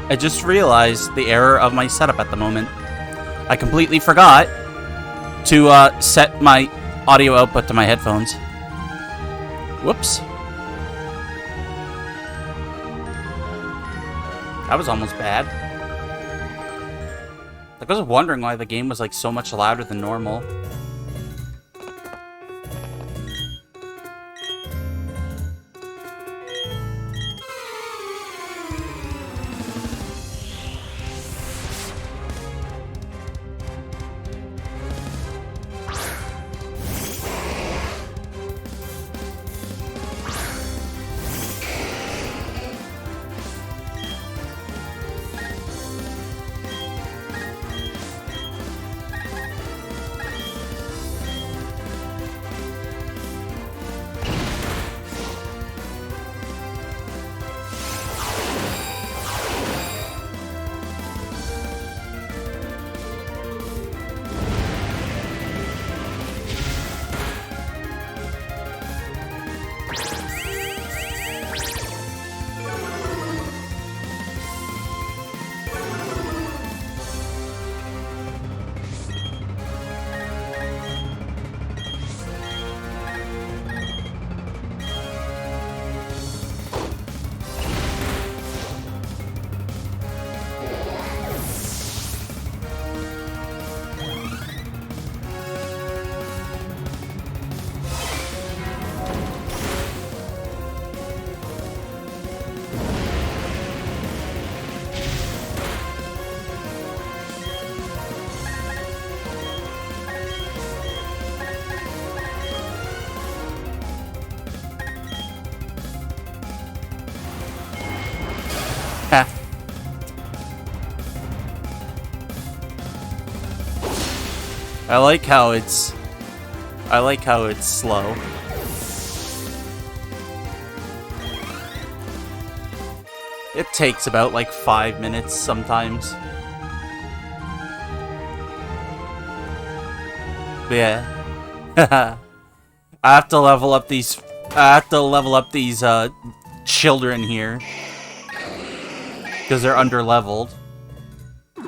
I just realized the error of my setup at the moment. I completely forgot to set my audio output to my headphones. Whoops. That was almost bad. Like, I was wondering why the game was like so much louder than normal. I like how it's slow. It takes about like 5 minutes sometimes. But yeah. I have to level up these children here because they're under-leveled. You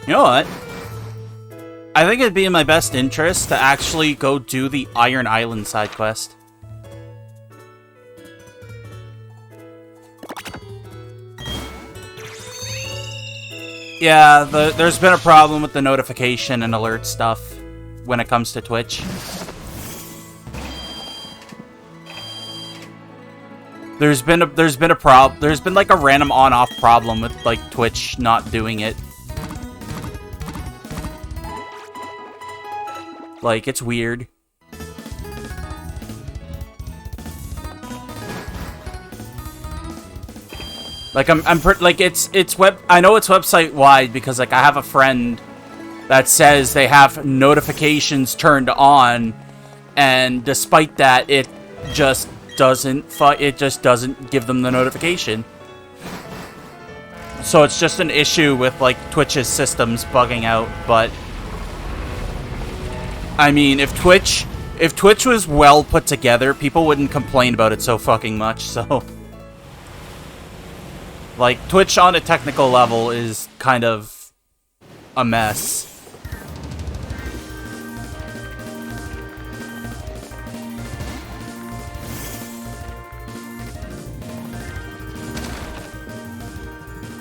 know what? I think it'd be in my best interest to actually go do the Iron Island side quest. Yeah, there's been a problem with the notification and alert stuff when it comes to Twitch. There's been like a random on-off problem with like Twitch not doing it. Like, it's weird. Like, I know it's website wide because like I have a friend that says they have notifications turned on, and despite that, it just doesn't give them the notification. So it's just an issue with like Twitch's systems bugging out, but I mean, if Twitch was well put together, people wouldn't complain about it so fucking much, so... Like, Twitch on a technical level is kind of a mess.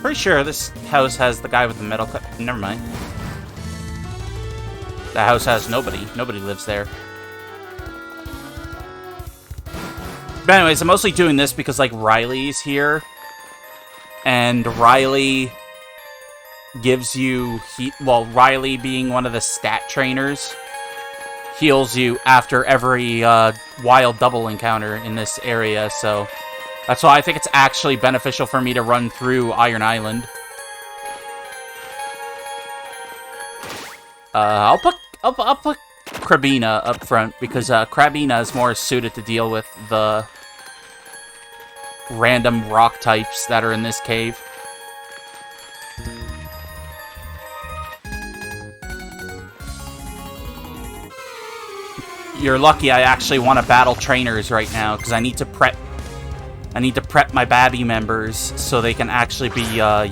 Pretty sure this house has the guy with the metal cut. Never mind. The house has nobody. Nobody lives there. But anyways, I'm mostly doing this because, like, Riley's here. And Riley gives you... Riley being one of the stat trainers heals you after every wild double encounter in this area, so... That's why I think it's actually beneficial for me to run through Iron Island. I'll put Krabina up front, because Krabina is more suited to deal with the random rock types that are in this cave. You're lucky I actually want to battle trainers right now, because I need to prep I need to prep my baddie members so they can actually be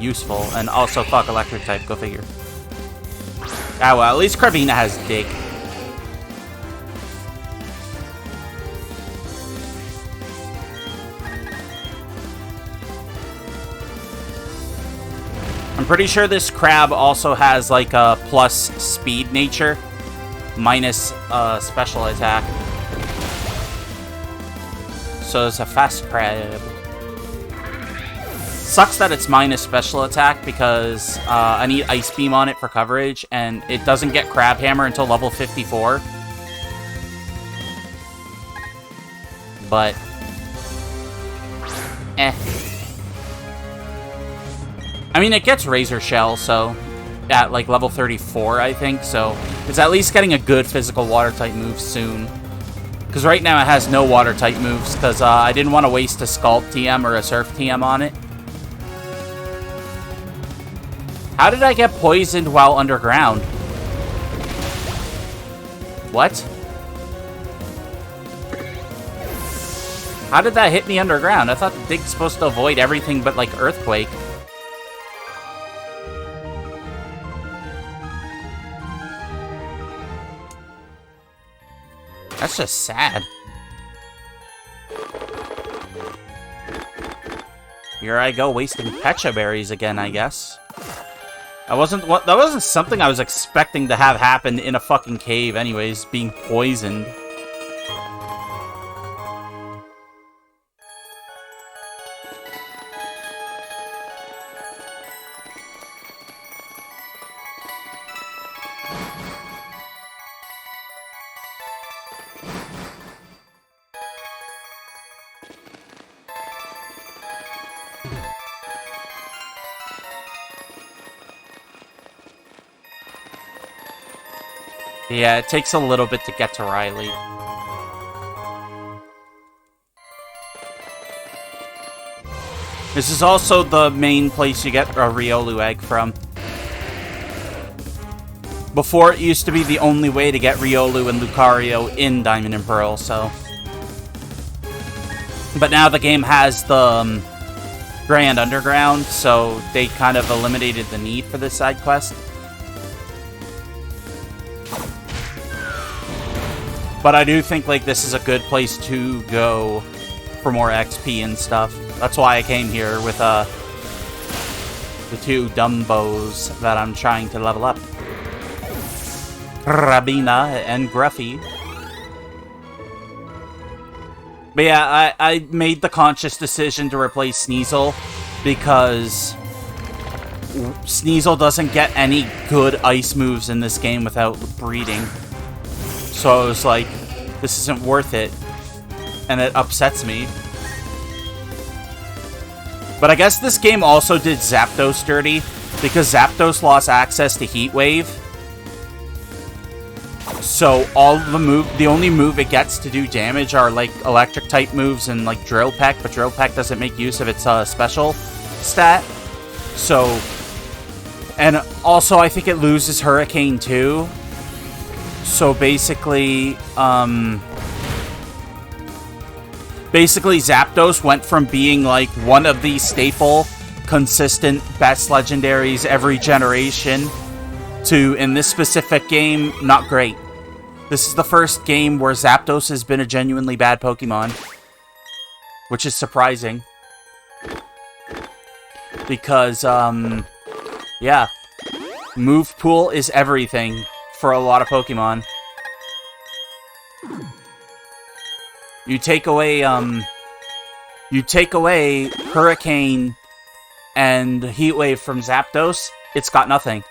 useful. And also, fuck, electric type, go figure. Ah, well, at least Kravina has dig. I'm pretty sure this crab also has like a plus speed nature, minus special attack. So it's a fast crab. Sucks that it's minus special attack because I need Ice Beam on it for coverage, and it doesn't get Crab Hammer until level 54. But, I mean, it gets Razor Shell, so at like level 34, I think, so it's at least getting a good physical water-type move soon. Because right now it has no water-type moves, because I didn't want to waste a Scald TM or a Surf TM on it. How did I get poisoned while underground? What? How did that hit me underground? I thought the dig's supposed to avoid everything but, like, Earthquake. That's just sad. Here I go, wasting Pecha Berries again, I guess. That wasn't something I was expecting to have happen in a fucking cave anyways, being poisoned. Yeah, it takes a little bit to get to Riley. This is also the main place you get a Riolu egg from. Before, it used to be the only way to get Riolu and Lucario in Diamond and Pearl, so... But now the game has the Grand Underground, so they kind of eliminated the need for this side quest. But I do think, like, this is a good place to go for more XP and stuff. That's why I came here with, the two Dumbos that I'm trying to level up. Rabina and Gruffy. But yeah, I made the conscious decision to replace Sneasel because Sneasel doesn't get any good ice moves in this game without breeding. So I was like, this isn't worth it, and it upsets me. But I guess this game also did Zapdos dirty, because Zapdos lost access to Heat Wave. So all the only move it gets to do damage are like electric type moves and like Drill Peck, but Drill Peck doesn't make use of its special stat. So, and also I think it loses Hurricane too. So basically, Zapdos went from being like one of the staple, consistent, best legendaries every generation to, in this specific game, not great. This is the first game where Zapdos has been a genuinely bad Pokemon, which is surprising. Because, yeah, move pool is everything for a lot of Pokemon. You take away Hurricane and Heat Wave from Zapdos, it's got nothing.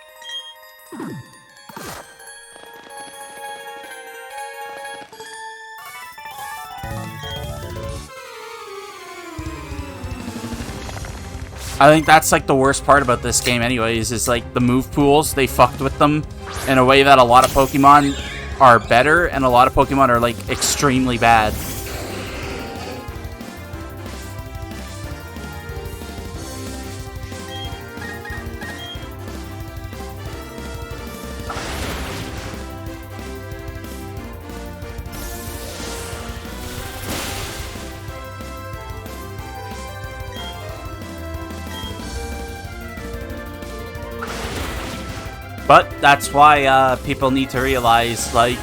I think that's like the worst part about this game anyways, is like the move pools, they fucked with them in a way that a lot of Pokemon are better and a lot of Pokemon are like extremely bad. But that's why people need to realize, like,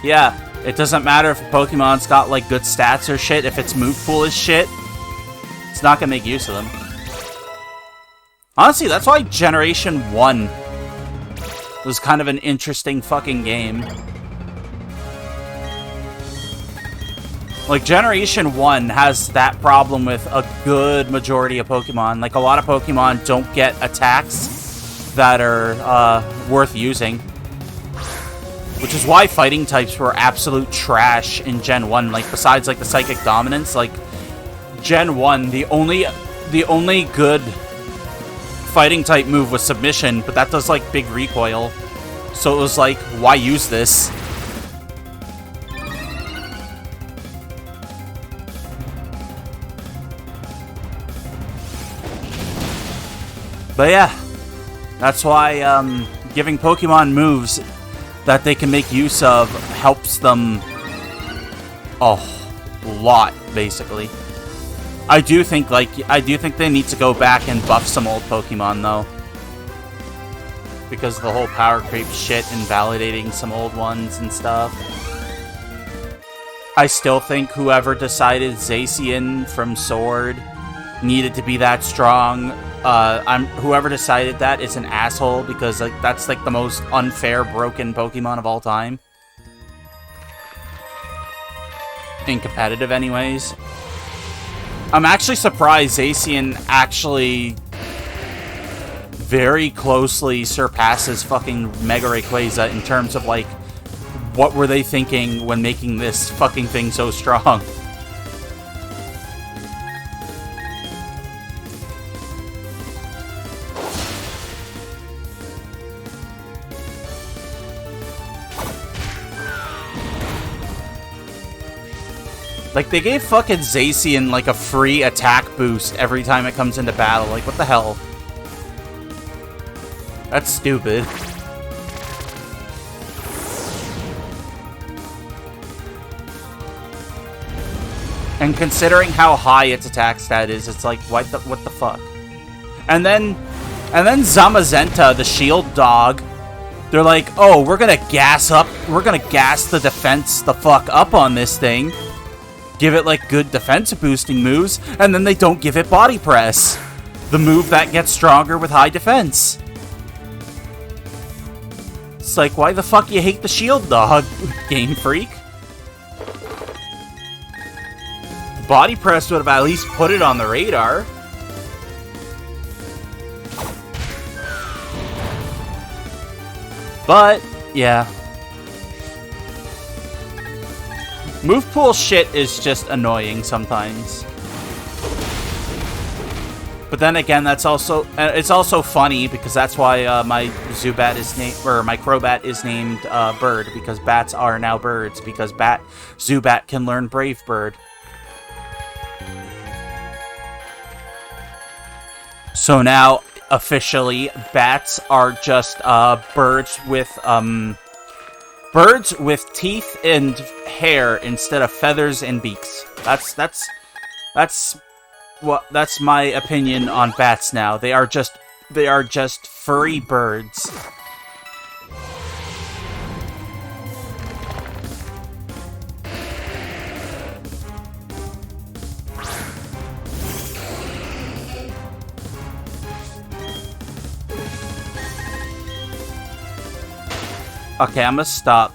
yeah, it doesn't matter if a Pokemon's got, like, good stats or shit. If its move pool is shit, it's not gonna make use of them. Honestly, that's why Generation 1 was kind of an interesting fucking game. Like, Generation 1 has that problem with a good majority of Pokemon. Like, a lot of Pokemon don't get attacks that are worth using. Which is why fighting types were absolute trash in Gen 1. Like, besides, like, the Psychic Dominance, like, Gen 1, the only good fighting type move was Submission, but that does, like, big recoil. So it was like, why use this? But yeah, that's why giving Pokemon moves that they can make use of helps them a lot, basically. I do think they need to go back and buff some old Pokemon, though. Because of the whole power creep shit, invalidating some old ones and stuff. I still think whoever decided Zacian from Sword needed to be that strong, whoever decided that is an asshole, because like that's like the most unfair broken Pokemon of all time. In competitive anyways. I'm actually surprised Zacian actually very closely surpasses fucking Mega Rayquaza in terms of like what were they thinking when making this fucking thing so strong. Like, they gave fucking Zacian, like, a free attack boost every time it comes into battle. Like, what the hell? That's stupid. And considering how high its attack stat is, it's like, what the fuck? And then Zamazenta, the shield dog, they're like, oh, we're gonna gas the defense the fuck up on this thing. Give it, like, good defense boosting moves, and then they don't give it Body Press, the move that gets stronger with high defense. It's like, why the fuck you hate the shield dog, Game Freak? Body Press would have at least put it on the radar. But, yeah. Move pool shit is just annoying sometimes. But then again, it's also funny because that's why my Zubat is named, or my Crobat is named Bird, because bats are now birds, because Zubat can learn Brave Bird. So now officially, bats are just birds with teeth and hair instead of feathers and beaks. That's my opinion on bats now. They are just furry birds. Okay, I'm gonna stop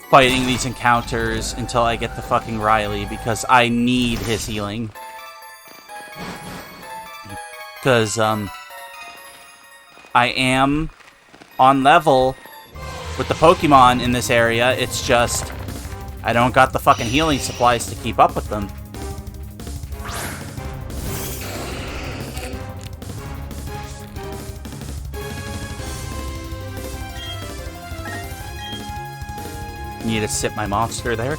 fighting these encounters until I get to fucking Riley, because I need his healing. Because, I am on level with the Pokemon in this area, it's just I don't got the fucking healing supplies to keep up with them. Need to sit my monster there.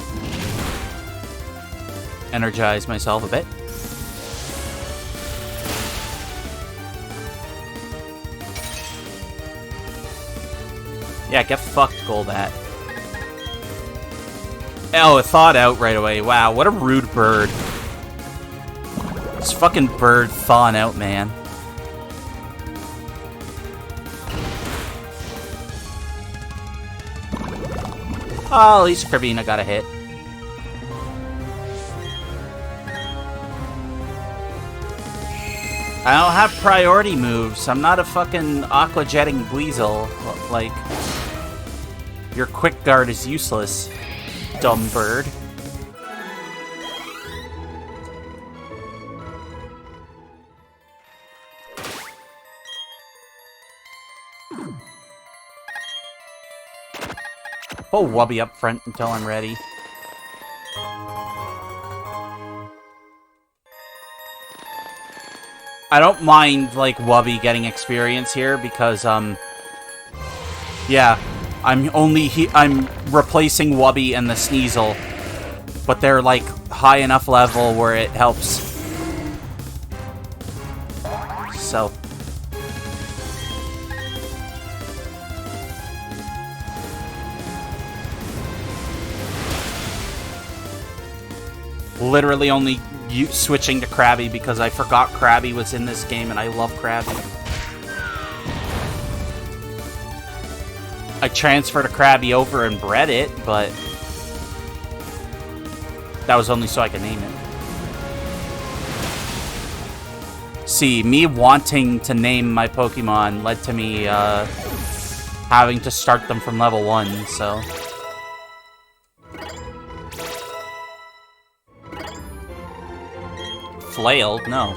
Energize myself a bit. Yeah, get fucked, Golbat. Oh, it thawed out right away. Wow, what a rude bird. This fucking bird thawing out, man. Oh, at least Krabina got a hit. I don't have priority moves. I'm not a fucking aqua-jetting Weasel. Like, your quick guard is useless, dumb bird. Oh, Wubby up front until I'm ready. I don't mind, like, Wubby getting experience here because, yeah, I'm replacing Wubby and the Sneasel, but they're, like, high enough level where it helps. So. Literally only switching to Krabby because I forgot Krabby was in this game and I love Krabby. I transferred a Krabby over and bred it, but that was only so I could name it. See, me wanting to name my Pokemon led to me having to start them from level 1, so... Flail? No.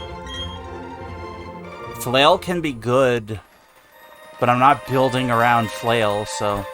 Flail can be good, but I'm not building around Flail, so...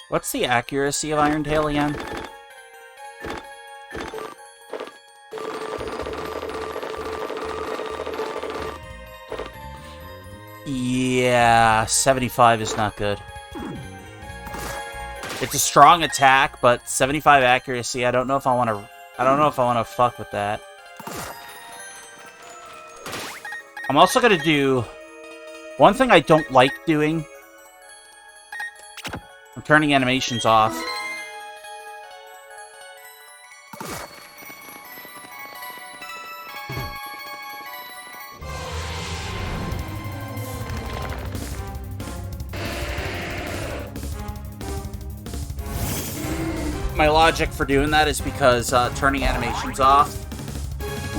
What's the accuracy of Iron Tail again? Yeah, 75 is not good. It's a strong attack, but 75 accuracy, I don't know if I want to fuck with that. I'm also gonna do one thing I don't like doing. I'm turning animations off. My logic for doing that is because turning animations off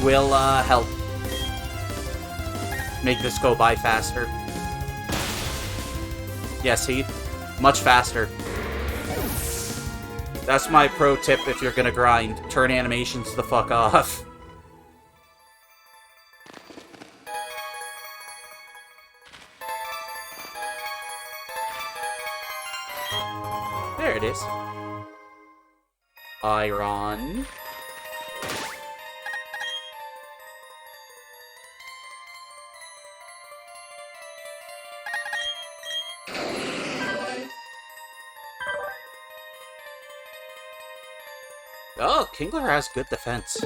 will help make this go by faster. Yeah, see? Much faster. That's my pro tip if you're gonna grind. Turn animations the fuck off. There it is. Iron. Oh, Kingler has good defense.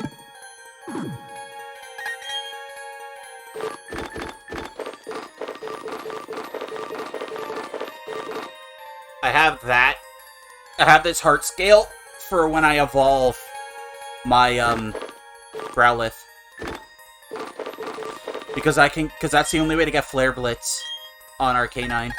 I have that. I have this heart scale for when I evolve my Growlithe. Because that's the only way to get Flare Blitz on Arcanine.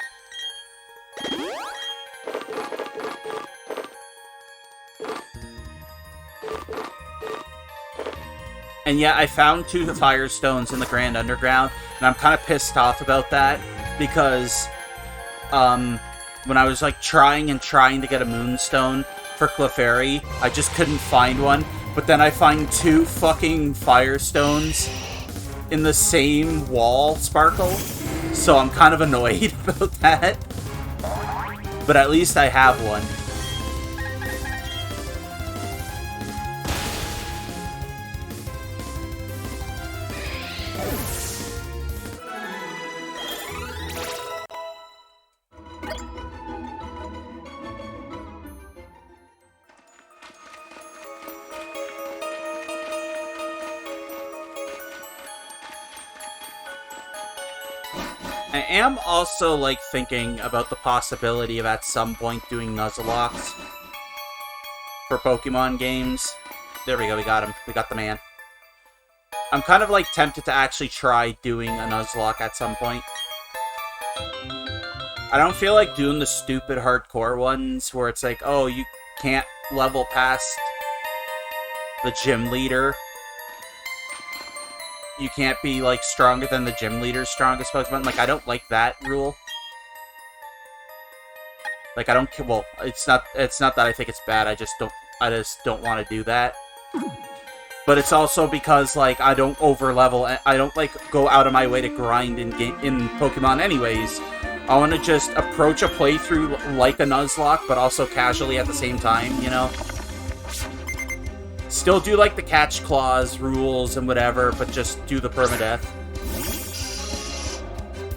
And yeah, I found 2 Firestones in the Grand Underground, and I'm kind of pissed off about that, because, when I was, like, trying to get a Moonstone for Clefairy, I just couldn't find one, but then I find 2 fucking Firestones in the same wall sparkle, so I'm kind of annoyed about that. But at least I have one. I am also, like, thinking about the possibility of at some point doing Nuzlocks for Pokemon games. There we go, we got him. We got the man. I'm kind of, like, tempted to actually try doing a Nuzlocke at some point. I don't feel like doing the stupid hardcore ones where it's like, oh, you can't level past the gym leader. You can't be, like, stronger than the gym leader's strongest Pokemon. Like, I don't like that rule. Like, I don't... Well, it's not that I think it's bad. I just don't want to do that. But it's also because, like, I don't over-level. I don't, like, go out of my way to grind in Pokemon anyways. I want to just approach a playthrough like a Nuzlocke, but also casually at the same time, you know? Still do, like, the catch clause rules and whatever, but just do the permadeath.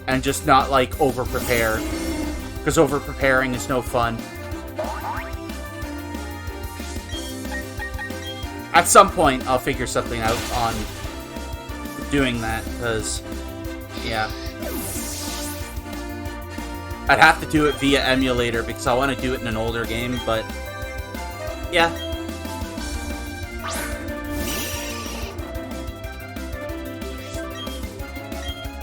And just not, like, over-prepare. Because over-preparing is no fun. At some point, I'll figure something out on doing that, because, yeah. I'd have to do it via emulator, because I want to do it in an older game, but, yeah.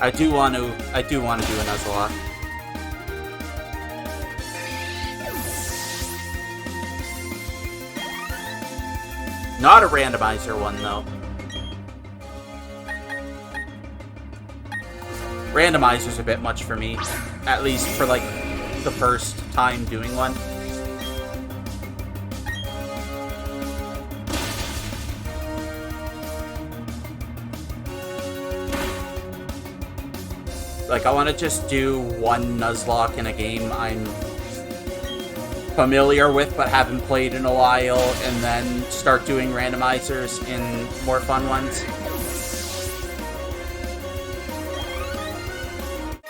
I do want to do a Nuzlocke. Not a randomizer one, though. Randomizer's a bit much for me. At least for, like, the first time doing one. Like, I want to just do one Nuzlocke in a game I'm familiar with but haven't played in a while, and then start doing randomizers in more fun ones.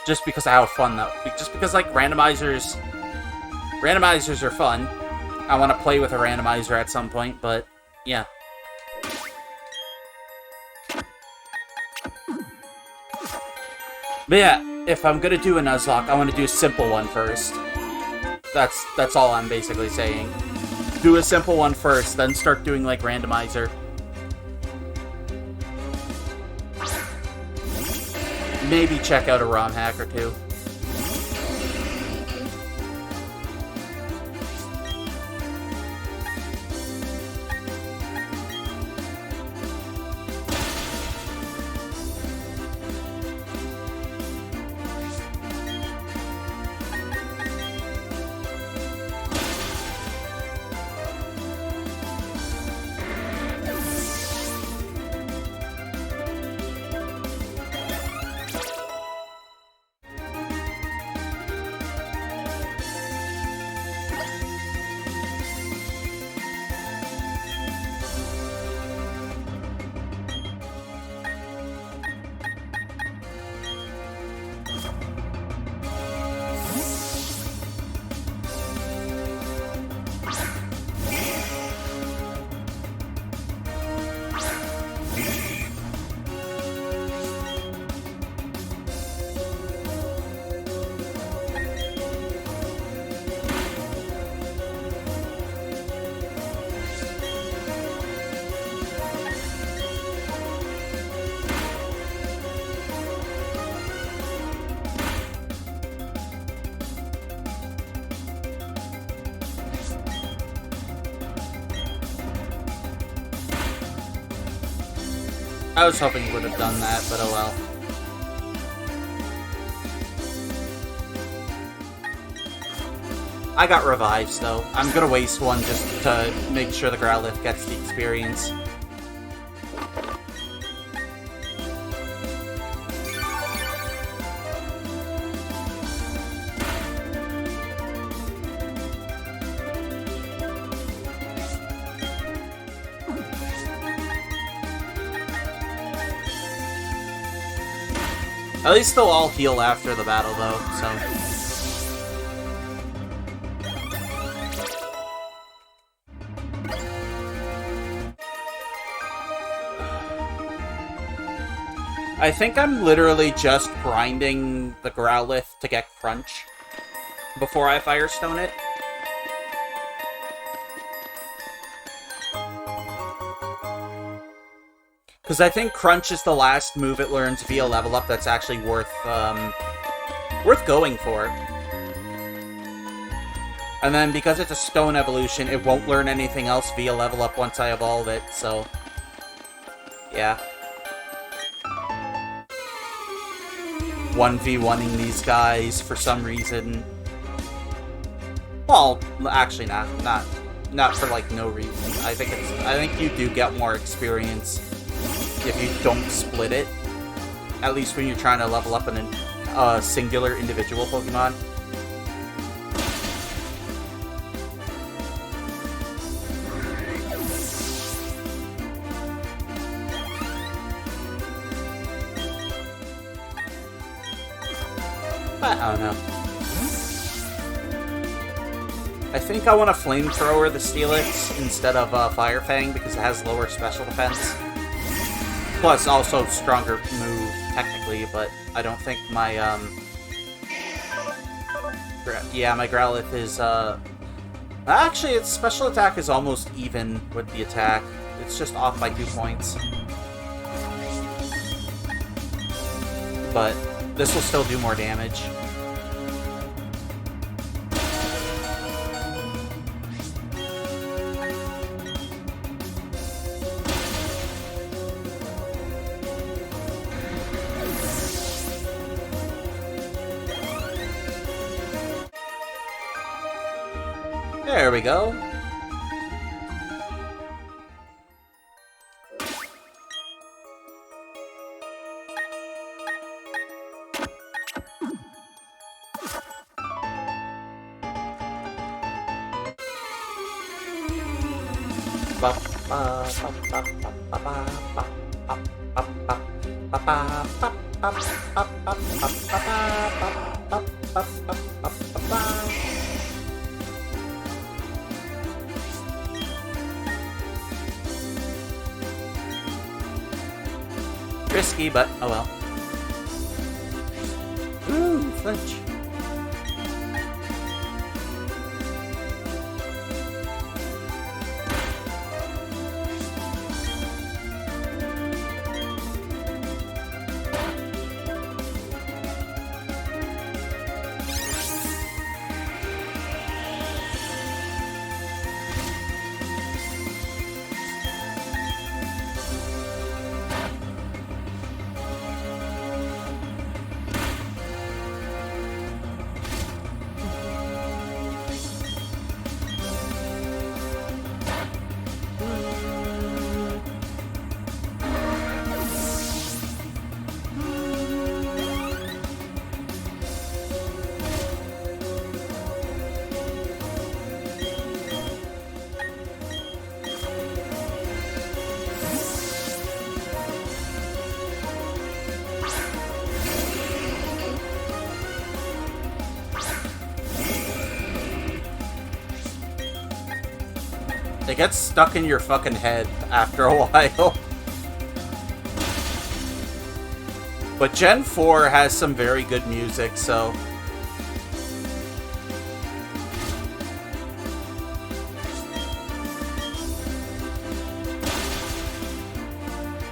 Just because of how fun that... Just because, like, randomizers are fun. I want to play with a randomizer at some point, but, yeah. But yeah, if I'm gonna do a Nuzlocke, I want to do a simple one first. That's all I'm basically saying. Do a simple one first, then start doing, like, randomizer. Maybe check out a ROM hack or two. I was hoping you would have done that, but oh well. I got revives, though. I'm gonna waste one just to make sure the Growlithe gets the experience. At least they'll all heal after the battle, though, so... I think I'm literally just grinding the Growlithe to get Crunch before I Firestone it. Because I think Crunch is the last move it learns via level up that's actually worth going for. And then because it's a stone evolution, it won't learn anything else via level up once I evolve it, so... yeah. 1v1ing these guys for some reason. Well, actually not for like no reason. I think you do get more experience if you don't split it. At least when you're trying to level up a singular individual Pokemon. But I don't know. I think I want to Flamethrower the Steelix instead of Fire Fang because it has lower special defense. Plus, also stronger move, technically, but I don't think my, yeah, my Growlithe is, actually, its special attack is almost even with the attack. It's just off by 2 points. But this will still do more damage. There we go. Risky, but oh well. Ooh, flinch. It gets stuck in your fucking head after a while. But Gen 4 has some very good music, so...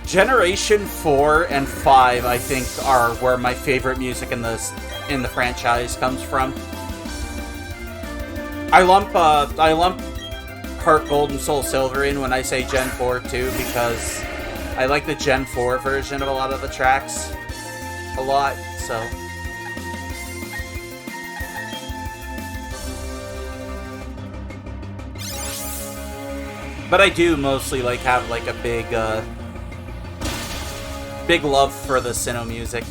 Generation 4 and 5, I think, are where my favorite music in the franchise comes from. I lump Heart Gold and Soul Silver in when I say Gen 4 too, because I like the Gen 4 version of a lot of the tracks a lot, so... But I do mostly like have like a big love for the Sinnoh music.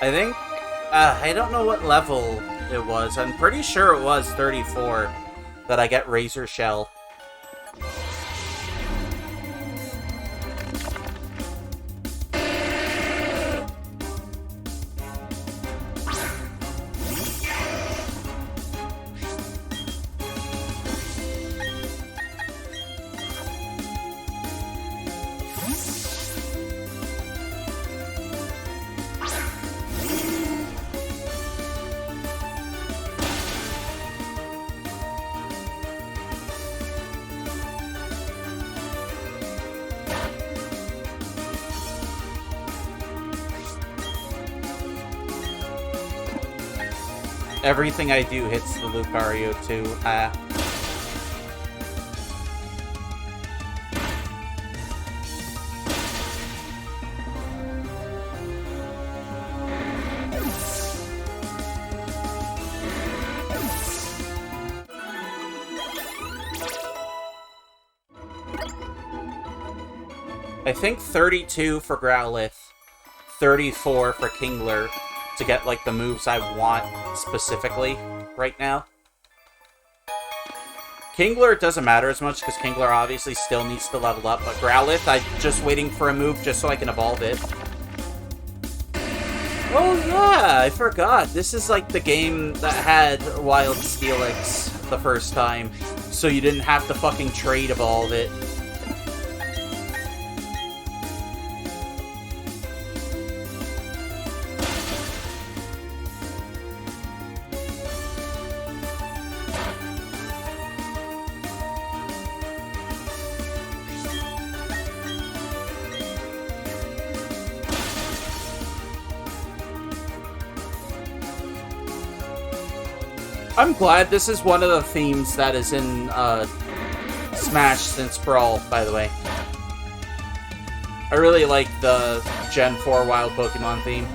I think, I don't know what level it was. I'm pretty sure it was 34 that I get Razor Shell. Everything I do hits the Lucario too. I think 32 for Growlithe, 34 for Kingler to get, like, the moves I want specifically right now. Kingler doesn't matter as much, because Kingler obviously still needs to level up, but Growlithe, I'm just waiting for a move just so I can evolve it. Oh yeah, I forgot. This is like the game that had Wild Steelix the first time, so you didn't have to fucking trade evolve it. I'm glad this is one of the themes that is in Smash since Brawl, by the way. I really like the Gen 4 Wild Pokemon theme.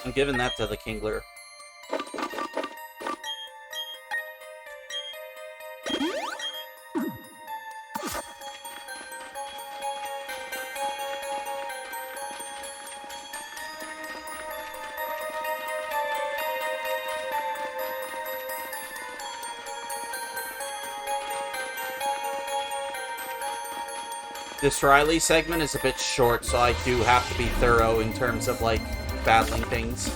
I'm giving that to the Kingler. This Riley segment is a bit short, so I do have to be thorough in terms of, like, battling things.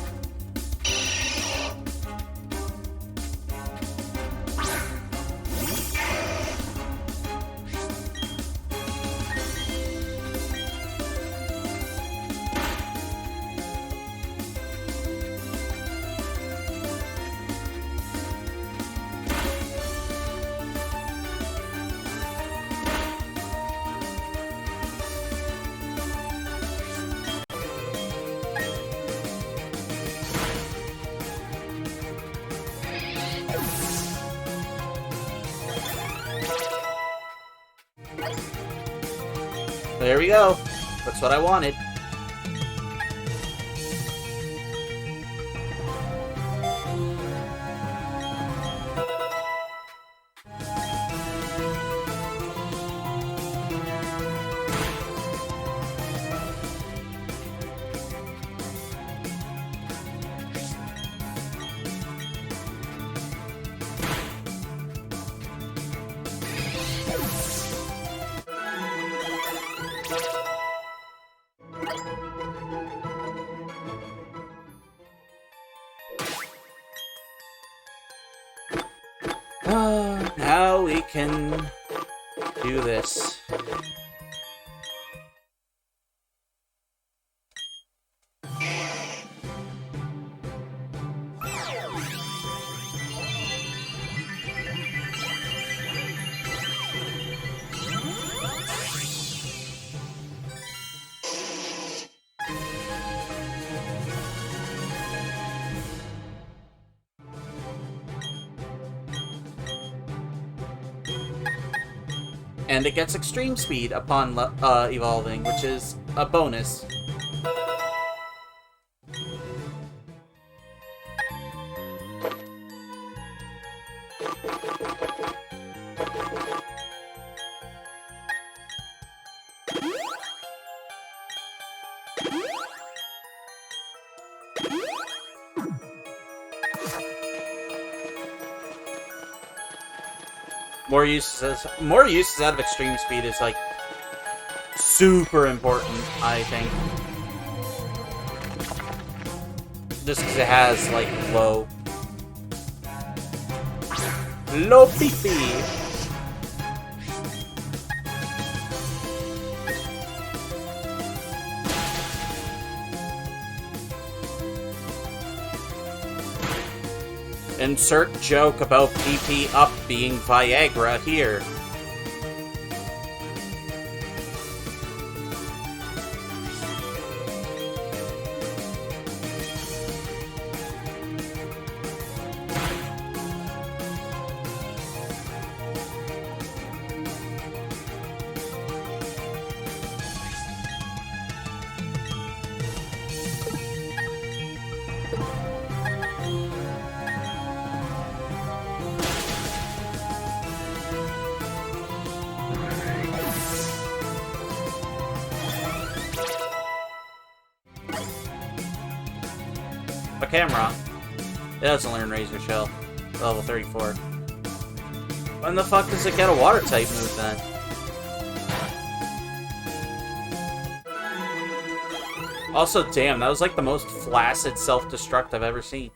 There we go. That's what I wanted. Now we can do this. And it gets extreme speed upon evolving, which is a bonus. More uses out of extreme speed is like super important, I think. Just because it has like low PP. Insert joke about PP up being Viagra here. A camera. It doesn't learn Razor Shell. Level 34. When the fuck does it get a water type move then? Also, damn, that was like the most flaccid self-destruct I've ever seen.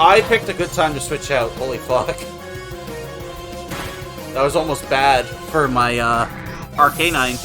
I picked a good time to switch out. Holy fuck. That was almost bad for my Arcanine.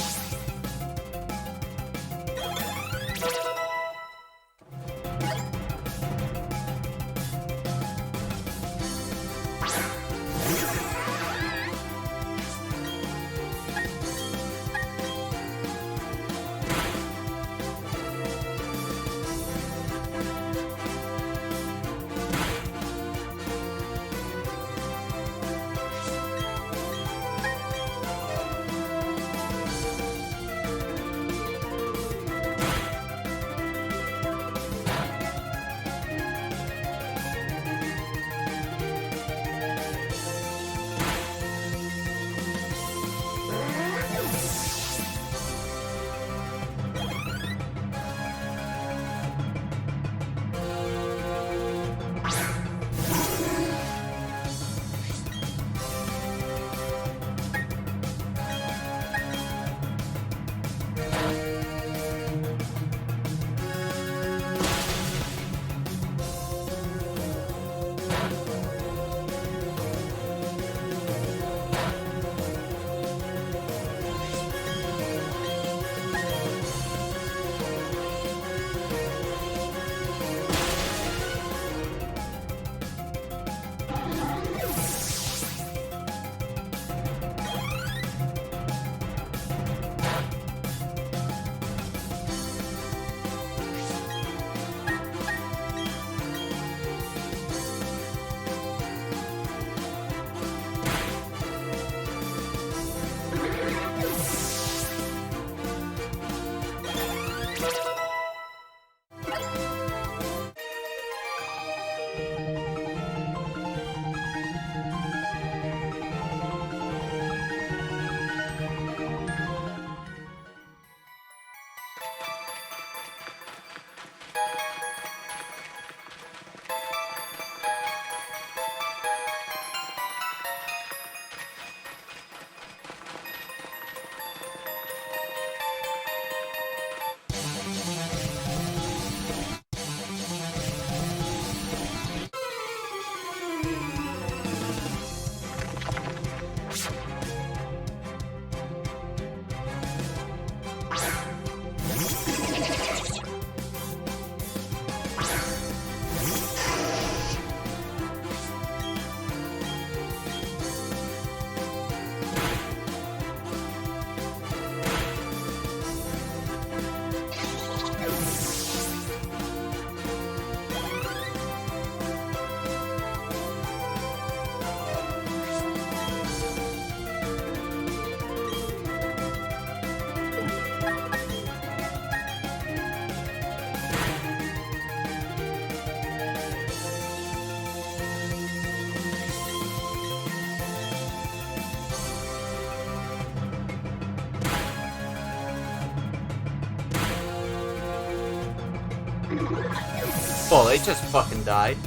Oh, they just fucking died.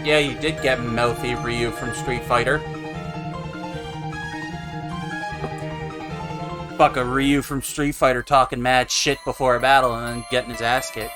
Yeah, you did get mouthy Ryu from Street Fighter. Fuck a Ryu from Street Fighter talking mad shit before a battle and then getting his ass kicked.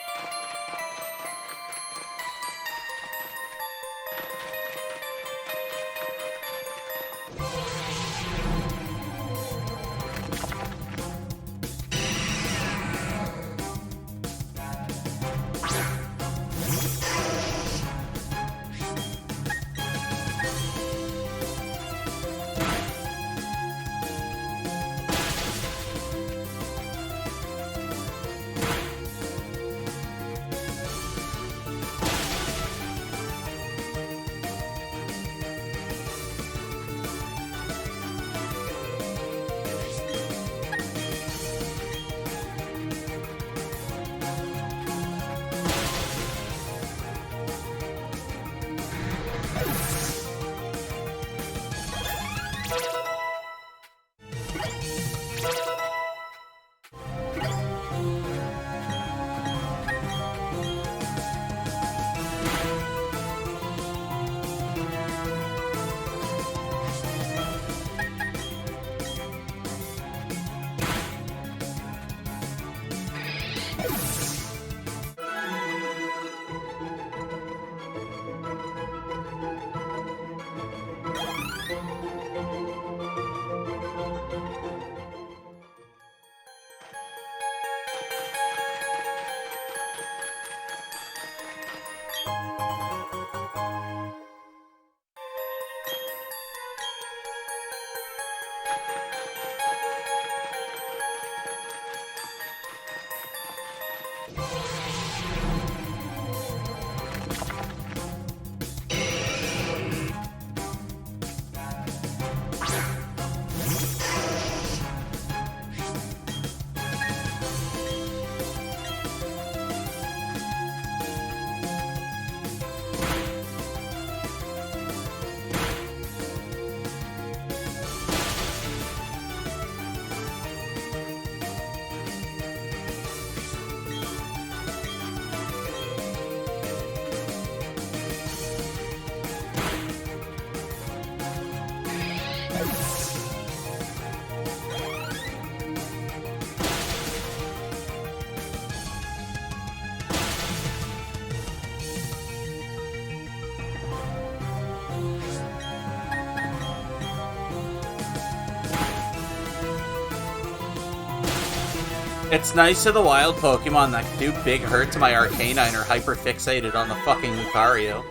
It's nice to the wild Pokemon that can do big hurt to my Arcanine are hyper fixated on the fucking Lucario.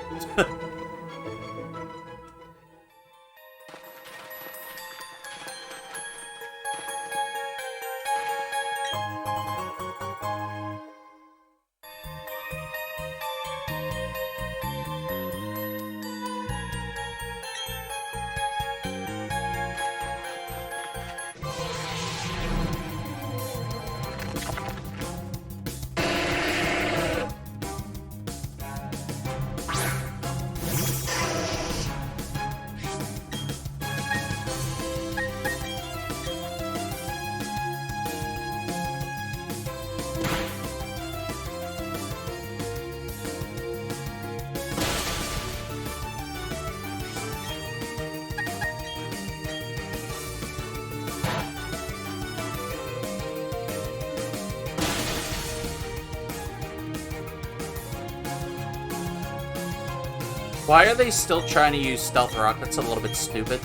Why are they still trying to use Stealth Rock? That's a little bit stupid.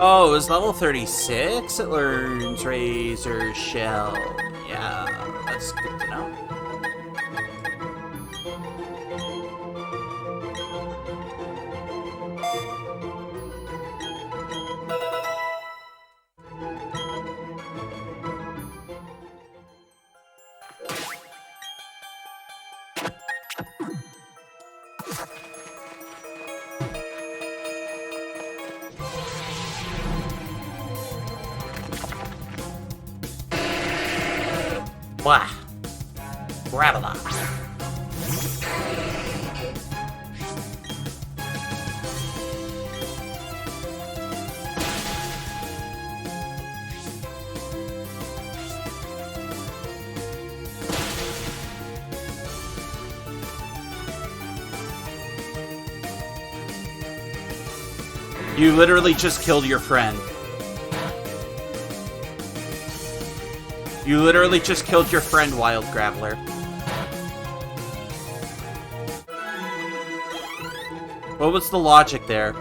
Oh, it was level 36? It learns Razor Shell. Yeah, that's good to know. Blah. Grabola. You literally just killed your friend. You literally just killed your friend, Wild Graveler. What was the logic there?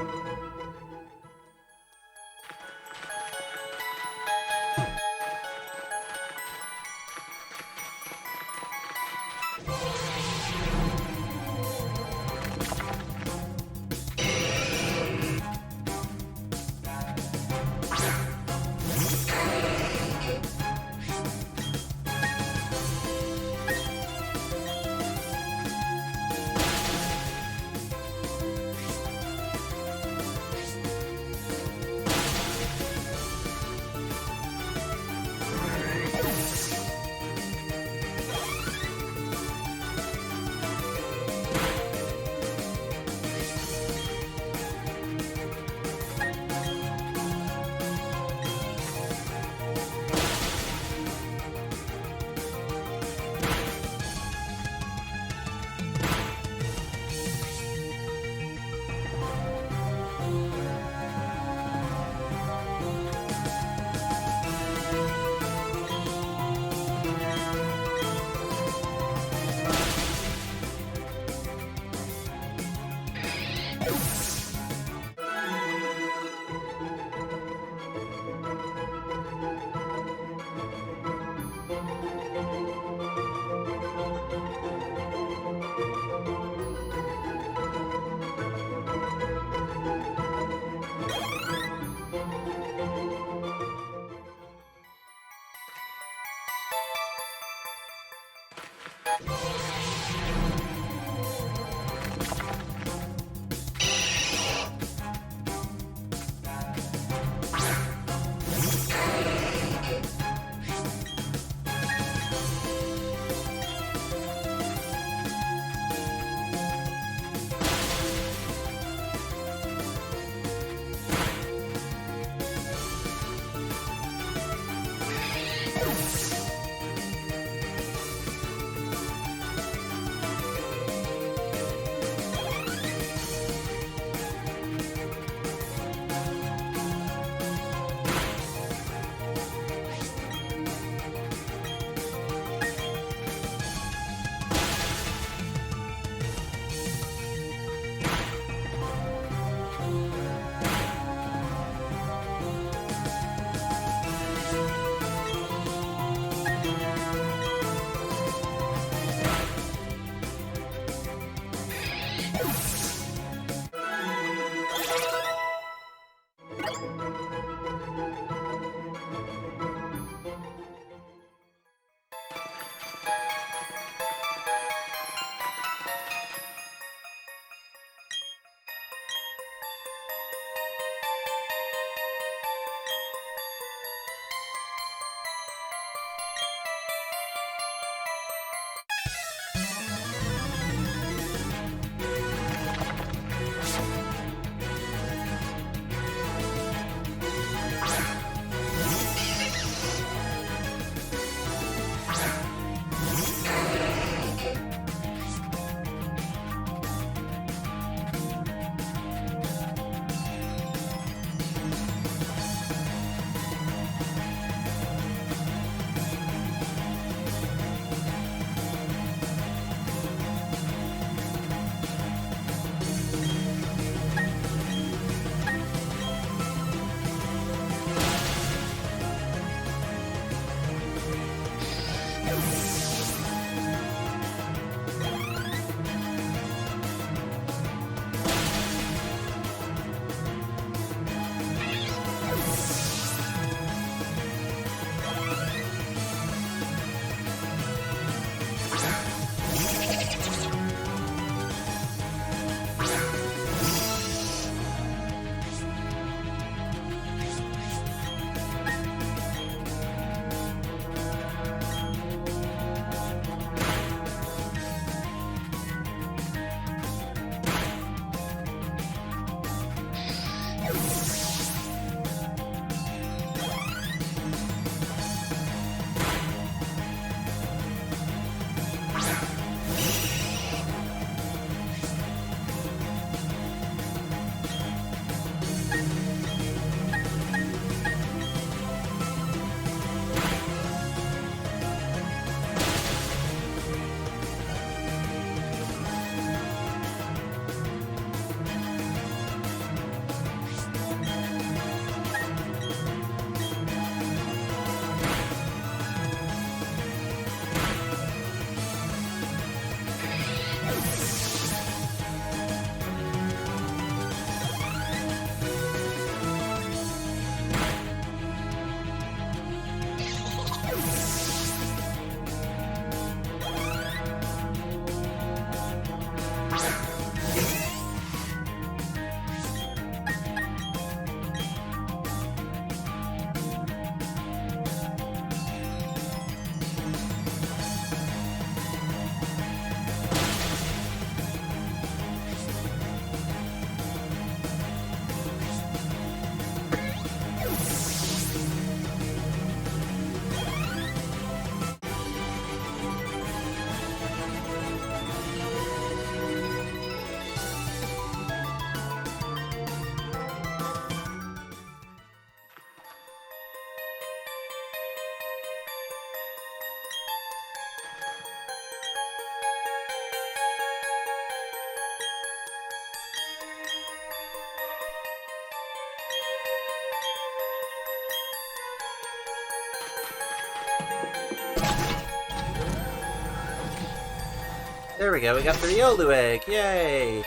There we go, we got the Riolu egg, yay!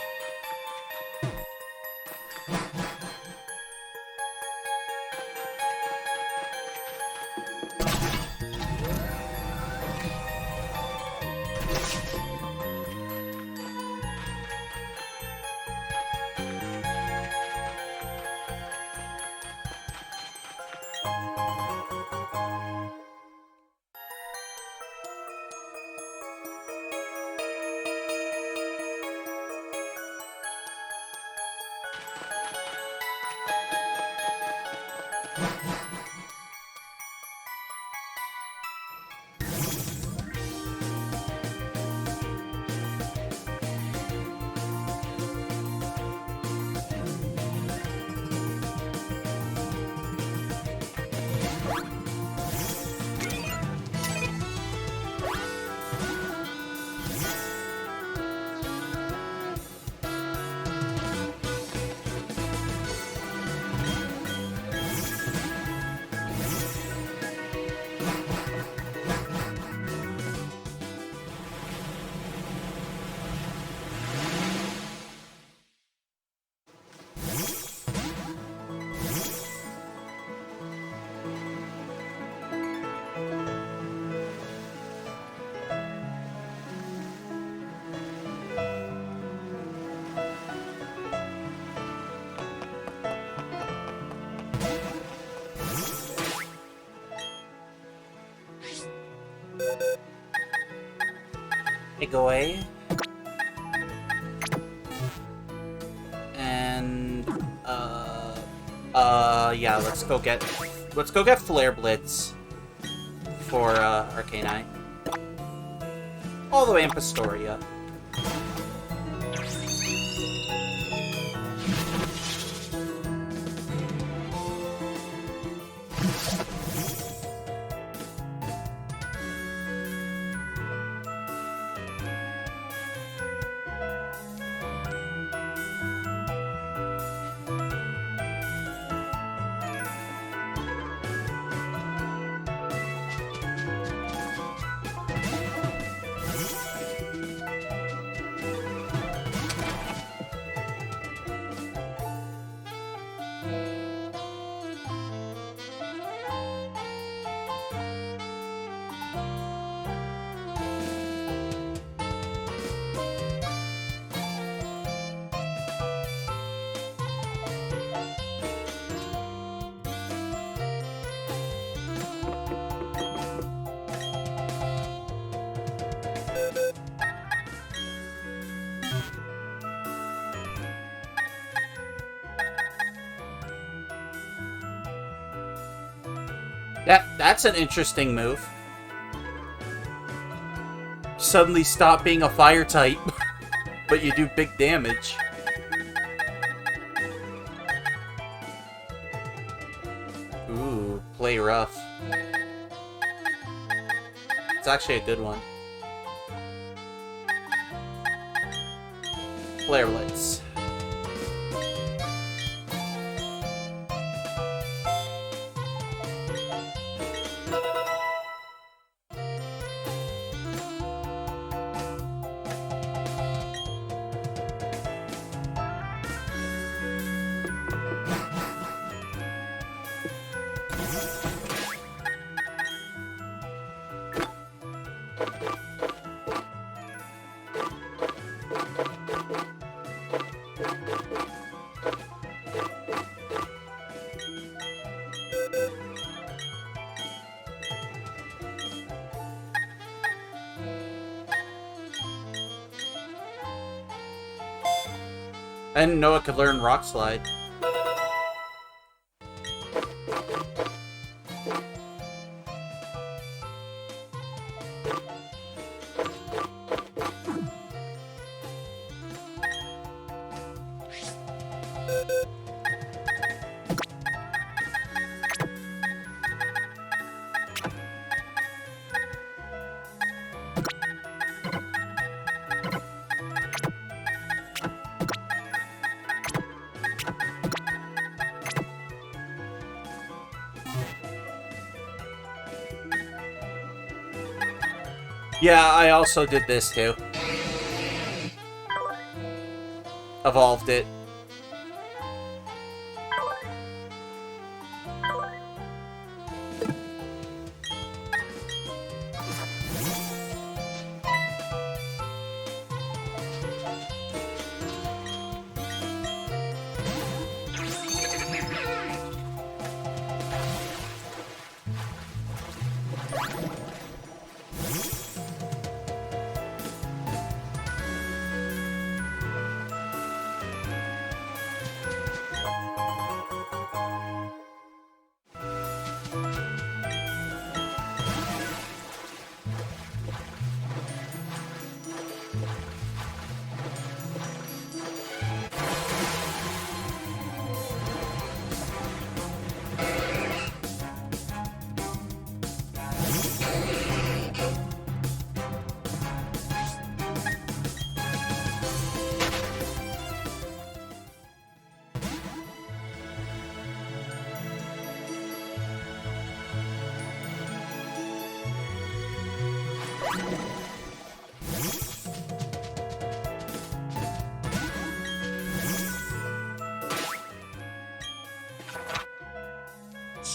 Away. And yeah, let's go get Flare Blitz for Arcanine. All the way in Pastoria. That's an interesting move. Suddenly stop being a fire type, but you do big damage. Ooh, play rough. It's actually a good one. Flare Blitz. I didn't know it could learn Rock Slide. Yeah, I also did this too. Evolved it.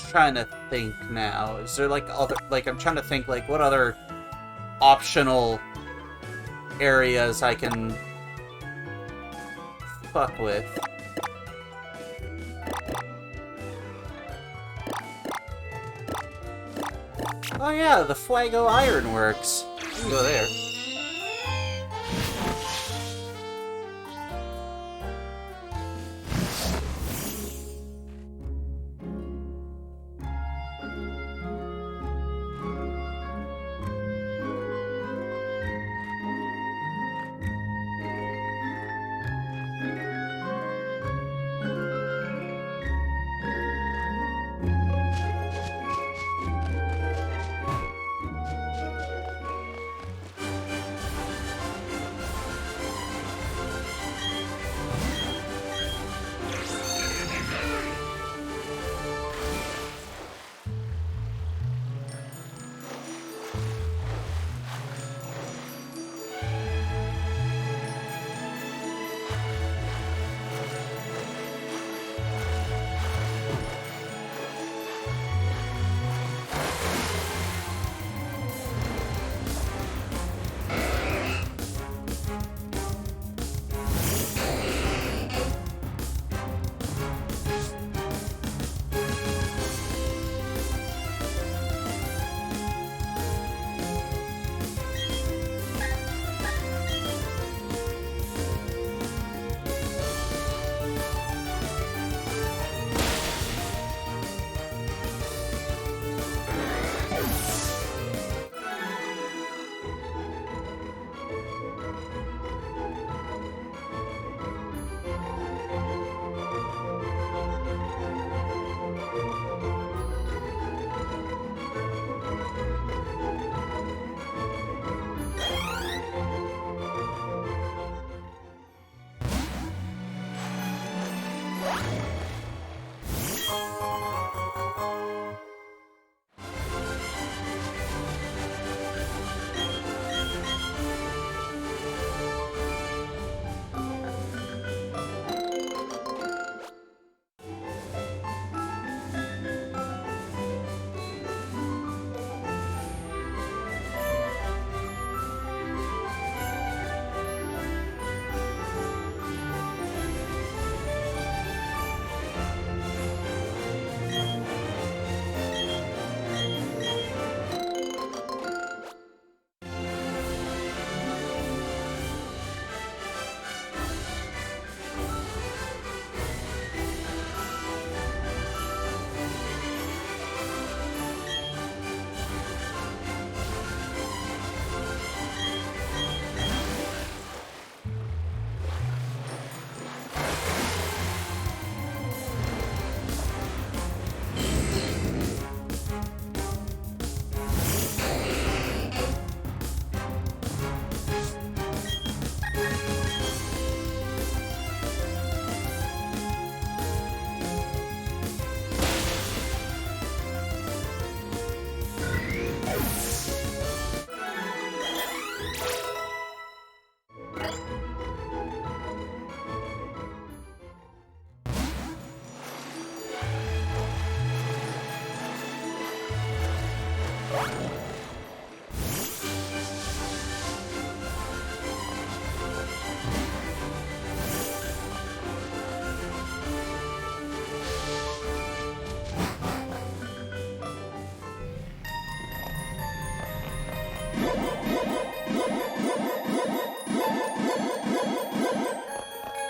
Trying to think now. Is there like other, like, I'm trying to think like what other optional areas I can fuck with. Oh yeah, the Fuego Ironworks. You can go there.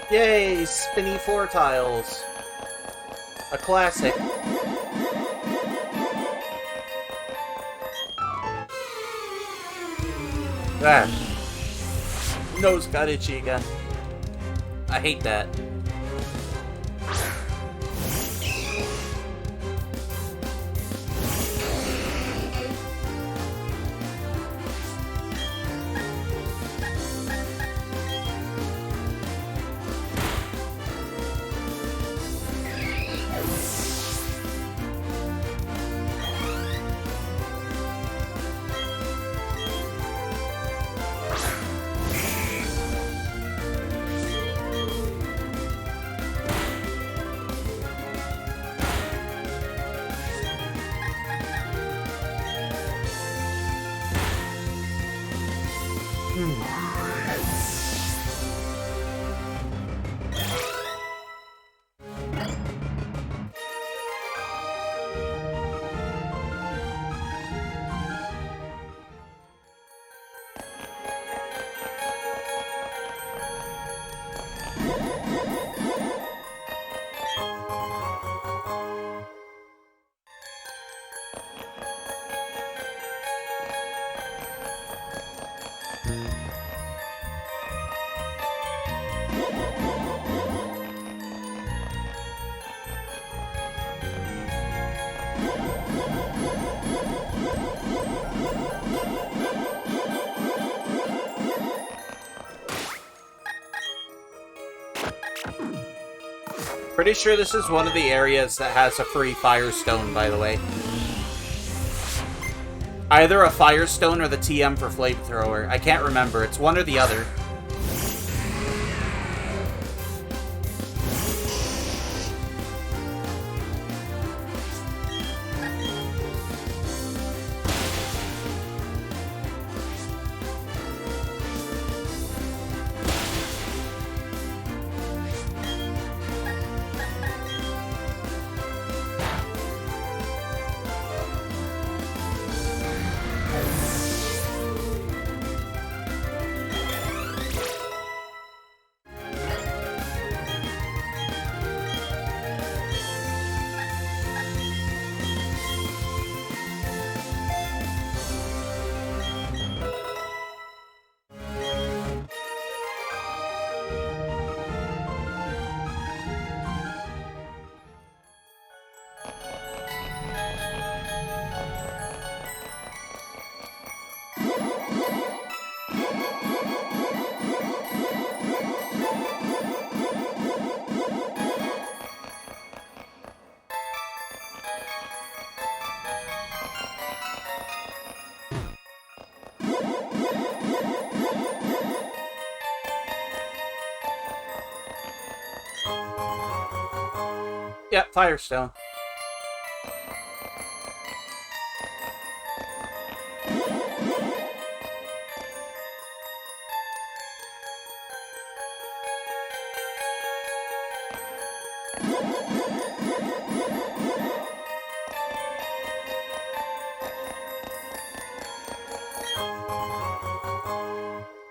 Yay! Spinny 4 tiles. A classic. Ah. Nose got itchy again. I hate that. Pretty sure this is one of the areas that has a free Firestone, by the way. Either a Firestone or the TM for Flamethrower. I can't remember. It's one or the other. Yep, Firestone.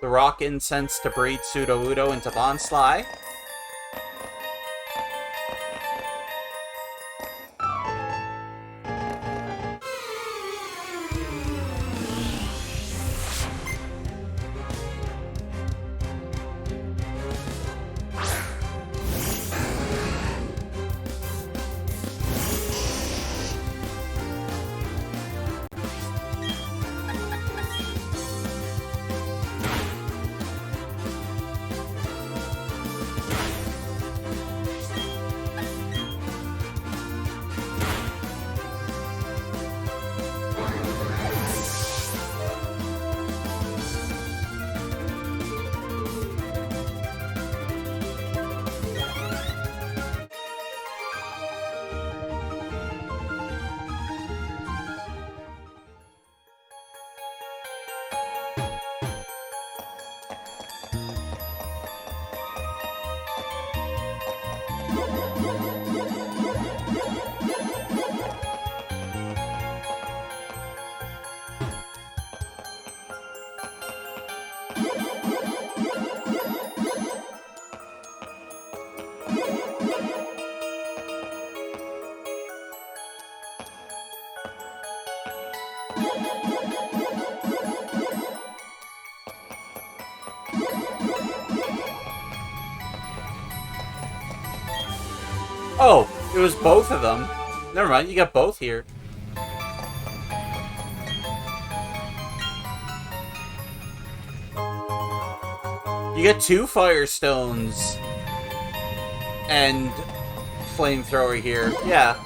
The rock incense to breed Pseudo-Udo into Bonsly. Oh, it was both of them. Never mind, you got both here. You get 2 Firestones and Flamethrower here. Yeah.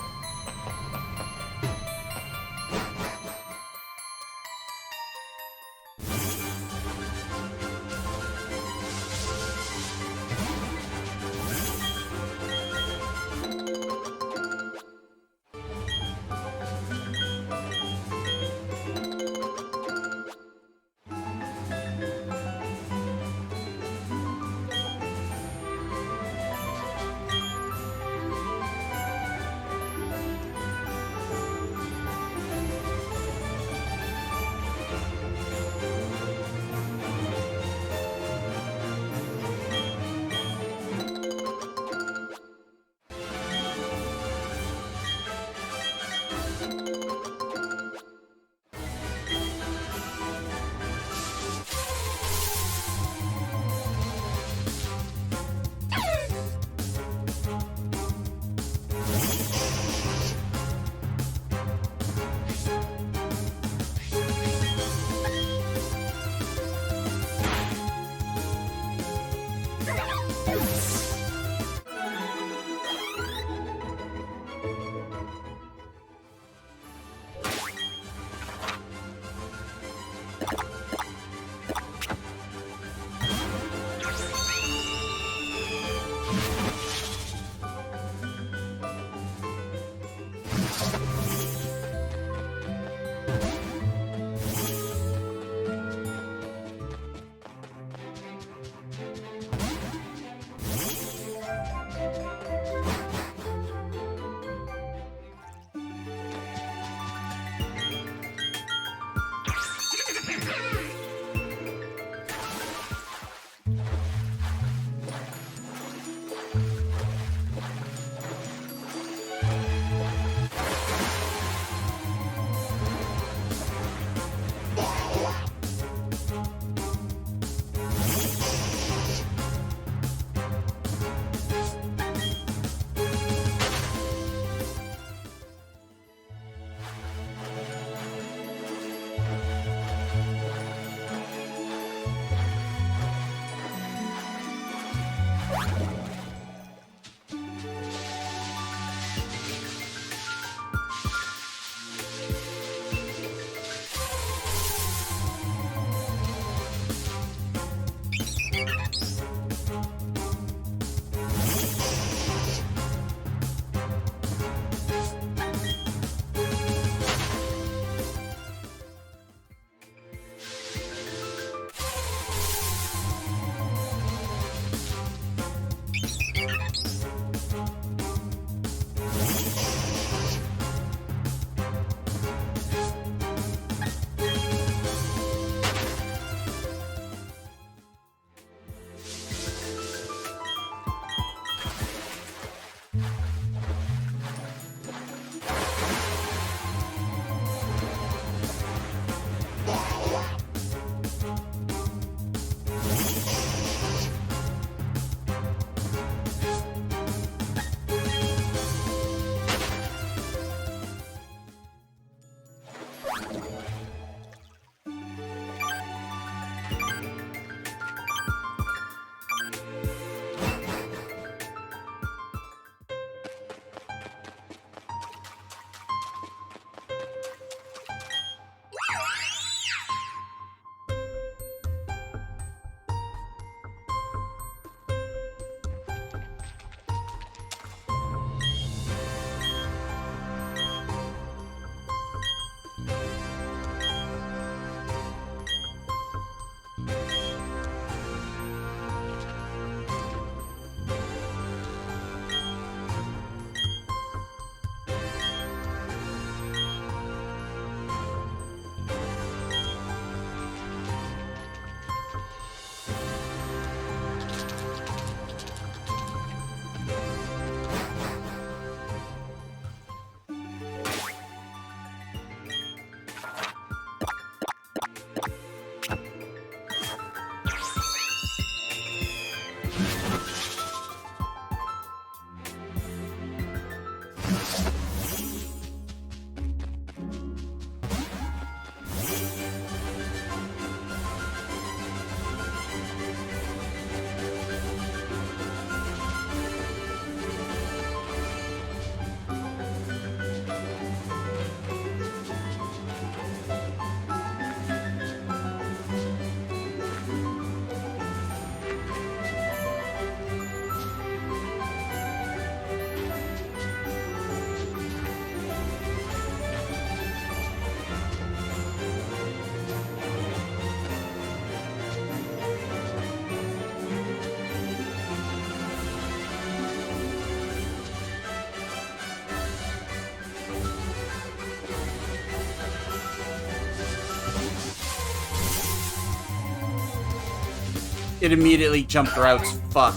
It immediately jumped routes. Fuck.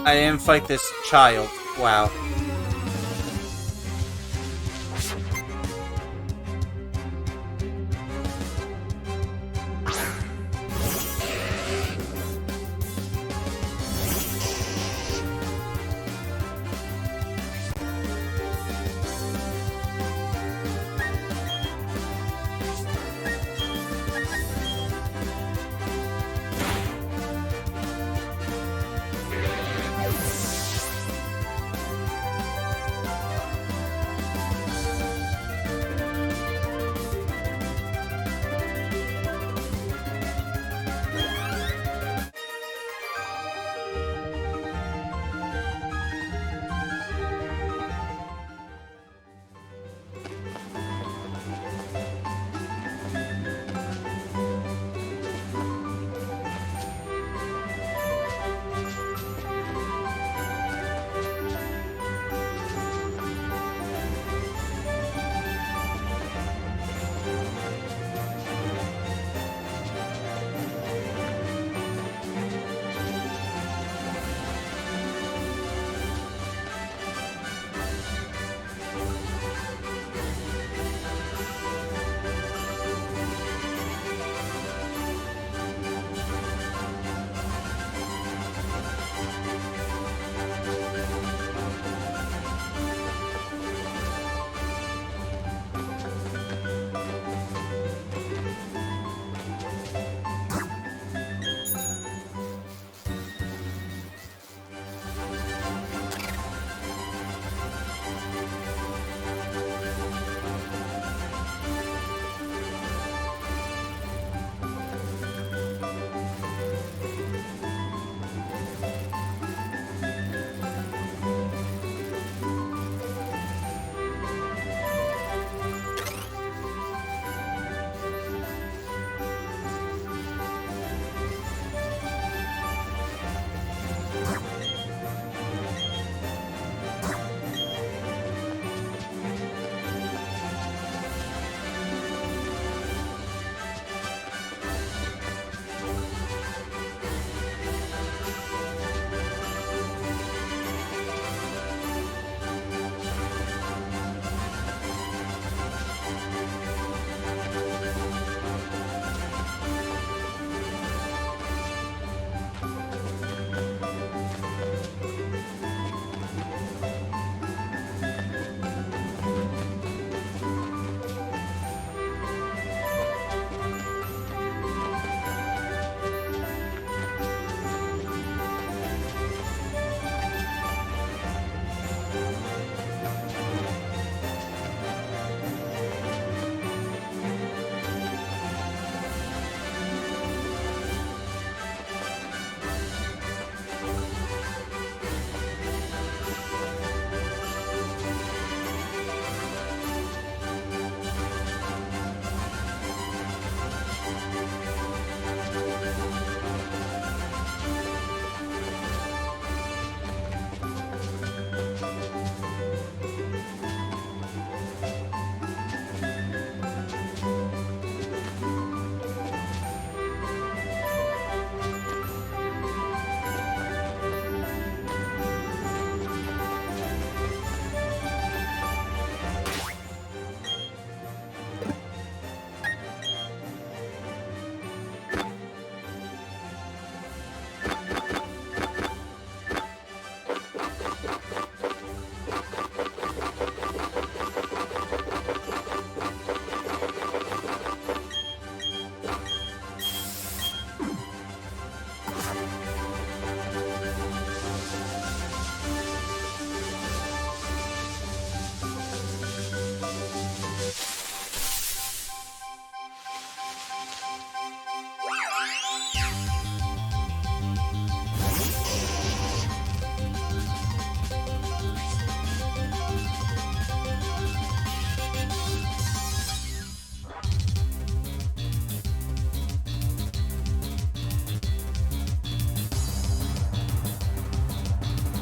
I didn't fight this child. Wow.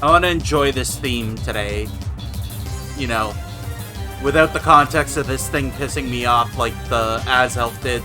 I want to enjoy this theme today. You know, without the context of this thing pissing me off like the As Elf did.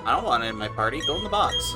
I don't want it in my party. Go in the box.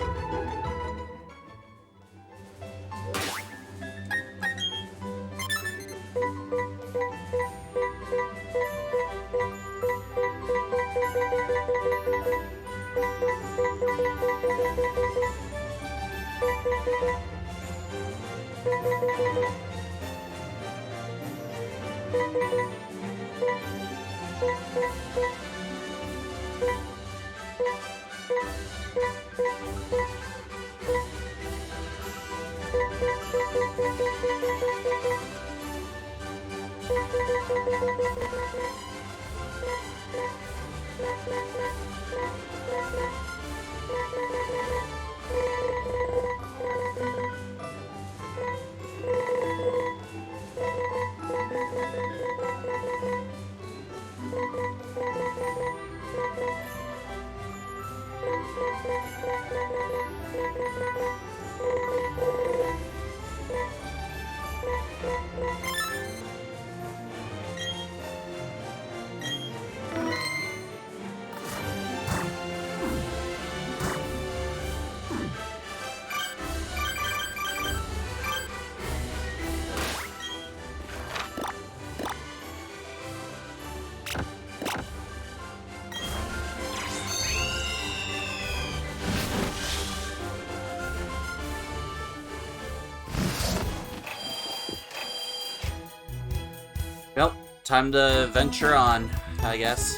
Well, time to venture on, I guess.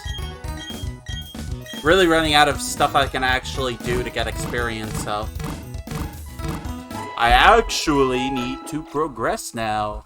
Really running out of stuff I can actually do to get experience, so... I actually need to progress now.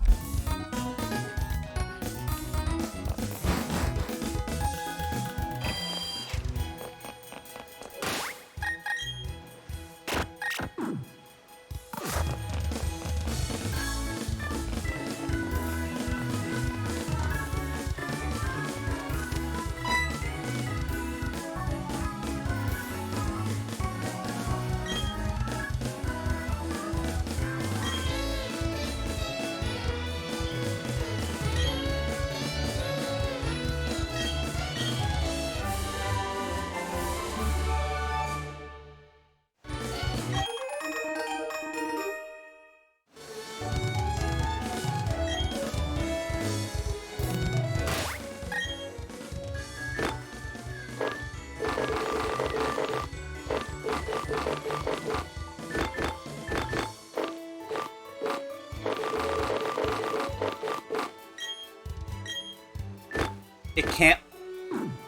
It can't...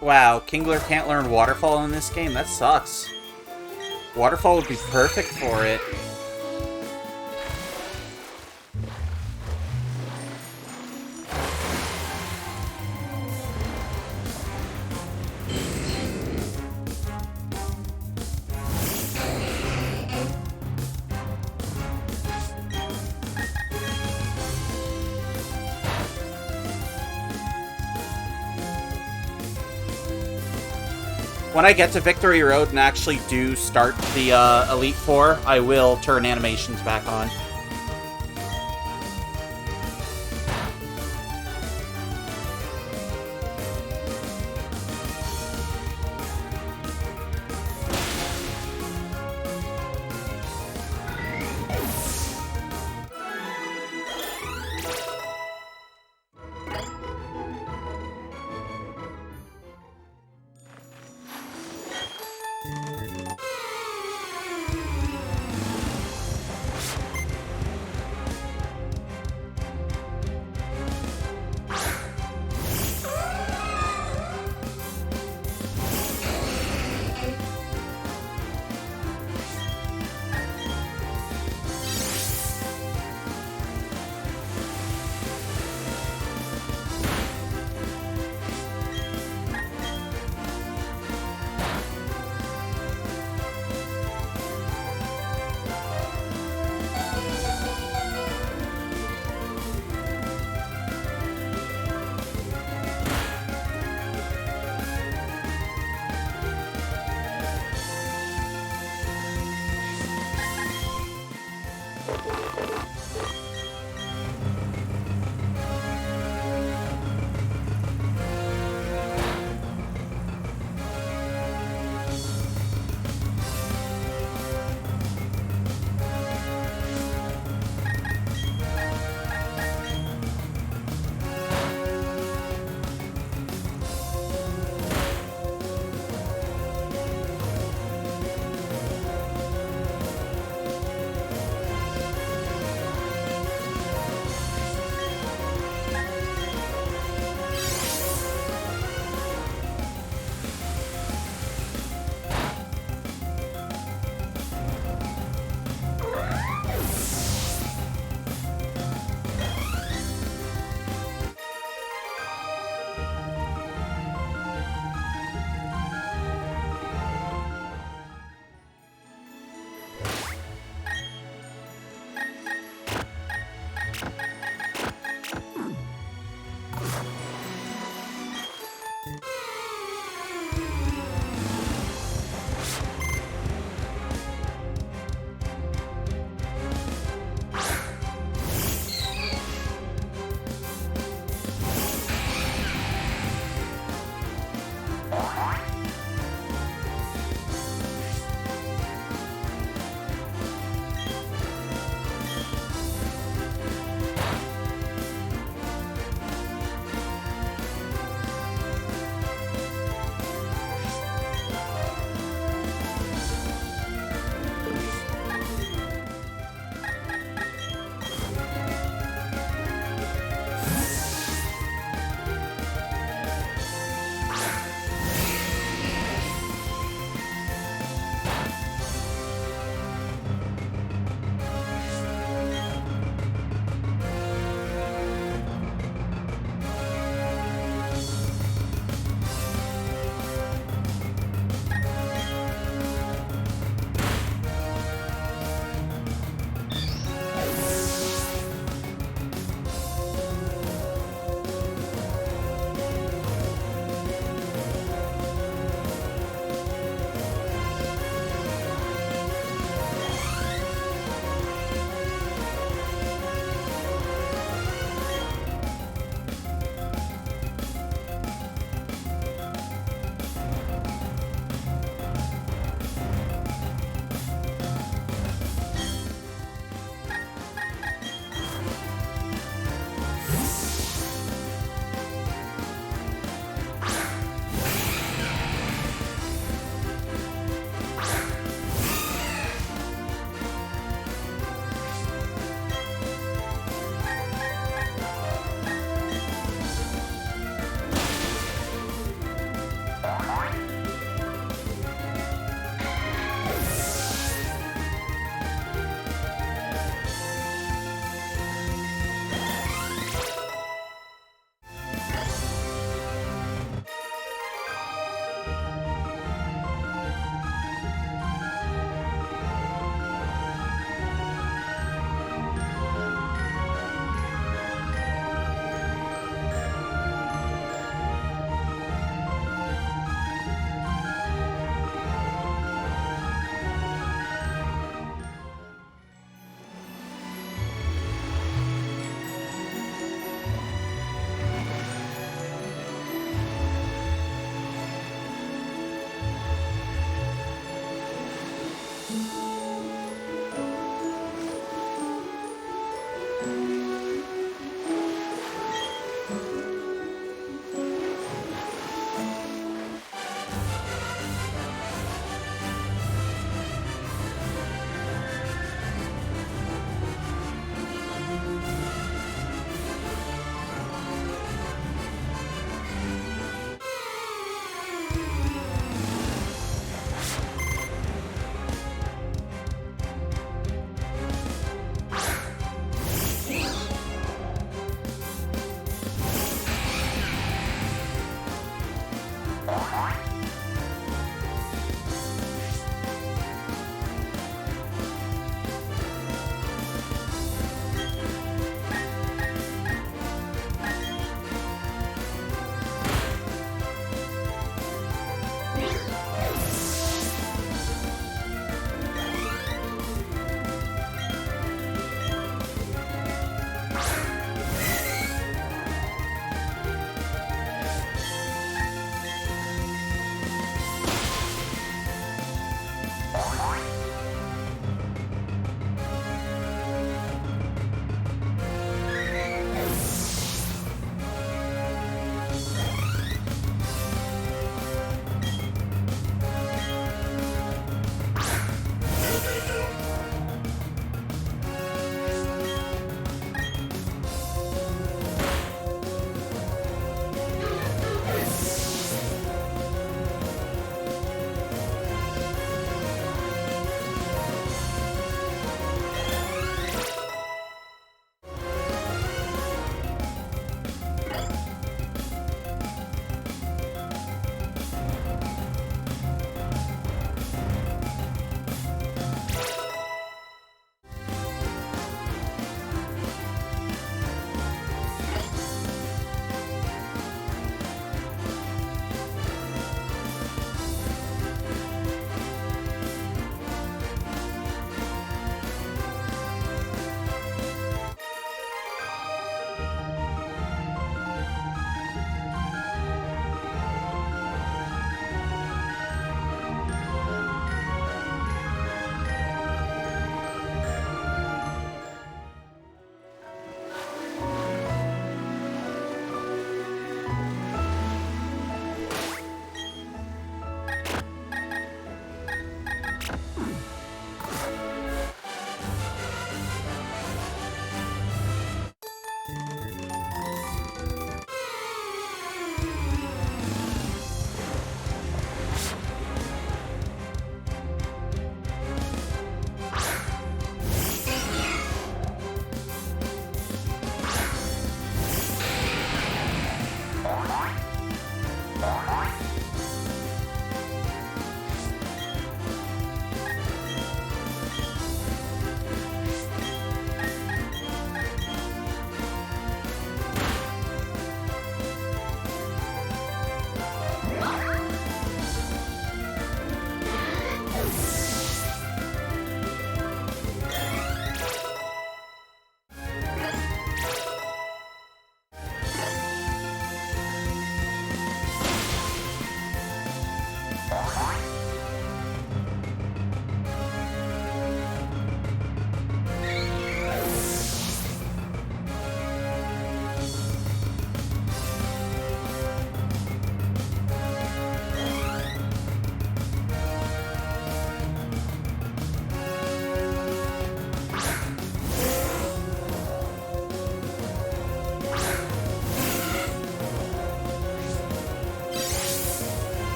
Wow, Kingler can't learn Waterfall in this game? That sucks. Waterfall would be perfect for it. When I get to Victory Road and actually do start the Elite Four, I will turn animations back on.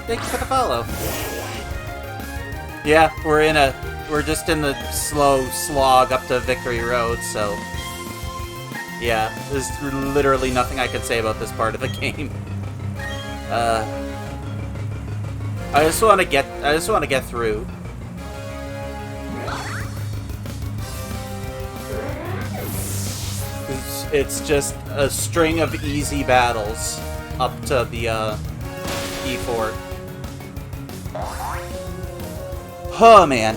Thank you for the follow. Yeah, we're just in the slow slog up to Victory Road, so yeah, there's literally nothing I can say about this part of the game. I just want to get through. It's just a string of easy battles up to the E4. Oh man.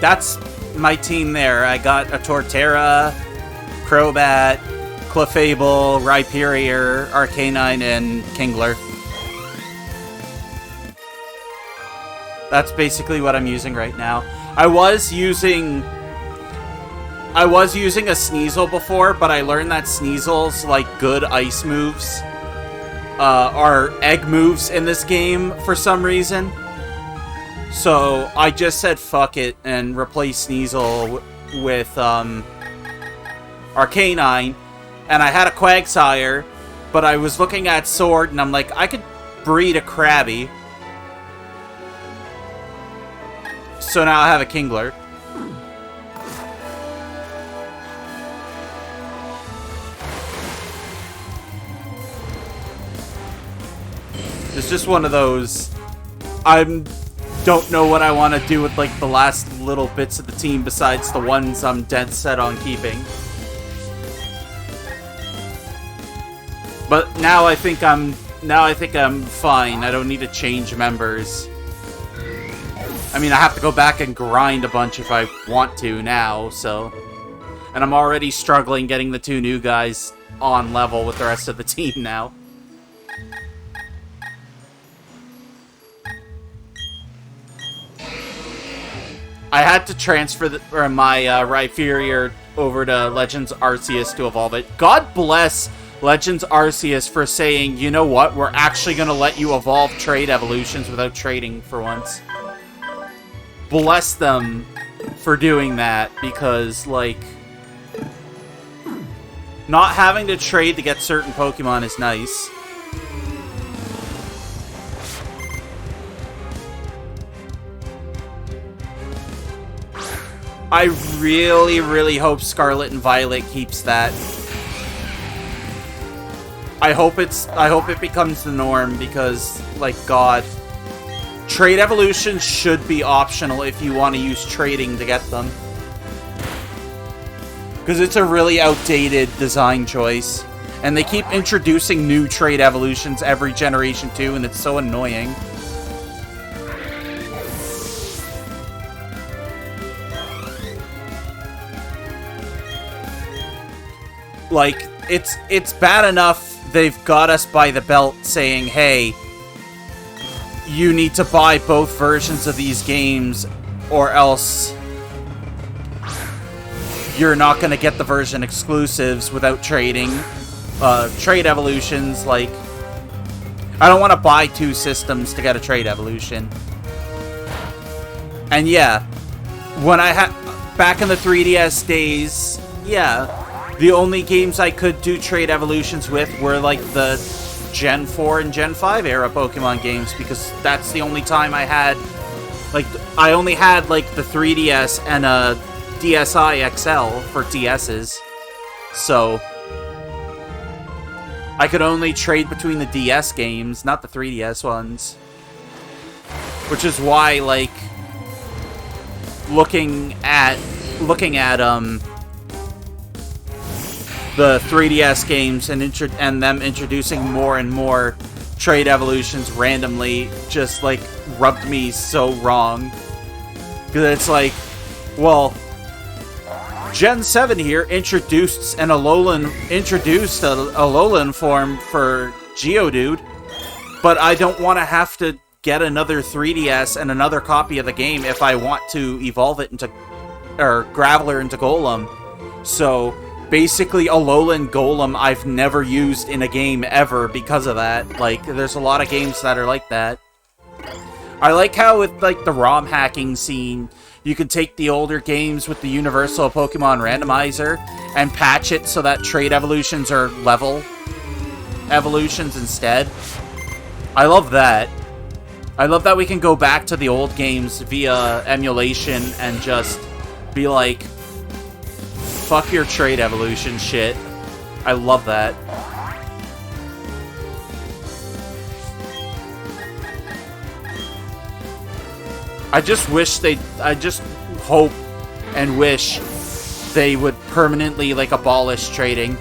That's my team there. I got a Torterra, Crobat, Clefable, Rhyperior, Arcanine, and Kingler. That's basically what I'm using right now. I was using a Sneasel before, but I learned that Sneasel's, like, good ice moves are egg moves in this game for some reason. So I just said fuck it and replaced Sneasel with Arcanine, and I had a Quagsire, but I was looking at Sword and I'm like, I could breed a Krabby. So now I have a Kingler. It's just one of those. Don't know what I want to do with, like, the last little bits of the team besides the ones I'm dead set on keeping. But now I think I'm fine. I don't need to change members. I mean, I have to go back and grind a bunch if I want to now, so. And I'm already struggling getting the two new guys on level with the rest of the team now. I had to transfer my Rhyperior over to Legends Arceus to evolve it. God bless Legends Arceus for saying, you know what, we're actually going to let you evolve trade evolutions without trading for once. Bless them for doing that, because, like, not having to trade to get certain Pokemon is nice. I really, really hope Scarlet and Violet keeps that. I hope it becomes the norm, because, like, God, trade evolutions should be optional if you want to use trading to get them. Because it's a really outdated design choice. And they keep introducing new trade evolutions every generation too, and it's so annoying. Like, it's bad enough they've got us by the belt saying, hey, you need to buy both versions of these games or else you're not going to get the version exclusives without trading. Trade evolutions, like, I don't want to buy two systems to get a trade evolution. And yeah, when I had, back in the 3DS days, yeah, the only games I could do trade evolutions with were, like, the Gen 4 and Gen 5 era Pokemon games, because that's the only time I had, like, I only had, like, the 3DS and a DSi XL for DSs, so I could only trade between the DS games, not the 3DS ones. Which is why, like, looking at the 3DS games and them introducing more and more trade evolutions randomly just, like, rubbed me so wrong. Because it's like, well, Gen 7 here introduced a Alolan form for Geodude, but I don't want to have to get another 3DS and another copy of the game if I want to evolve it into, or Graveler into Golem. So, basically, Alolan Golem I've never used in a game ever because of that. Like, there's a lot of games that are like that. I like how with, like, the ROM hacking scene, you can take the older games with the Universal Pokemon Randomizer and patch it so that trade evolutions are level evolutions instead. I love that. I love that we can go back to the old games via emulation and just be like, fuck your trade evolution shit. I love that. I just hope and wish they would permanently, like, abolish trading.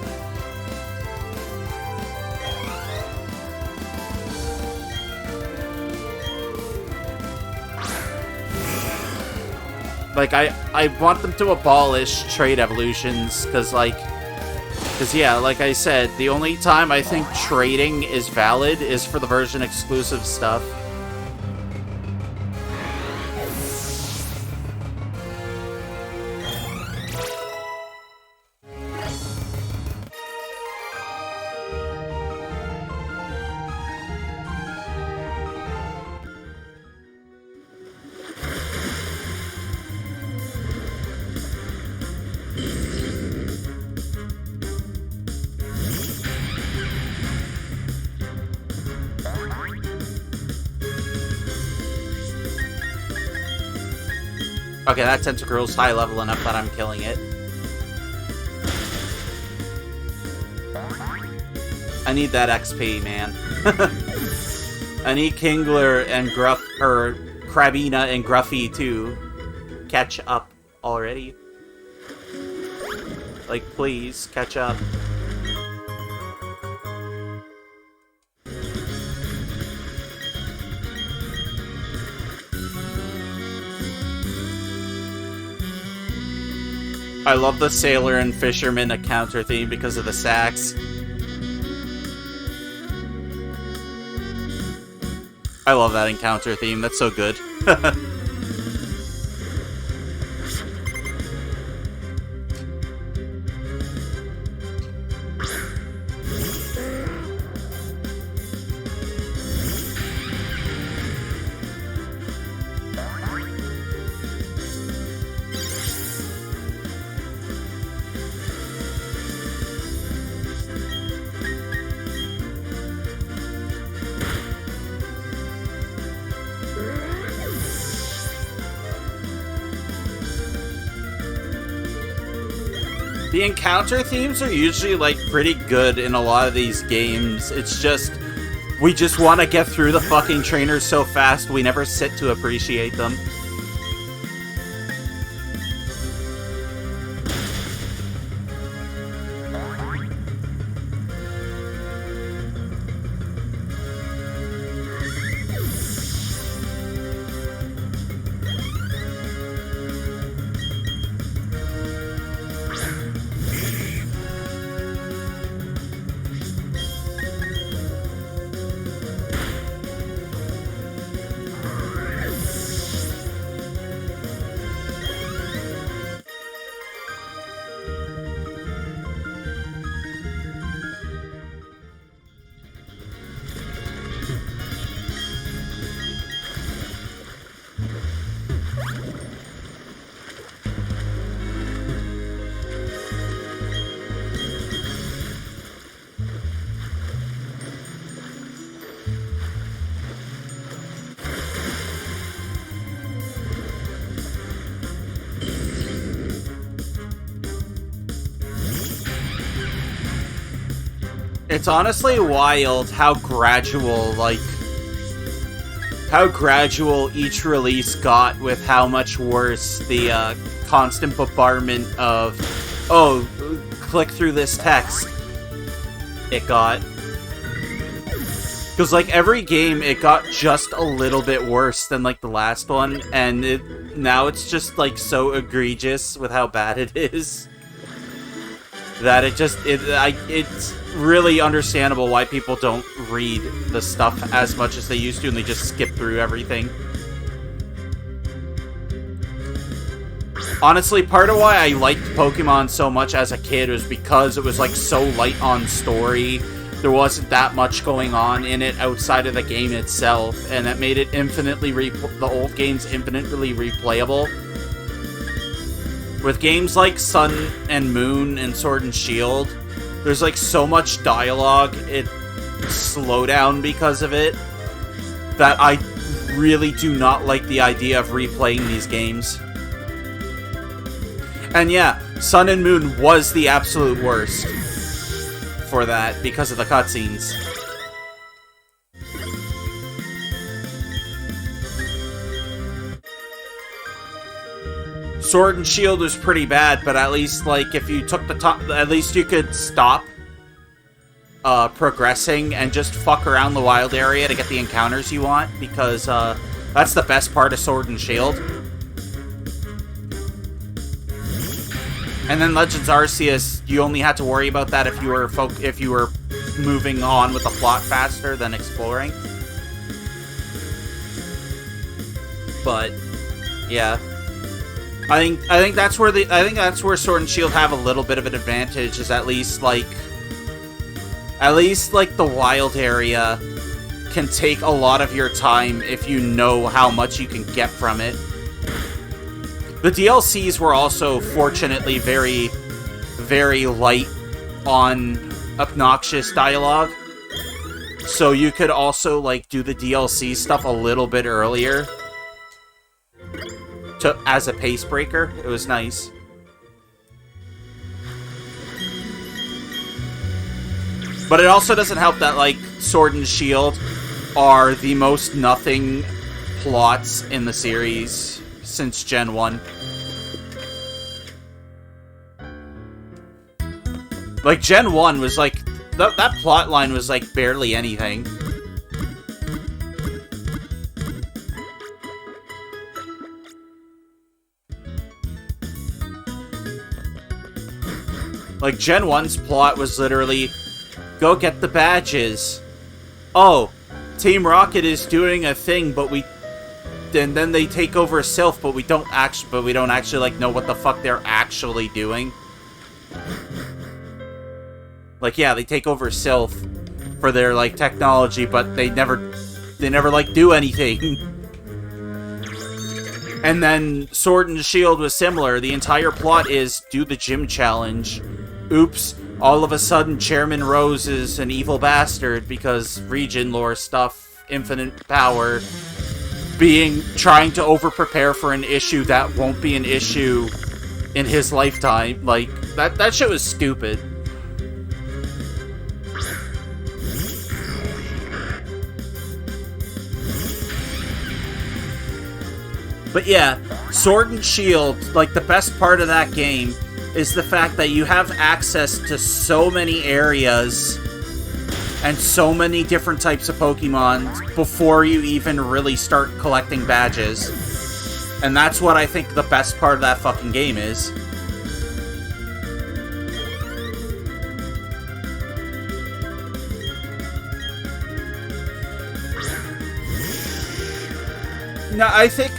Like, I want them to abolish trade evolutions, because yeah, like I said, the only time I think trading is valid is for the version exclusive stuff. Okay, that Tentacruel's high level enough that I'm killing it. I need that XP, man. I need Kingler and Krabina and Gruffy to catch up already. Like, please, catch up. I love the Sailor and Fisherman encounter theme because of the sax. I love that encounter theme, that's so good. The encounter themes are usually, like, pretty good in a lot of these games. It's just, we just want to get through the fucking trainers so fast we never sit to appreciate them. It's honestly wild how gradual each release got with how much worse the constant bombardment of oh, click through this text. It got. Because, like, every game, it got just a little bit worse than, like, the last one, and now it's just, like, so egregious with how bad it is that it's really understandable why people don't read the stuff as much as they used to, and they just skip through everything. Honestly, part of why I liked Pokemon so much as a kid was because it was, like, so light on story. There wasn't that much going on in it outside of the game itself, and that made it the old games infinitely replayable. With games like Sun and Moon and Sword and Shield, there's like so much dialogue, it slow down because of it, that I really do not like the idea of replaying these games. And yeah, Sun and Moon was the absolute worst for that because of the cutscenes. Sword and Shield was pretty bad, but at least, like, if you took the top, at least you could stop progressing and just fuck around the wild area to get the encounters you want, because that's the best part of Sword and Shield. And then Legends Arceus, you only had to worry about that if you were moving on with the plot faster than exploring. But yeah, I think that's where Sword and Shield have a little bit of an advantage. Is at least like the wild area can take a lot of your time if you know how much you can get from it. The DLCs were also, fortunately, very, very light on obnoxious dialogue. So you could also, like, do the DLC stuff a little bit earlier as a pace breaker. It was nice. But it also doesn't help that, like, Sword and Shield are the most nothing plots in the series since Gen 1. Like, Gen 1 was like... That plot line was like barely anything. Like, Gen 1's plot was literally, go get the badges. Oh, Team Rocket is doing a thing, but and then they take over Sylph, but we don't actually like know what the fuck they're actually doing. Like, yeah, they take over Sylph for their like technology, but they never like do anything. And then Sword and Shield was similar. The entire plot is do the gym challenge. Oops, all of a sudden Chairman Rose is an evil bastard because region lore stuff, infinite power, trying to over-prepare for an issue that won't be an issue in his lifetime. Like, that shit was stupid. But yeah, Sword and Shield, like, the best part of that game is the fact that you have access to so many areas and so many different types of Pokemon before you even really start collecting badges. And that's what I think the best part of that fucking game is. No, I think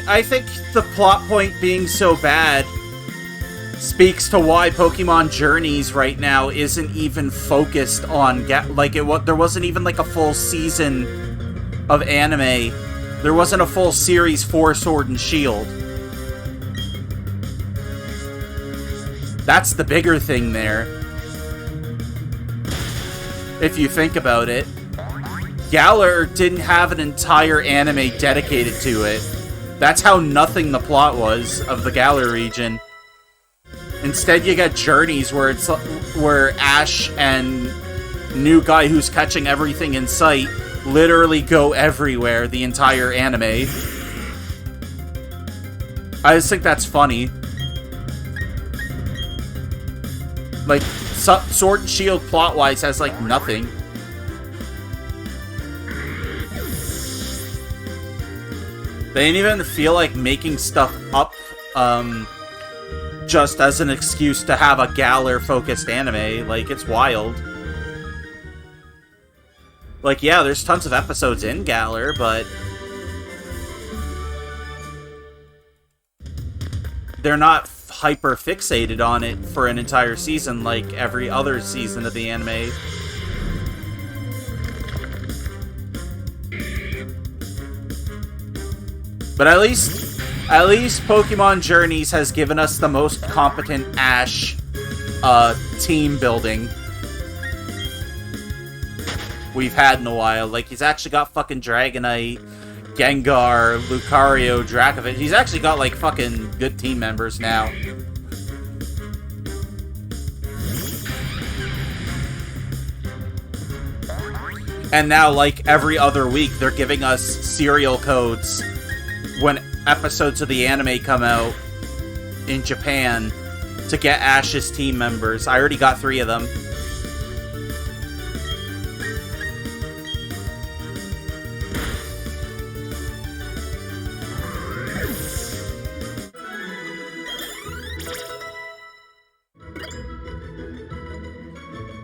the plot point being so bad speaks to why Pokemon Journeys right now isn't even focused on there wasn't even like a full season of anime. There wasn't a full series for Sword and Shield. That's the bigger thing there. If you think about it. Galar didn't have an entire anime dedicated to it. That's how nothing the plot was of the Galar region. Instead, you get Journeys where Ash and new guy who's catching everything in sight literally go everywhere the entire anime. I just think that's funny. Like, Sword and Shield plot-wise has, like, nothing. They didn't even feel like making stuff up, just as an excuse to have a Galar-focused anime. Like, it's wild. Like, yeah, there's tons of episodes in Galar, but they're not hyper-fixated on it for an entire season like every other season of the anime. But at least Pokemon Journeys has given us the most competent Ash team building we've had in a while. Like, he's actually got fucking Dragonite, Gengar, Lucario, Dracovic. He's actually got, like, fucking good team members now. And now, like, every other week, they're giving us serial codes when episodes of the anime come out in Japan to get Ash's team members. I already got 3 of them.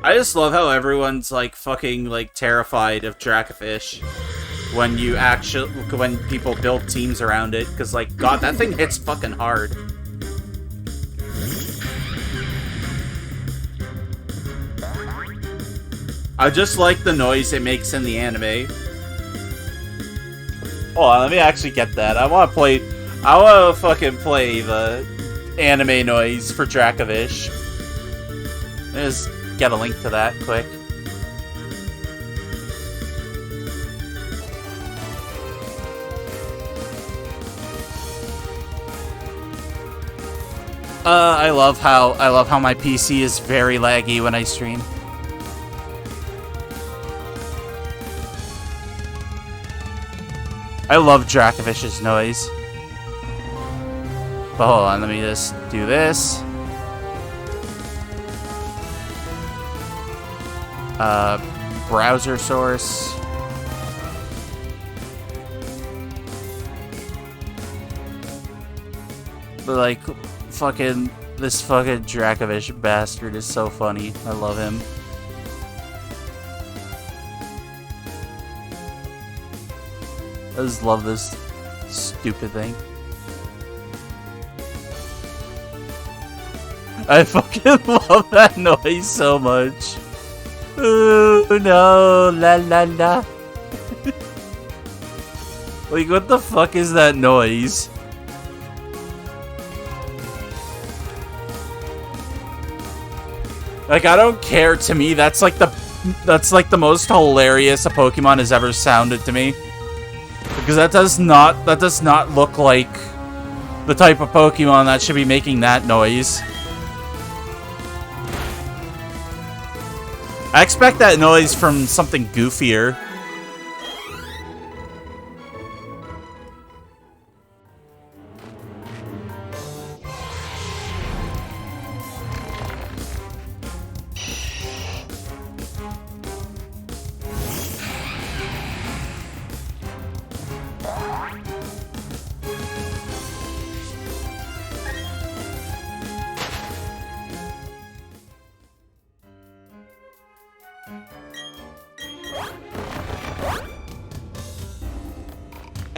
I just love how everyone's, like, fucking, like, terrified of Dracovish when people build teams around it, because, like, God, that thing hits fucking hard. I just like the noise it makes in the anime. Hold on, let me actually get that. I want to fucking play the anime noise for Dracovish. Just get a link to that quick. I love how my PC is very laggy when I stream. I love Dracovish's noise. But hold on, let me just do this. Browser source. But, like, this fucking Dracovish bastard is so funny. I love him. I just love this stupid thing. I fucking love that noise so much. Oh no, la la la. Like, what the fuck is that noise? Like, I don't care. To me, that's like the most hilarious a Pokemon has ever sounded to me. Because that does not look like the type of Pokemon that should be making that noise. I expect that noise from something goofier.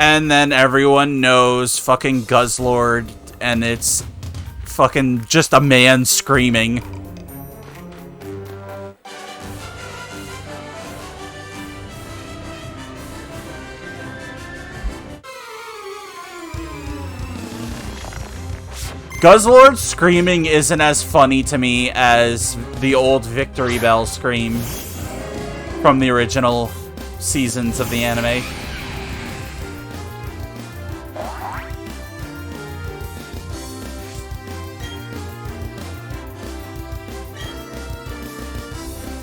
And then everyone knows fucking Guzzlord, and it's fucking just a man screaming. Guzzlord screaming isn't as funny to me as the old Victory Bell scream from the original seasons of the anime.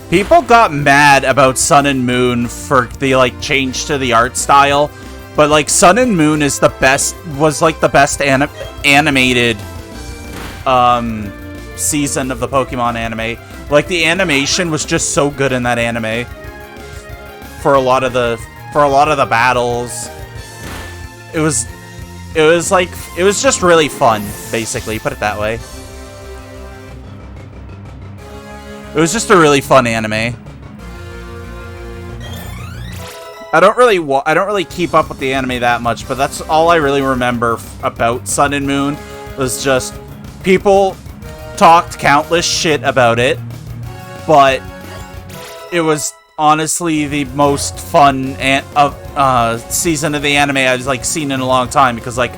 People got mad about Sun and Moon for the, like, change to the art style, but, like, Sun and Moon is the best, was, like, the best animated, season of the Pokemon anime. Like, the animation was just so good in that anime. For a lot of the battles. It was just really fun, basically, put it that way. It was just a really fun anime. I don't really keep up with the anime that much, but that's all I really remember about Sun and Moon, was just people talked countless shit about it, but it was honestly the most fun season of the anime I've like seen in a long time, because like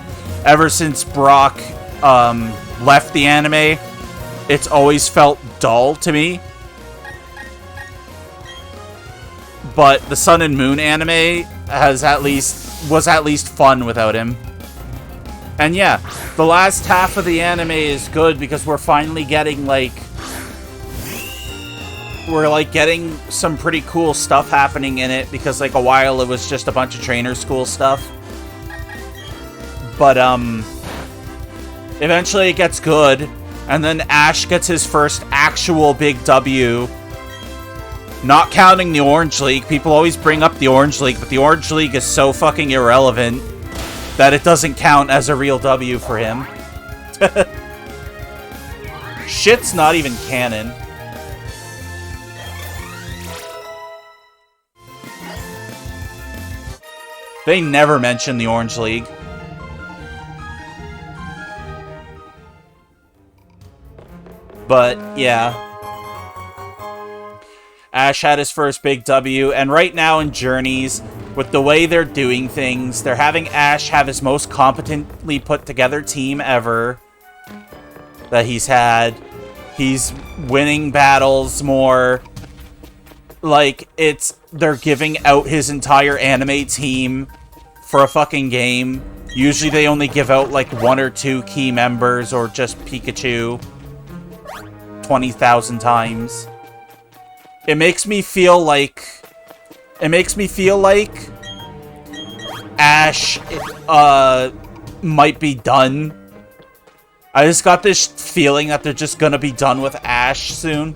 ever since Brock left the anime, it's always felt dull to me. But the Sun and Moon anime was at least fun without him. And yeah, the last half of the anime is good because we're finally getting getting some pretty cool stuff happening in it, because like a while it was just a bunch of trainer school stuff. But eventually it gets good, and then Ash gets his first actual big W. Not counting the Orange League. People always bring up the Orange League, but the Orange League is so fucking irrelevant that it doesn't count as a real W for him. Shit's not even canon. They never mention the Orange League. But, yeah. Ash had his first big W, and right now in Journeys, with the way they're doing things, they're having Ash have his most competently put together team ever that he's had. He's winning battles more. Like, they're giving out his entire anime team for a fucking game. Usually they only give out like 1 or 2 key members, or just Pikachu 20,000 times. It makes me feel like Ash might be done. I just got this feeling that they're just gonna be done with Ash soon.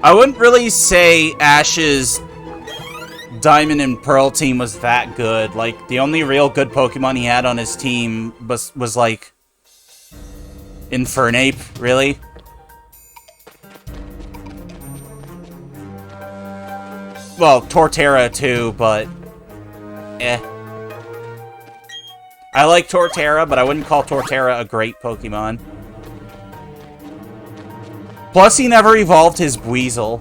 I wouldn't really say Ash's Diamond and Pearl team was that good. Like, the only real good Pokemon he had on his team was like, Infernape, really. Well, Torterra too, but eh. I like Torterra, but I wouldn't call Torterra a great Pokemon. Plus, he never evolved his Buizel.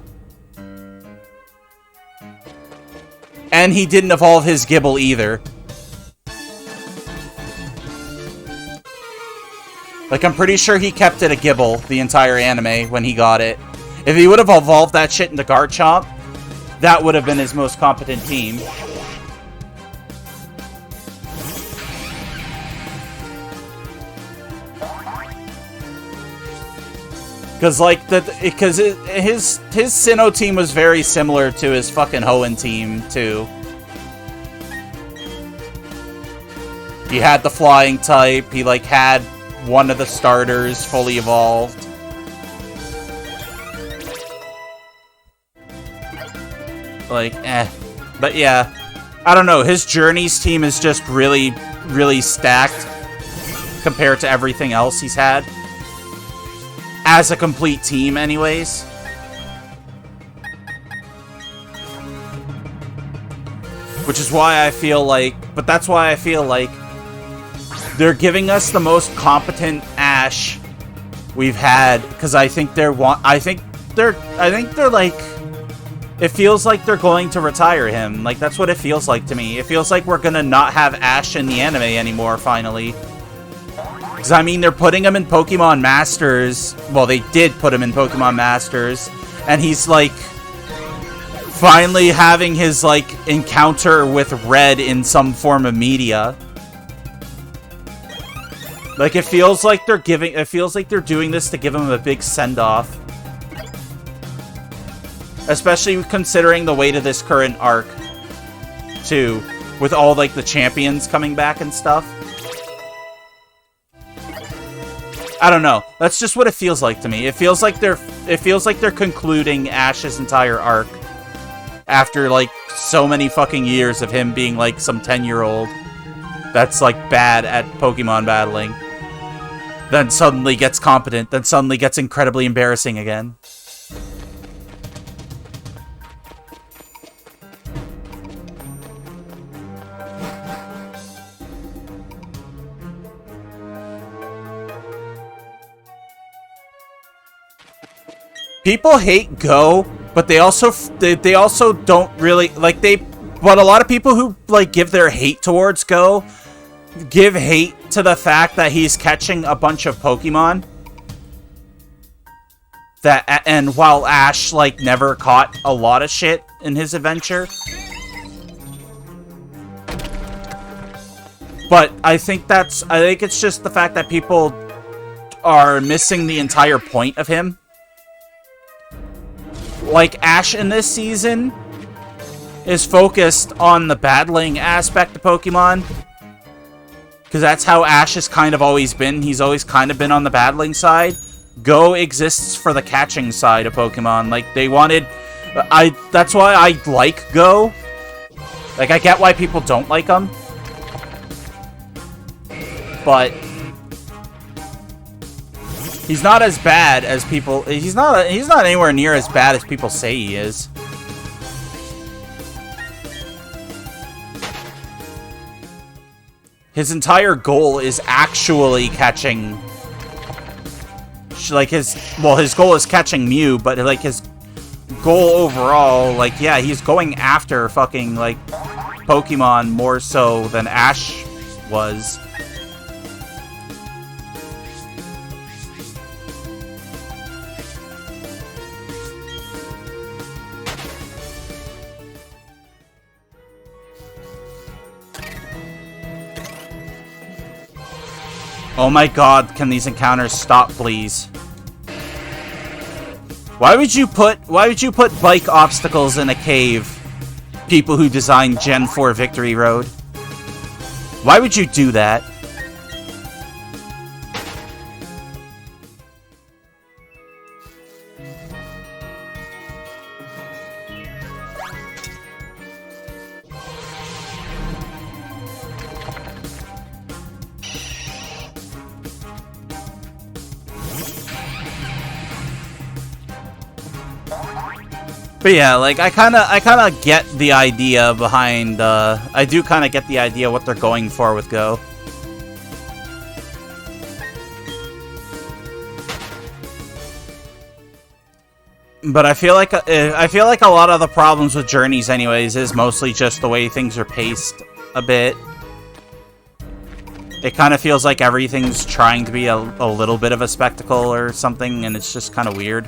And he didn't evolve his Gibble either. Like, I'm pretty sure he kept it a Gibble the entire anime when he got it. If he would have evolved that shit into Garchomp, that would have been his most competent team. Because, like, his Sinnoh team was very similar to his fucking Hoenn team, too. He had the flying type, he, like, had one of the starters fully evolved. Like, eh. But, yeah. I don't know, his Journeys team is just really, really stacked compared to everything else he's had. As a complete team, anyways. Which is why I feel like... But that's why I feel like they're giving us the most competent Ash we've had, because I think they're like, it feels like they're going to retire him. Like, that's what it feels like to me. It feels like we're gonna not have Ash in the anime anymore, finally. Because, I mean, they're putting him in Pokemon Masters. Well, they did put him in Pokemon Masters. And he's, like, finally having his, like, encounter with Red in some form of media. Like, it feels like they're doing this to give him a big send-off. Especially considering the weight of this current arc, too. With all, like, the champions coming back and stuff. I don't know. That's just what it feels like to me. It feels like they're concluding Ash's entire arc. After, like, so many fucking years of him being, like, some 10-year-old that's, like, bad at Pokemon battling. Then suddenly gets competent. Then suddenly gets incredibly embarrassing again. People hate Go, but they also don't really like but a lot of people who like give their hate towards Go give hate to the fact that he's catching a bunch of Pokemon. And while Ash like never caught a lot of shit in his adventure. But I think it's just the fact that people are missing the entire point of him. Like, Ash in this season is focused on the battling aspect of Pokemon. Because that's how Ash has kind of always been. He's always kind of been on the battling side. Go exists for the catching side of Pokemon. Like, they wanted... that's why I like Go. Like, I get why people don't like him. But... he's not as bad as people... He's not anywhere near as bad as people say he is. His entire goal is actually catching... like, his goal is catching Mew, but, like, his goal overall, like, yeah, he's going after fucking, like, Pokemon more so than Ash was. Oh my god, can these encounters stop, please? Why would you put bike obstacles in a cave? People who designed Gen 4 Victory Road. Why would you do that? But yeah, like, I kind of get the idea behind, I do kind of get the idea what they're going for with Go. But I feel like a lot of the problems with Journeys anyways is mostly just the way things are paced a bit. It kind of feels like everything's trying to be a little bit of a spectacle or something, and it's just kind of weird.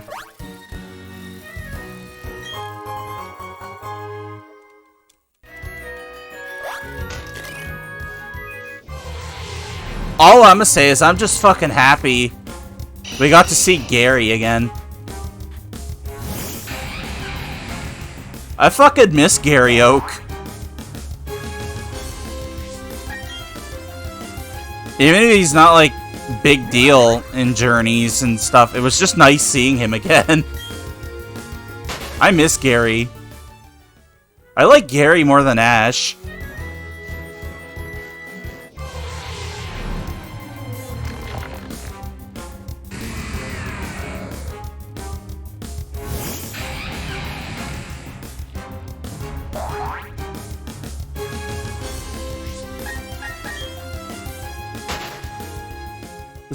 All I'm gonna say is I'm just fucking happy we got to see Gary again. I fucking miss Gary Oak. Even if he's not, like, big deal in Journeys and stuff, it was just nice seeing him again. I miss Gary. I like Gary more than Ash.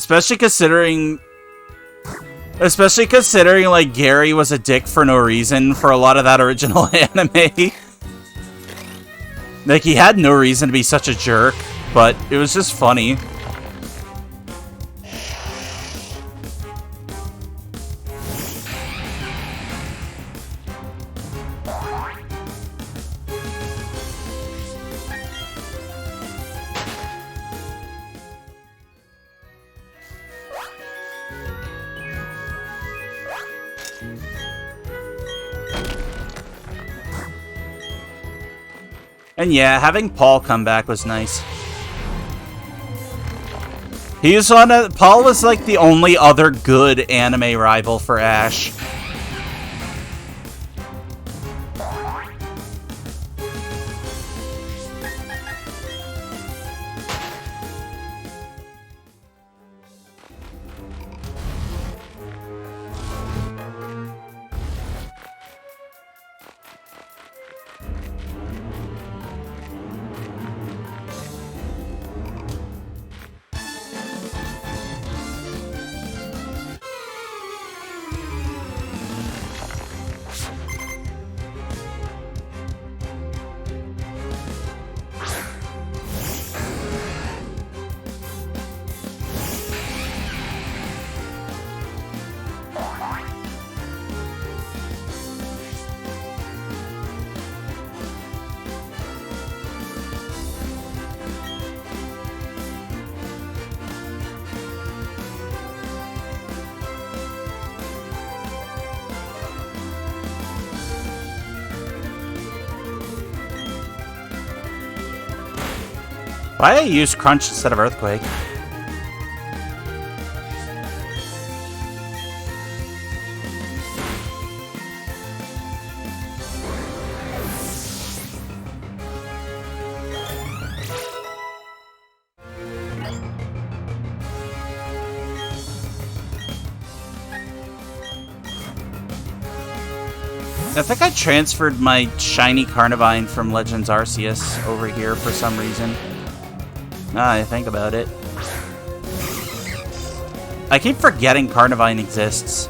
Especially considering, like, Gary was a dick for no reason for a lot of that original anime. Like, he had no reason to be such a jerk, but it was just funny. And yeah, having Paul come back was nice. Paul was like the only other good anime rival for Ash. Why I use Crunch instead of Earthquake? I think I transferred my shiny Carnivine from Legends Arceus over here for some reason. Now I think about it. I keep forgetting Carnivine exists.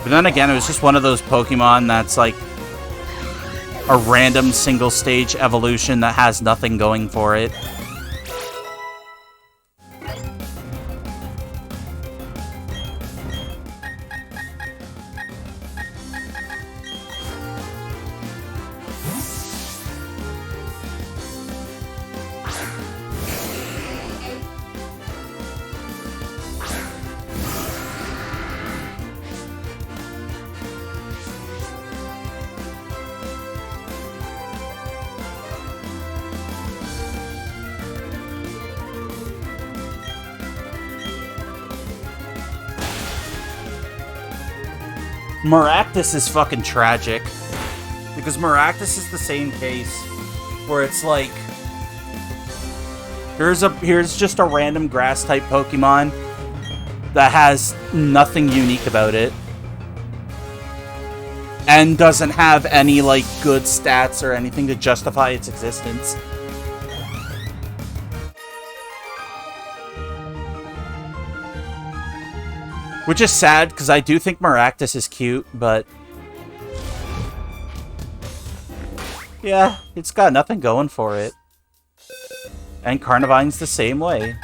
But then again, it was just one of those Pokemon that's like a random single stage evolution that has nothing going for it. Maractus is fucking tragic. Because Maractus is the same case where it's like here's just a random grass type Pokemon that has nothing unique about it. And doesn't have any like good stats or anything to justify its existence. Which is sad, because I do think Maractus is cute, but... yeah, it's got nothing going for it. And Carnivine's the same way.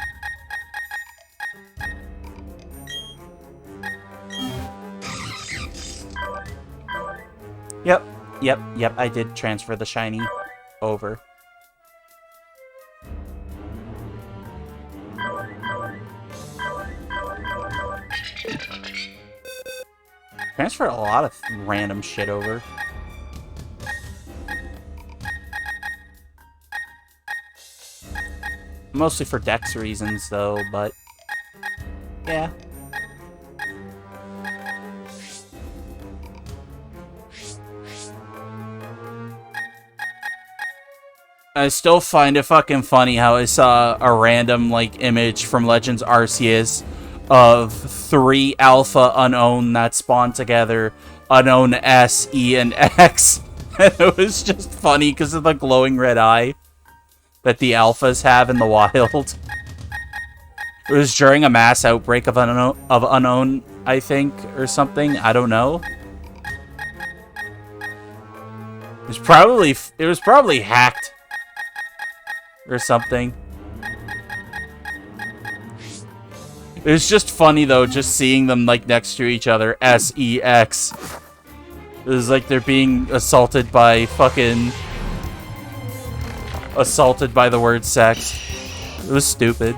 Yep, I did transfer the shiny over. Transfer a lot of random shit over. Mostly for Dex reasons, though, but... yeah. I still find it fucking funny how I saw a random, like, image from Legends Arceus of 3 Alpha Unown that spawn together. Unown S, E, and X. And it was just funny because of the glowing red eye. that the alphas have in the wild. It was during a mass outbreak of unknown, I think, or something. I don't know. It was probably hacked or something. It was just funny though, just seeing them like next to each other. SEX. It was like they're being assaulted by fucking... assaulted by the word sex. It was stupid.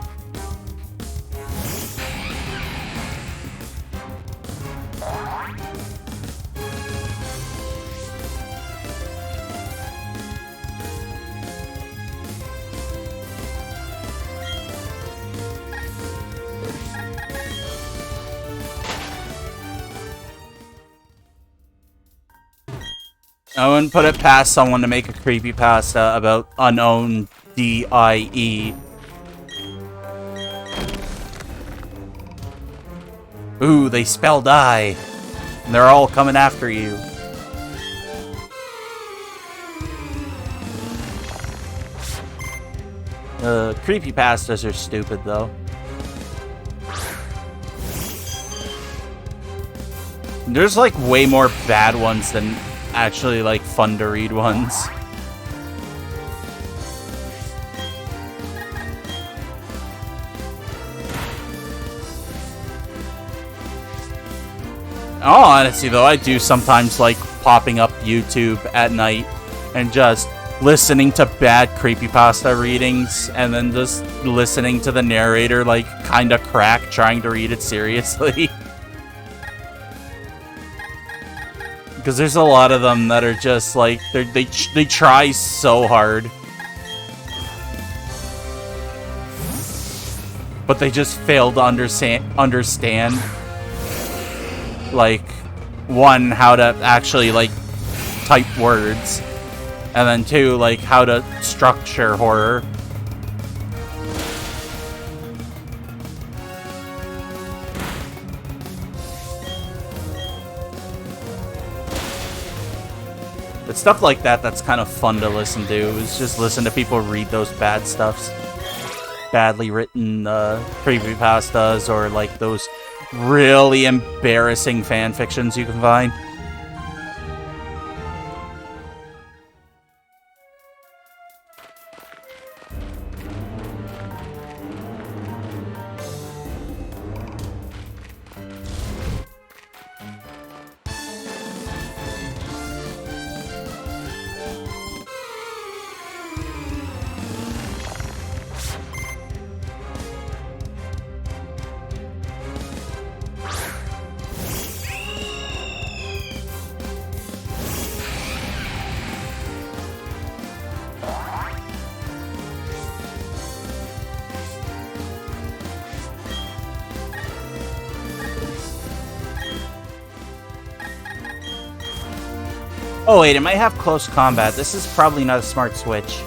I wouldn't put it past someone to make a creepypasta about unknown DIE. Ooh, they spell die. And they're all coming after you. Creepypastas are stupid, though. There's, like, way more bad ones than actually, like, fun to read ones. Oh, honestly, though, I do sometimes like popping up YouTube at night and just listening to bad creepypasta readings and then just listening to the narrator, like, kind of crack trying to read it seriously. Because there's a lot of them that are just, like, they try so hard. But they just fail to understand, like, one, how to actually, like, type words. And then two, like, how to structure horror. It's stuff like that that's kind of fun to listen to. Is just listen to people read those bad stuffs. Badly written creepypastas or like those really embarrassing fan fictions you can find. Oh wait, it might have close combat. This is probably not a smart switch.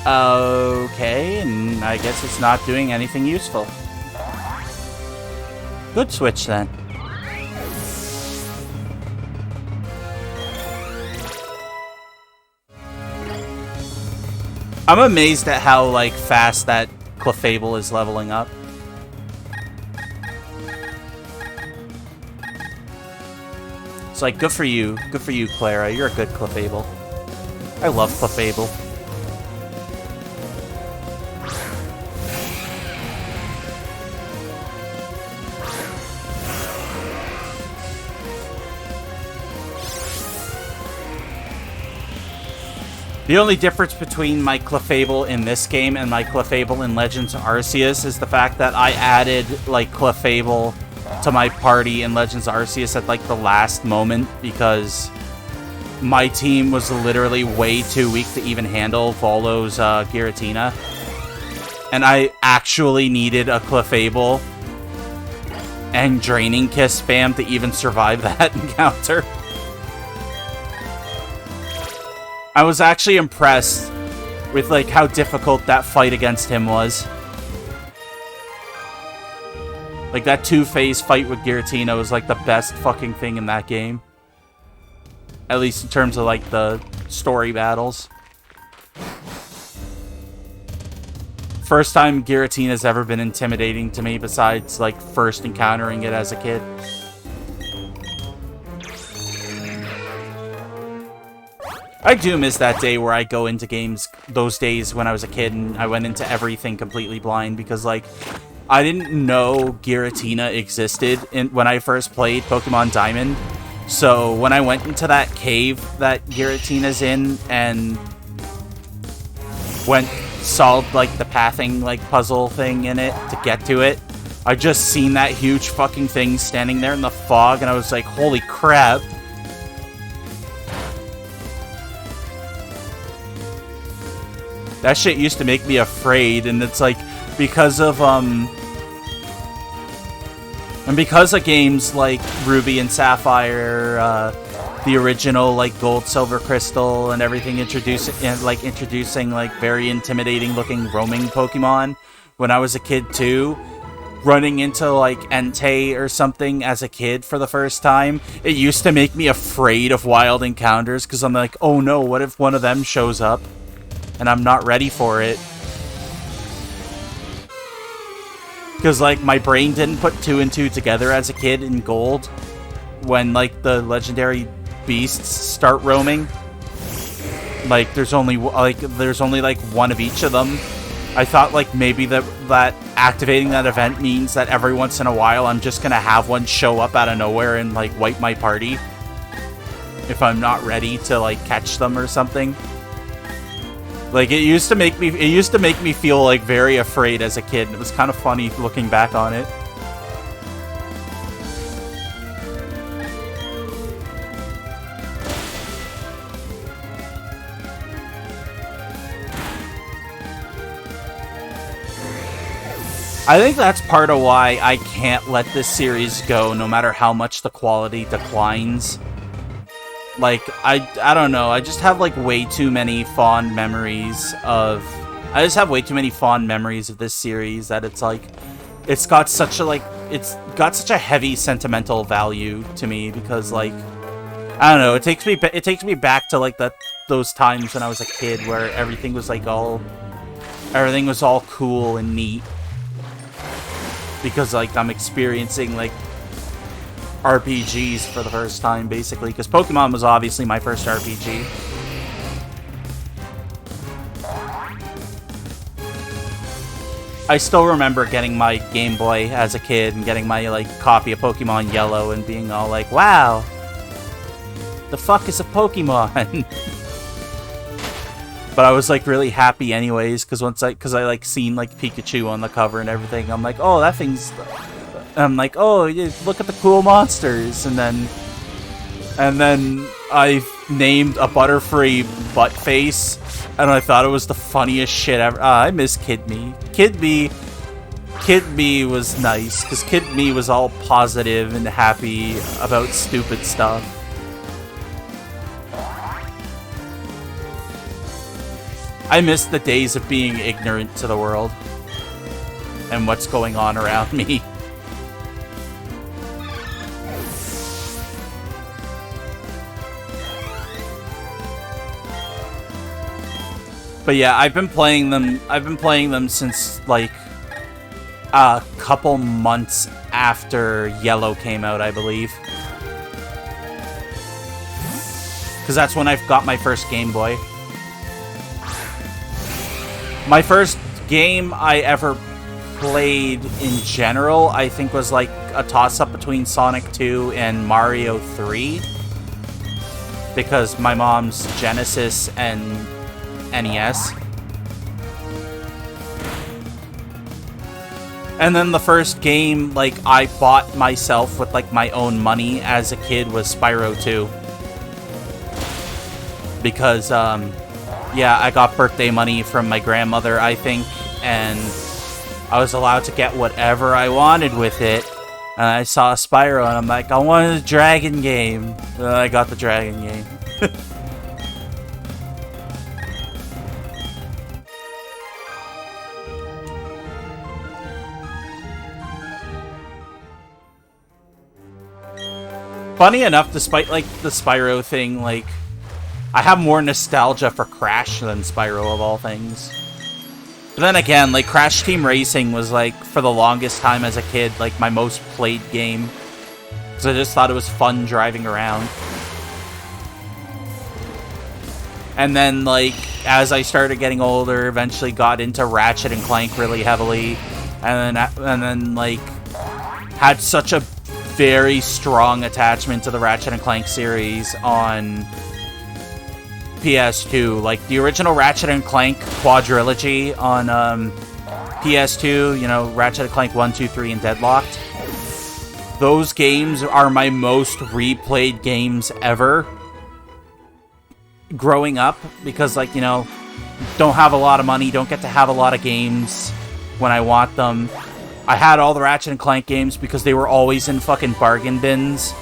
Okay, and I guess it's not doing anything useful. Good switch then. I'm amazed at how, like, fast that Clefable is leveling up. It's like, good for you, Clara. You're a good Clefable. I love Clefable. The only difference between my Clefable in this game and my Clefable in Legends Arceus is the fact that I added, like, Clefable to my party in Legends Arceus at, like, the last moment because my team was literally way too weak to even handle Volo's Giratina. And I actually needed a Clefable and Draining Kiss spam to even survive that encounter. I was actually impressed with, like, how difficult that fight against him was. Like, that two-phase fight with Giratina was, like, the best fucking thing in that game. At least in terms of, like, the story battles. First time Giratina's ever been intimidating to me besides, like, first encountering it as a kid. I do miss that day where I go into games, those days when I was a kid and I went into everything completely blind because, like, I didn't know Giratina existed when I first played Pokemon Diamond. So when I went into that cave that Giratina's in and solved, like, the pathing, like, puzzle thing in it to get to it, I just seen that huge fucking thing standing there in the fog and I was like, holy crap. That shit used to make me afraid, and it's like, because of games like Ruby and Sapphire, the original, like, Gold, Silver, Crystal, and everything introducing, like, very intimidating looking roaming Pokemon, when I was a kid too, running into, like, Entei or something as a kid for the first time, it used to make me afraid of wild encounters, because I'm like, oh no, what if one of them shows up? And I'm not ready for it. Because, like, my brain didn't put 2 and 2 together as a kid in Gold. When, like, the legendary beasts start roaming. Like, there's only like, one of each of them. I thought, like, maybe that activating that event means that every once in a while I'm just gonna have one show up out of nowhere and, like, wipe my party. If I'm not ready to, like, catch them or something. Like, it used to make me feel, like, very afraid as a kid, and it was kind of funny looking back on it. I think that's part of why I can't let this series go, no matter how much the quality declines. Like, I don't know, I just have, like, way too many fond memories of... I just have way too many fond memories of this series that it's, like... It's got such a heavy sentimental value to me because, like... I don't know, it takes me back to, like, those times when I was a kid where everything was, like, everything was all cool and neat. Because, like, I'm experiencing, like, RPGs for the first time, basically, because Pokemon was obviously my first RPG. I still remember getting my Game Boy as a kid and getting my, like, copy of Pokemon Yellow and being all like, wow, the fuck is a Pokemon? But I was, like, really happy anyways, because I like, seen, like, Pikachu on the cover and everything, I'm like, oh, that thing's... I'm like, oh, look at the cool monsters, and then I named a Butterfree Buttface, and I thought it was the funniest shit ever. I miss Kid Me. Kid Me was nice, because Kid Me was all positive and happy about stupid stuff. I miss the days of being ignorant to the world and what's going on around me. But yeah, I've been playing them since, like, a couple months after Yellow came out, I believe. Because that's when I've got my first Game Boy. My first game I ever played in general, I think, was, like, a toss-up between Sonic 2 and Mario 3. Because my mom's Genesis and NES. And then the first game, like, I bought myself with, like, my own money as a kid was Spyro 2. Because, yeah, I got birthday money from my grandmother, I think, and I was allowed to get whatever I wanted with it. And I saw Spyro, and I'm like, I wanted a dragon game. And I got the dragon game. Funny enough, despite, like, the Spyro thing, like, I have more nostalgia for Crash than Spyro of all things. But then again, like, Crash Team Racing was, like, for the longest time as a kid, like, my most played game. Because I just thought it was fun driving around. And then, like, as I started getting older, eventually got into Ratchet and Clank really heavily. And then like, had such a very strong attachment to the Ratchet and Clank series on PS2. Like, the original Ratchet and Clank quadrilogy on PS2, you know, Ratchet and Clank 1, 2, 3, and Deadlocked. Those games are my most replayed games ever growing up, because, like, you know, don't have a lot of money, don't get to have a lot of games when I want them. I had all the Ratchet and Clank games because they were always in fucking bargain bins.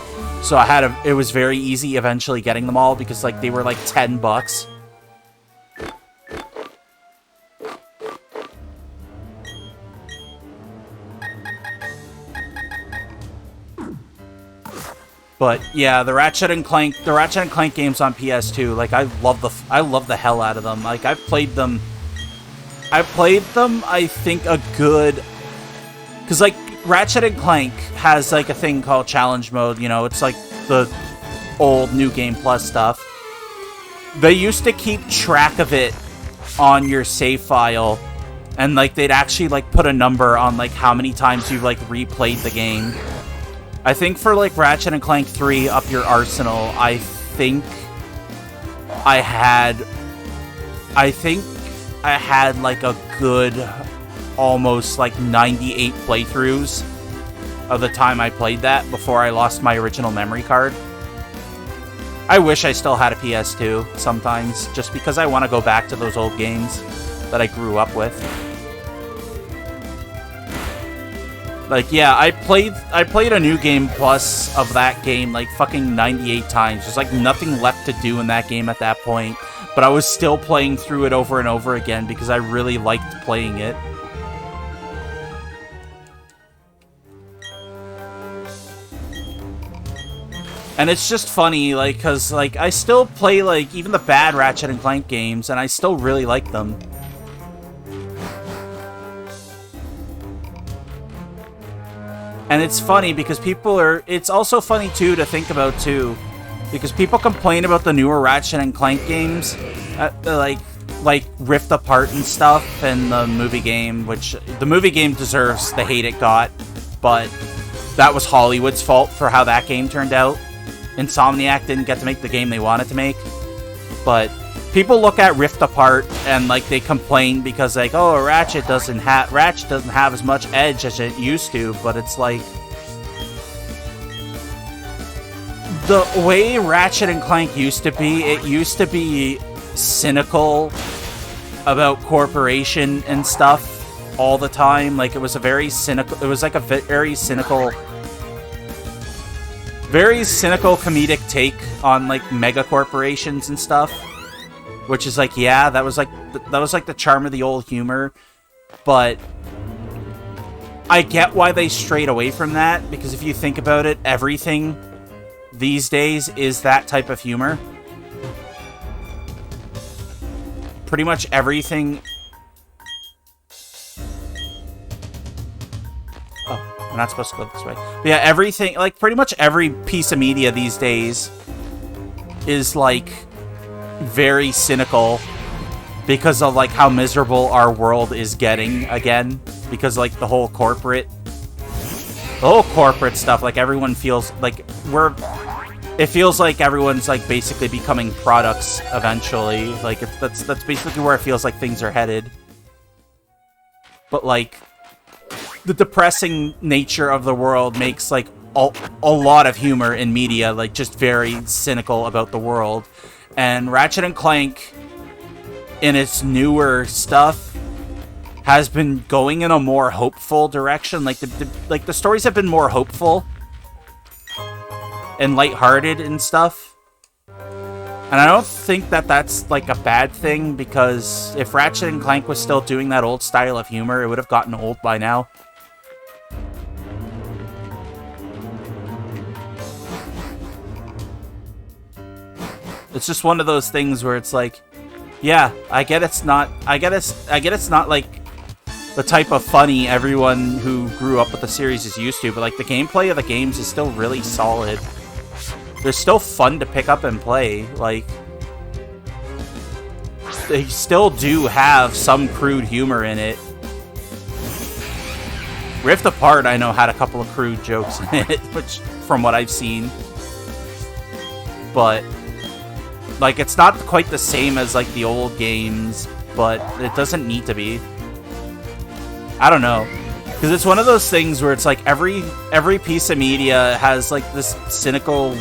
So it was very easy eventually getting them all because, like, they were like $10. But yeah, the Ratchet and Clank games on PS2, like, I love the hell out of them. Like, I've played them, I think, a good, because, like, Ratchet and Clank has, like, a thing called challenge mode, you know, it's like the old New Game Plus stuff. They used to keep track of it on your save file, and, like, they'd actually, like, put a number on, like, how many times you've, like, replayed the game. I think for, like, Ratchet and Clank 3 Up Your Arsenal, I think I had, like, a good, almost, like, 98 playthroughs of the time I played that before I lost my original memory card. I wish I still had a PS2 sometimes, just because I want to go back to those old games that I grew up with. Like, yeah, I played a New Game Plus of that game, like, fucking 98 times. There's, like, nothing left to do in that game at that point. But I was still playing through it over and over again because I really liked playing it. And it's just funny, like, because, like, I still play, like, even the bad Ratchet and Clank games, and I still really like them. And it's funny because it's also funny, too, to think about, too. Because people complain about the newer Ratchet and Clank games, like Rift Apart and stuff, and the movie game, which the movie game deserves the hate it got, but that was Hollywood's fault for how that game turned out. Insomniac didn't get to make the game they wanted to make. But people look at Rift Apart and, like, they complain because, like, oh, Ratchet doesn't have as much edge as it used to, but it's like, the way Ratchet and Clank used to be, it used to be cynical about corporation and stuff all the time. Like, it was a very cynical, it was like a very cynical comedic take on, like, mega corporations and stuff. Which is like, yeah, that was like the charm of the old humor, but I get why they strayed away from that, because if you think about it, everything these days is that type of humor. Pretty much everything. Oh, I'm not supposed to go this way. But yeah, everything, like, pretty much every piece of media these days is, like, very cynical because of, like, how miserable our world is getting again, because, like, the whole corporate stuff, like, everyone feels like it feels like everyone's, like, basically becoming products eventually. Like, that's basically where it feels like things are headed. But, like, the depressing nature of the world makes, like, a lot of humor in media, like, just very cynical about the world. And Ratchet and Clank, in its newer stuff, has been going in a more hopeful direction. Like, the stories have been more hopeful and lighthearted and stuff. And I don't think that that's, like, a bad thing, because if Ratchet and Clank was still doing that old style of humor, it would have gotten old by now. It's just one of those things where it's like, yeah, I get it's not like the type of funny everyone who grew up with the series is used to, but like the gameplay of the games is still really solid. They're still fun to pick up and play. Like, they still do have some crude humor in it. Rift Apart, I know, had a couple of crude jokes in it, which, from what I've seen. But, like, it's not quite the same as, like, the old games, but it doesn't need to be. I don't know. Because it's one of those things where it's like every piece of media has, like, this cynical,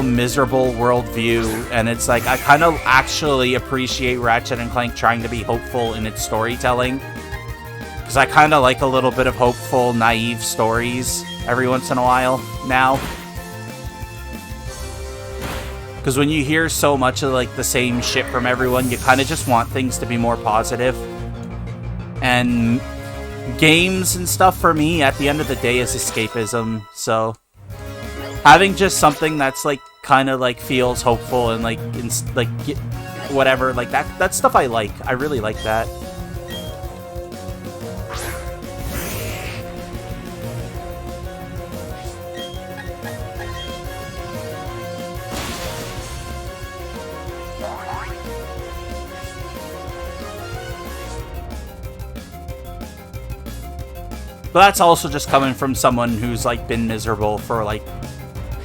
miserable worldview, and it's like, I kind of actually appreciate Ratchet and Clank trying to be hopeful in its storytelling. Because I kind of like a little bit of hopeful, naive stories every once in a while now. Because when you hear so much of, like, the same shit from everyone, you kind of just want things to be more positive. And games and stuff for me, at the end of the day, is escapism, so having just something that's, like, kind of, like, feels hopeful and, like, whatever, like, that's stuff I like. I really like that. But that's also just coming from someone who's, like, been miserable for, like,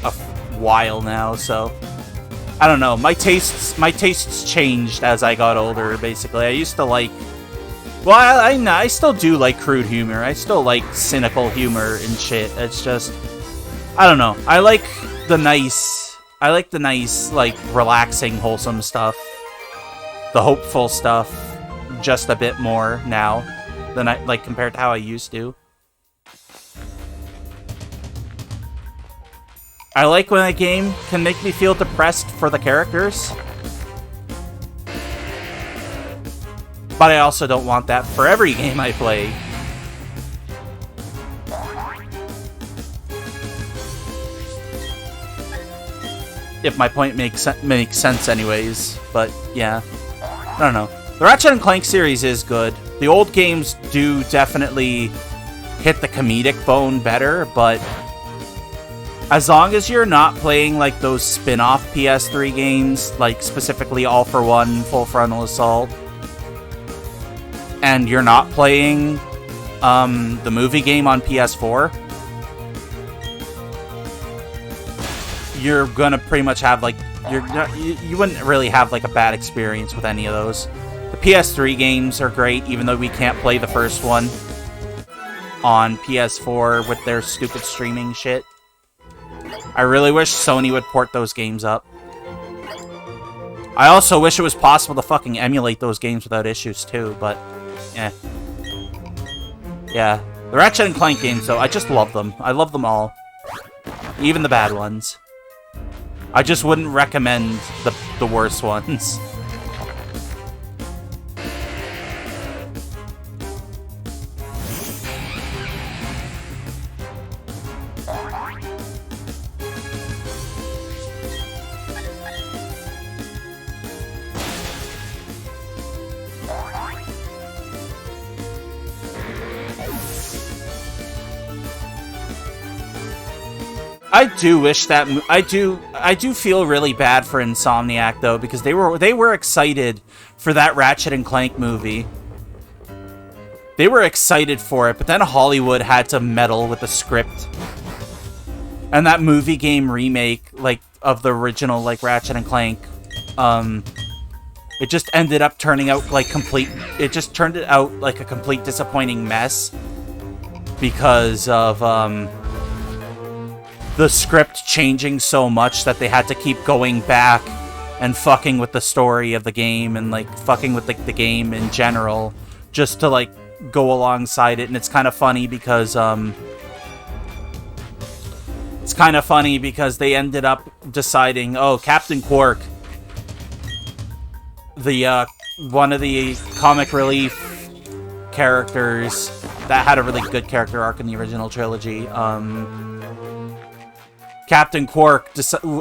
a while now, so I don't know. My tastes changed as I got older, basically. I used to like... Well, I still do like crude humor. I still like cynical humor and shit. It's just... I don't know. I like the nice, like, relaxing, wholesome stuff. The hopeful stuff just a bit more now than like, compared to how I used to. I like when a game can make me feel depressed for the characters. But I also don't want that for every game I play. If my point makes sense anyways. But, yeah. I don't know. The Ratchet & Clank series is good. The old games do definitely hit the comedic bone better, but... as long as you're not playing, like, those spin-off PS3 games, like, specifically All for One, Full Frontal Assault, and you're not playing the movie game on PS4, you're gonna pretty much have, like, you wouldn't really have, like, a bad experience with any of those. The PS3 games are great, even though we can't play the first one on PS4 with their stupid streaming shit. I really wish Sony would port those games up. I also wish it was possible to fucking emulate those games without issues too, but eh. Yeah. The Ratchet & Clank games, though, I just love them. I love them all. Even the bad ones. I just wouldn't recommend the worst ones. I do wish that I do feel really bad for Insomniac though, because they were excited for that Ratchet and Clank movie. They were excited for it, but then Hollywood had to meddle with the script. And that movie game remake, like, of the original, like, Ratchet and Clank, it just ended up turning out like it just turned it out like a complete disappointing mess because of the script changing so much that they had to keep going back and fucking with the story of the game and, like, fucking with, like, the game in general just to, like, go alongside it. And it's kind of funny because they ended up deciding, oh, Captain Quark, the one of the comic relief characters that had a really good character arc in the original trilogy, Captain Quark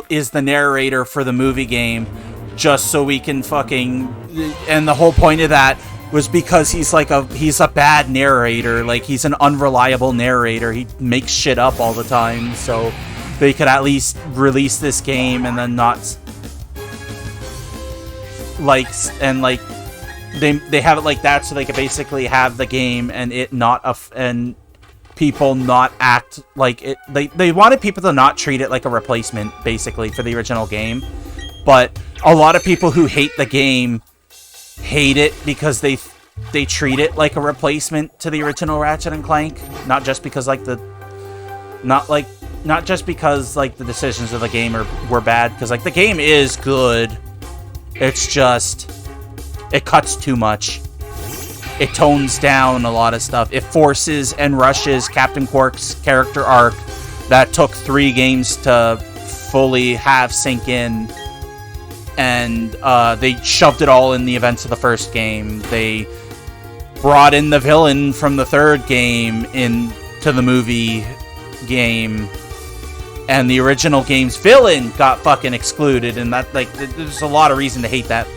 is the narrator for the movie game, just so we can fucking... And the whole point of that was because he's a bad narrator. Like, he's an unreliable narrator. He makes shit up all the time, so they could at least release this game and then not... Like, and like... They have it like that so they could basically have the game and it not... and people not act like it. They wanted people to not treat it like a replacement, basically, for the original game. But a lot of people who hate the game hate it because they treat it like a replacement to the original Ratchet and Clank. Not just because like the decisions of the game were bad, because like the game is good. It's just it cuts too much. It tones down a lot of stuff. It forces and rushes Captain Quark's character arc that took 3 games to fully have sink in. And they shoved it all in the events of the first game. They brought in the villain from the 3rd game into the movie game. And the original game's villain got fucking excluded. And that, like, there's a lot of reason to hate that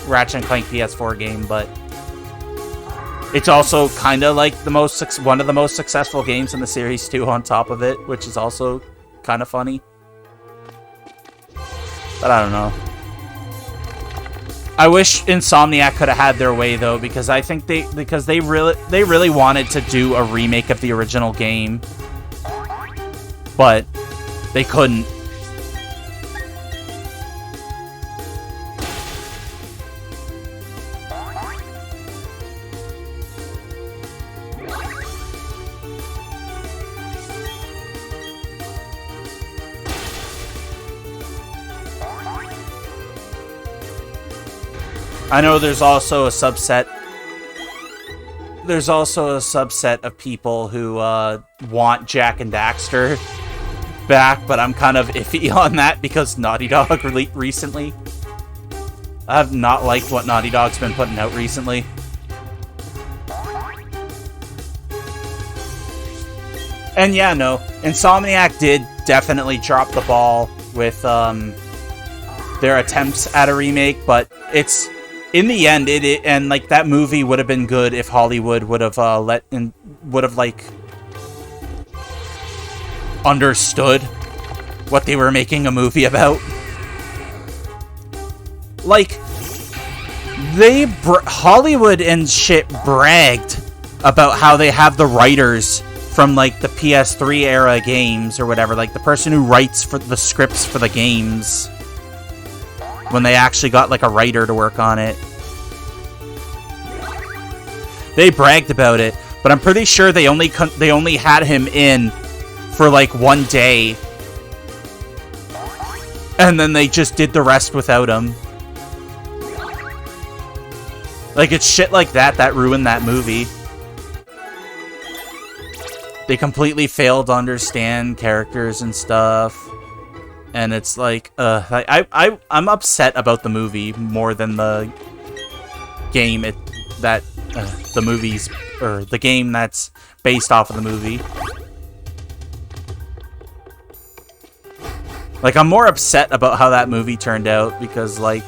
Ratchet and Clank PS4 game, but it's also kind of like one of the most successful games in the series too, on top of it, which is also kind of funny. But I don't know. I wish Insomniac could have had their way though, because I think they really wanted to do a remake of the original game, but they couldn't. I know there's also a subset. There's also a subset of people who want Jak and Daxter back, but I'm kind of iffy on that because Naughty Dog recently. I have not liked what Naughty Dog's been putting out recently. And yeah, no, Insomniac did definitely drop the ball with their attempts at a remake, but it's... In the end, and like that movie would have been good if Hollywood would have like understood what they were making a movie about. Like Hollywood and shit bragged about how they have the writers from like the PS3 era games or whatever, like the person who writes for the scripts for the games, when they actually got like a writer to work on it. They bragged about it, but I'm pretty sure they only had him in for like 1 day, and then they just did the rest without him. Like, it's shit like that ruined that movie. They completely failed to understand characters and stuff. And it's like, I'm upset about the movie more than the game the movies, or the game that's based off of the movie. Like, I'm more upset about how that movie turned out, because, like,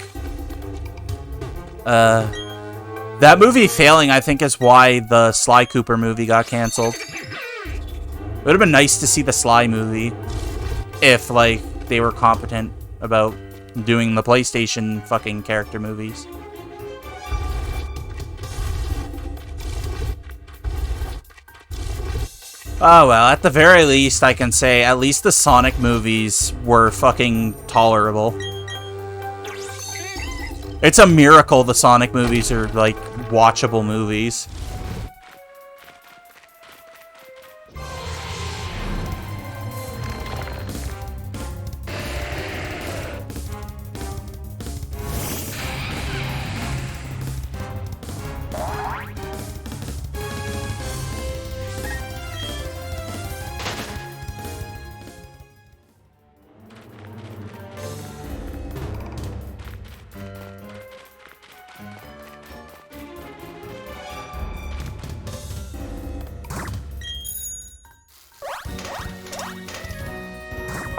that movie failing, I think, is why the Sly Cooper movie got canceled. It would have been nice to see the Sly movie if, like, they were competent about doing the PlayStation fucking character movies. Oh well, at the very least, I can say at least the Sonic movies were fucking tolerable. It's a miracle the Sonic movies are, like, watchable movies.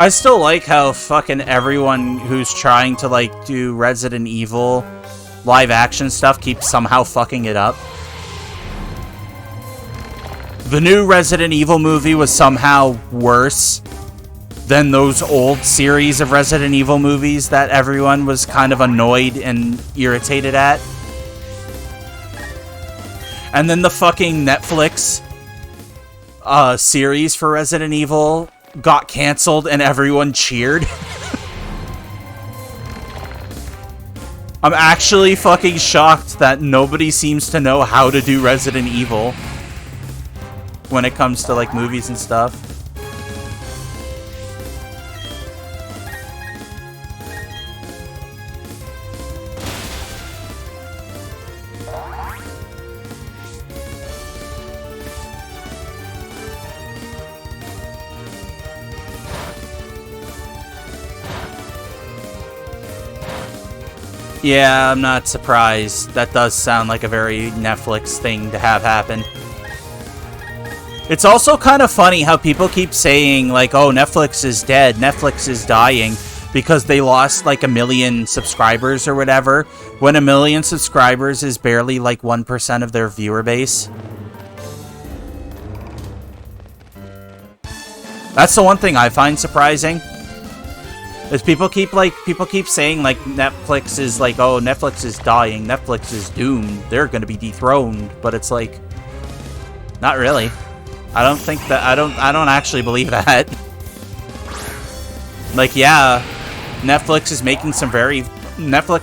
I still like how fucking everyone who's trying to, like, do Resident Evil live action stuff keeps somehow fucking it up. The new Resident Evil movie was somehow worse than those old series of Resident Evil movies that everyone was kind of annoyed and irritated at. And then the fucking Netflix series for Resident Evil got canceled and everyone cheered. I'm actually fucking shocked that nobody seems to know how to do Resident Evil when it comes to, like, movies and stuff. Yeah, I'm not surprised. That does sound like a very Netflix thing to have happen. It's also kind of funny how people keep saying, like, oh, Netflix is dead, Netflix is dying, because they lost, like, 1 million subscribers or whatever, when 1 million subscribers is barely, like, 1% of their viewer base. That's the one thing I find surprising. Is people keep saying, like, Netflix is, like, oh, Netflix is dying, Netflix is doomed, they're gonna be dethroned, but it's like, not really. I don't think that, I don't actually believe that. Like, yeah, Netflix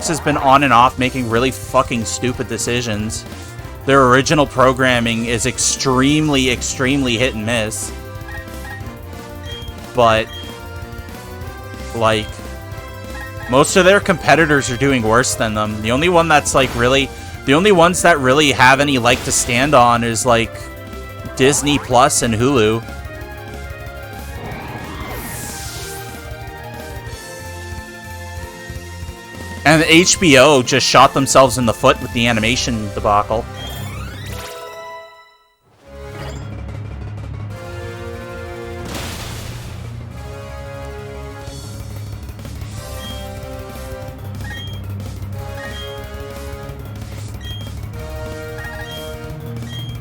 has been on and off making really fucking stupid decisions. Their original programming is extremely, extremely hit and miss. But, like, most of their competitors are doing worse than them. The only one that's, like, really... The only ones that really have any leg to stand on is, like, Disney Plus and Hulu. And HBO just shot themselves in the foot with the animation debacle.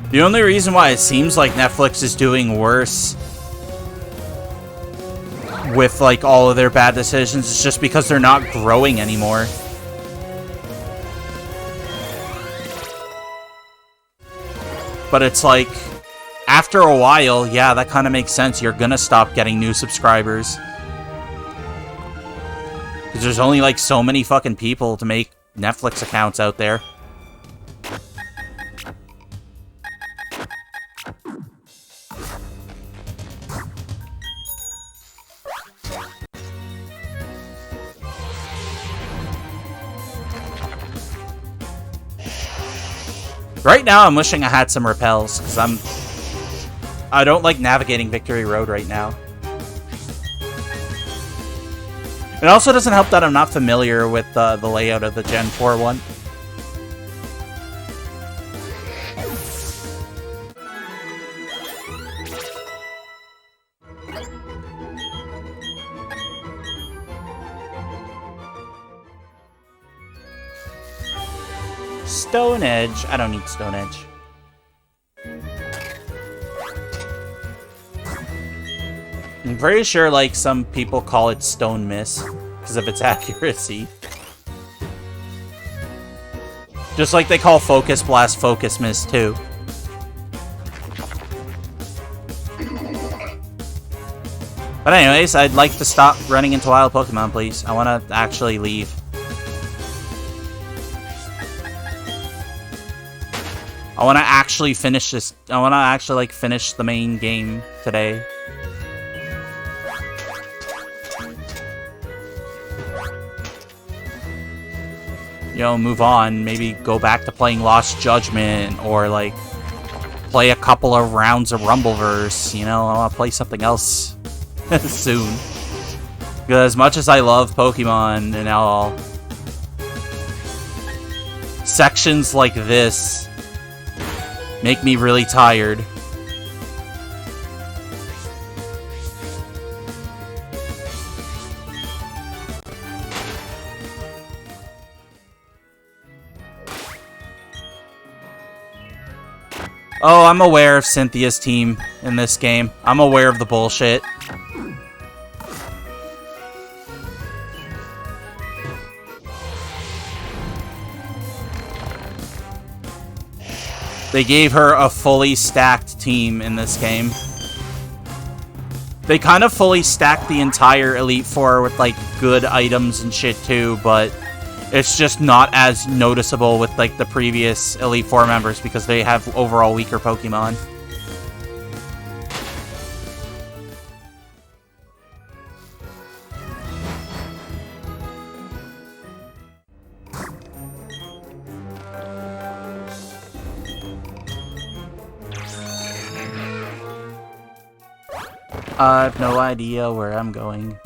The only reason why it seems like Netflix is doing worse with, like, all of their bad decisions is just because they're not growing anymore. But it's like, after a while, yeah, that kind of makes sense. You're gonna stop getting new subscribers. Because there's only, like, so many fucking people to make Netflix accounts out there. Right now, I'm wishing I had some repels, because I don't like navigating Victory Road right now. It also doesn't help that I'm not familiar with the layout of the Gen 4 one. Stone Edge. I don't need Stone Edge. I'm pretty sure, like, some people call it Stone Miss because of its accuracy. Just like they call Focus Blast Focus Miss too. But anyways, I'd like to stop running into wild Pokemon, please. I want to actually leave. I want to actually finish this. I want to actually, like, finish the main game today. You know, move on. Maybe go back to playing Lost Judgment, or, like, play a couple of rounds of Rumbleverse. You know, I want to play something else soon. Because as much as I love Pokemon and all, sections like this make me really tired. Oh, I'm aware of Cynthia's team in this game. I'm aware of the bullshit. They gave her a fully stacked team in this game. They kind of fully stacked the entire Elite Four with, like, good items and shit, too, but it's just not as noticeable with, like, the previous Elite Four members because they have overall weaker Pokemon. I have no idea where I'm going.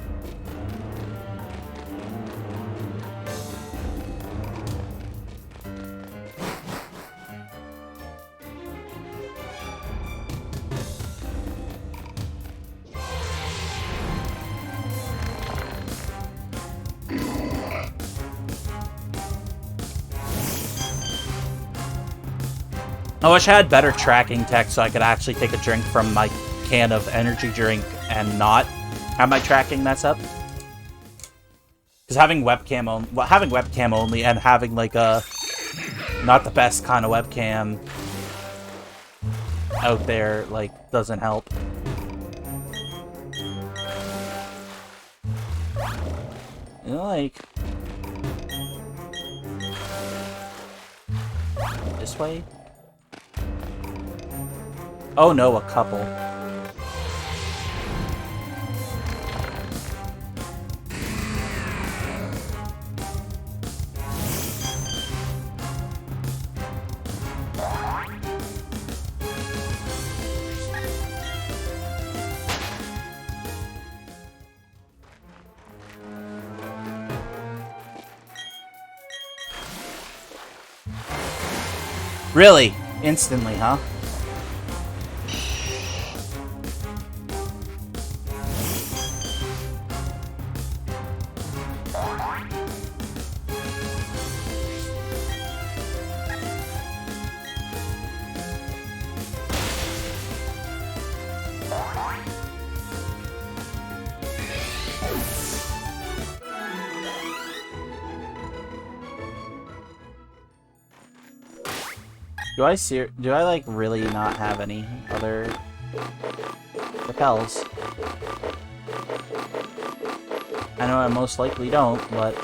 I wish I had better tracking tech so I could actually take a drink from my can of energy drink and not have my tracking mess up. Because having webcam only and having like a not the best kind of webcam out there like doesn't help. You know, like this way? Oh no, a couple. Really? Instantly, huh? Do I like really not have any other repels? I know I most likely don't, but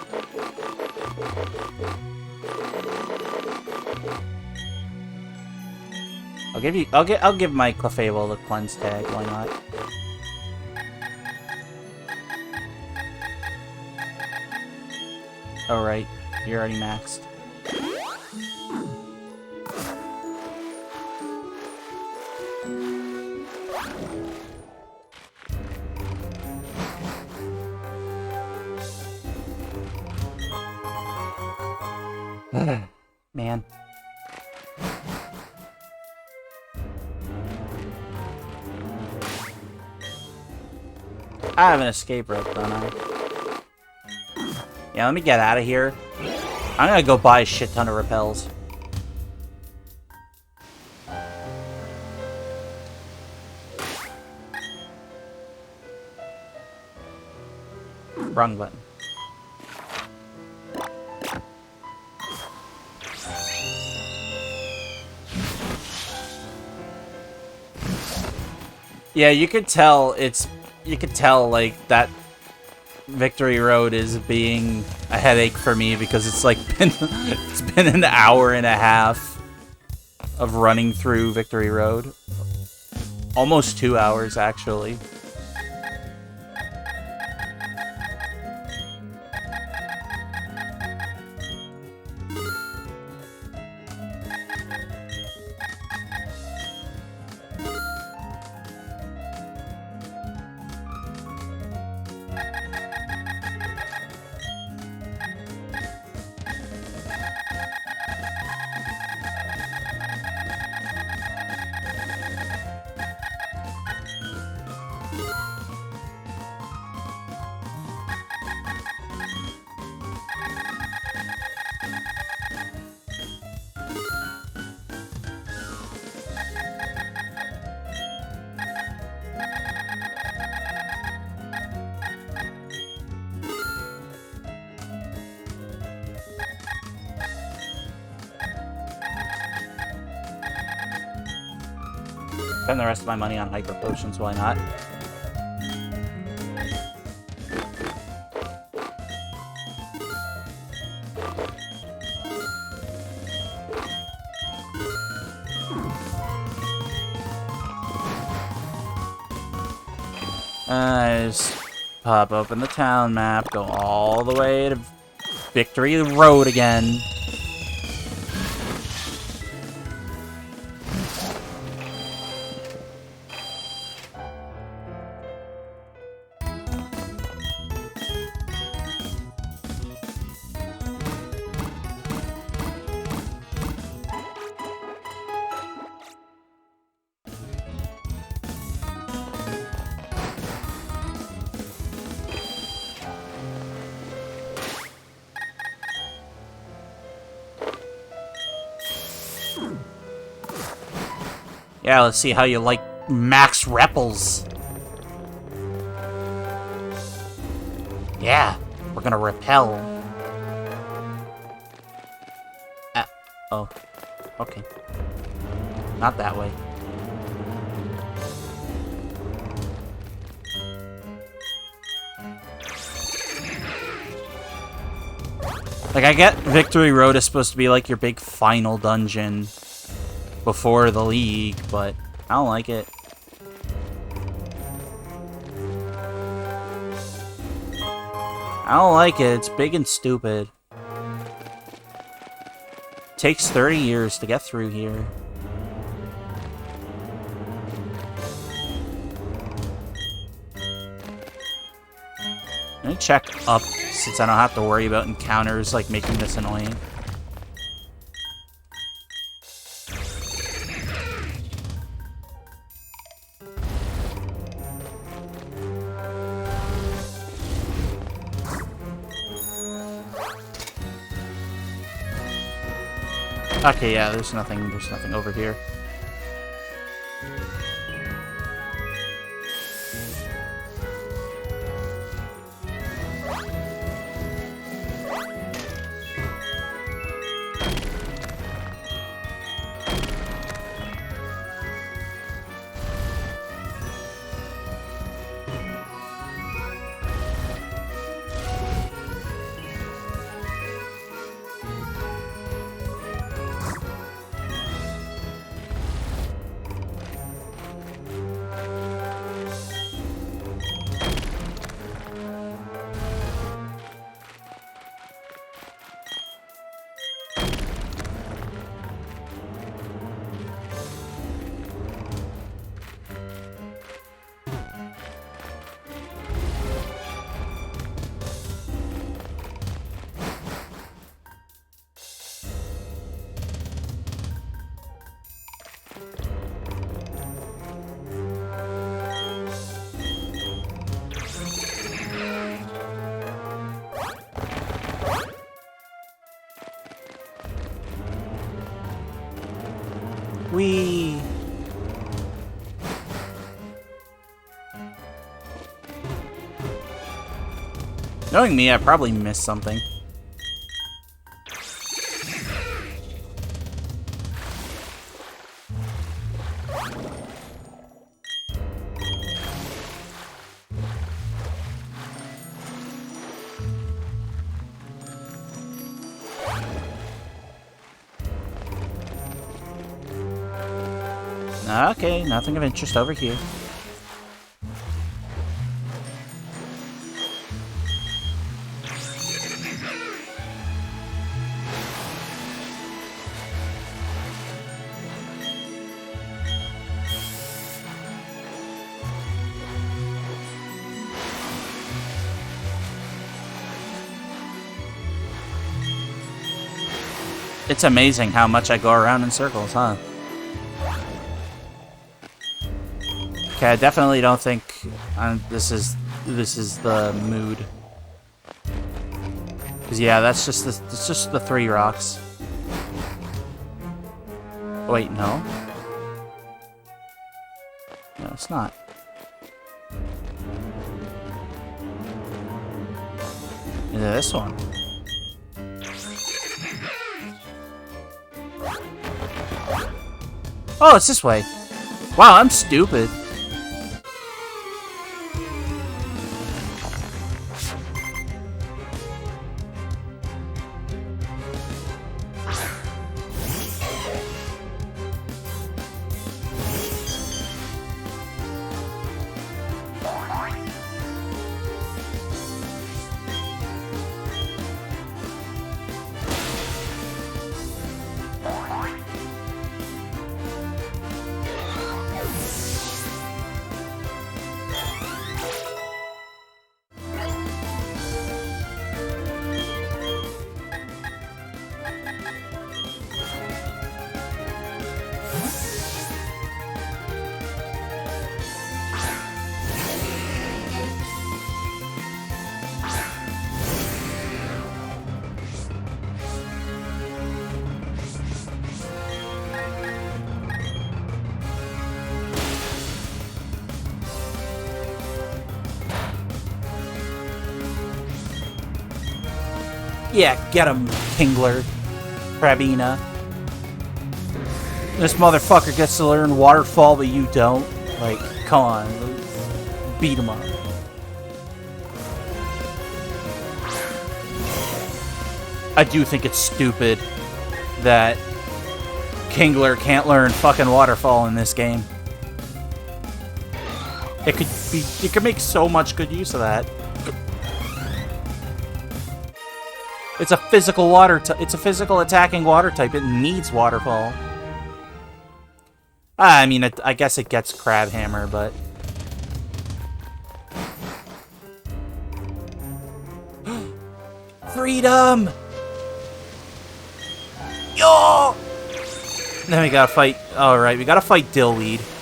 I'll give my Clefable the cleanse tag, why not? Oh right, you're already maxed. Man. I have an escape rope, don't I? Yeah, let me get out of here. I'm gonna go buy a shit ton of repels. Wrong button. Yeah, you could tell like that Victory Road is being a headache for me because it's like it's been an hour and a half of running through Victory Road. Almost 2 hours actually. Spend the rest of my money on hyper potions, why not? Just pop open the town map, go all the way to Victory Road again. Yeah, let's see how you like max repels. Yeah, we're gonna repel. Oh, okay. Not that way. Like, I get Victory Road is supposed to be like your big final dungeon before the League, but I don't like it. I don't like it. It's big and stupid. Takes 30 years to get through here. Let me check up, since I don't have to worry about encounters like making this annoying. Okay, yeah, there's nothing over here. Whee! Knowing me, I probably missed something. Okay, nothing of interest over here. It's amazing how much I go around in circles, huh? Okay, I definitely don't think this is the mood. Cause yeah, that's just the 3 rocks. Oh, wait, no. No, it's not. Is it this one? Oh, it's this way. Wow, I'm stupid. Yeah, get him, Kingler. Crabina. This motherfucker gets to learn Waterfall, but you don't. Like, come on. Beat him up. I do think it's stupid that Kingler can't learn fucking Waterfall in this game. It could make so much good use of that. It's a physical it's a physical attacking water type. It needs Waterfall. I mean, I guess it gets Crab Hammer, but freedom. Yo! Then we gotta fight. All right, we gotta fight Dillweed.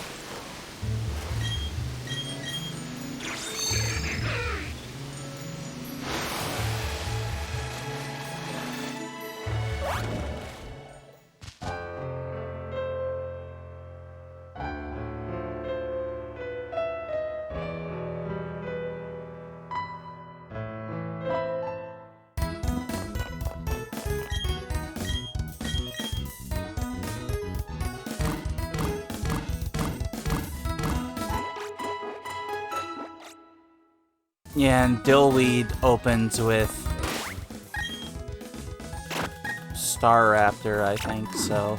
Yeah, and Dillweed opens with Star Raptor, I think, so.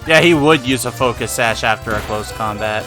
Yeah, he would use a Focus Sash after a close combat.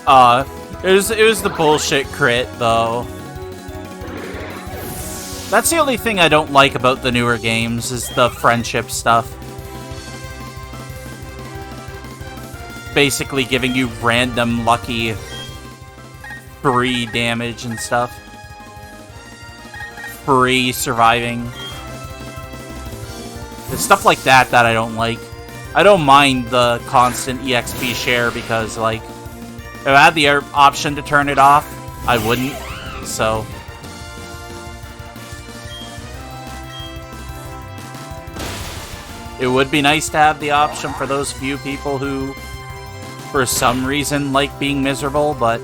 It was the bullshit crit, though. That's the only thing I don't like about the newer games, is the friendship stuff. Basically giving you random lucky free damage and stuff. Free surviving. It's stuff like that that I don't like. I don't mind the constant EXP share because, like, if I had the option to turn it off, I wouldn't. So... it would be nice to have the option for those few people who, for some reason, like being miserable, but...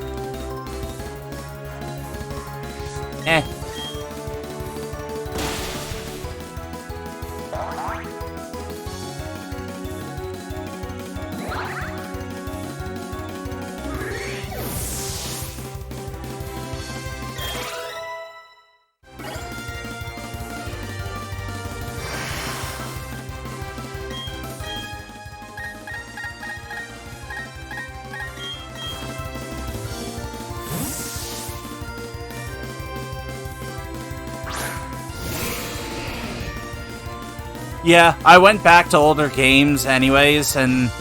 eh. Yeah, I went back to older games anyways, and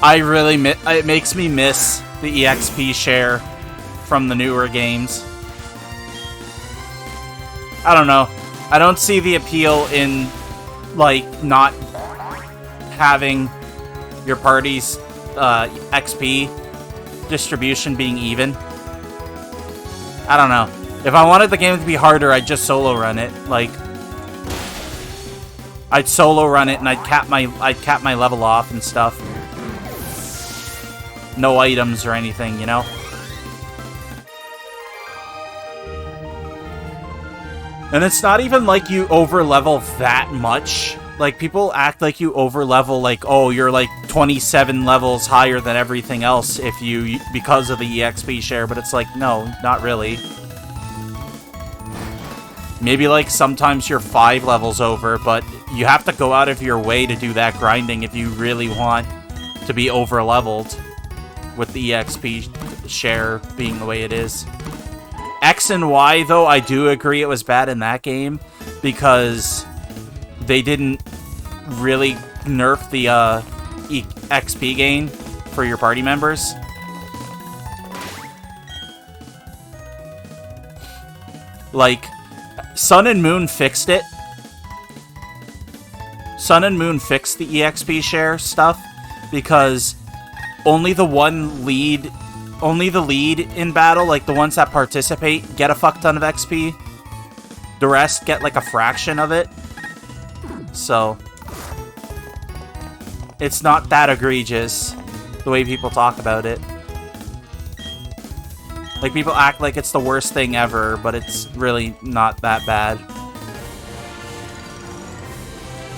I really it makes me miss the EXP share from the newer games. I don't know. I don't see the appeal in, like, not having your party's XP distribution being even. I don't know. If I wanted the game to be harder, I'd just solo run it. Like, I'd solo run it and I'd cap my level off and stuff. No items or anything, you know? And it's not even like you over-level that much. Like, people act like you over-level, like, oh, you're like 27 levels higher than everything else if you, because of the EXP share, but it's like, no, not really. Maybe, like, sometimes you're 5 levels over, but you have to go out of your way to do that grinding if you really want to be over-leveled with the EXP share being the way it is. X and Y, though, I do agree it was bad in that game because they didn't really nerf the XP gain for your party members. Like, Sun and Moon fixed it. Sun and Moon fixed the EXP share stuff because only the lead in battle, like the ones that participate, get a fuck ton of XP. The rest get like a fraction of it. So it's not that egregious the way people talk about it. Like, people act like it's the worst thing ever, but it's really not that bad.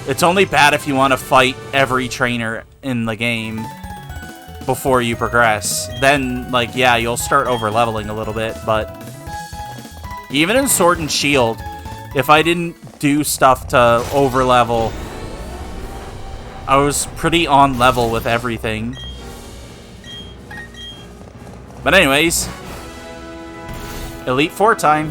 It's only bad if you want to fight every trainer in the game before you progress. Then, like, yeah, you'll start over-leveling a little bit, but even in Sword and Shield, if I didn't do stuff to over-level, I was pretty on level with everything. But anyways, Elite Four time.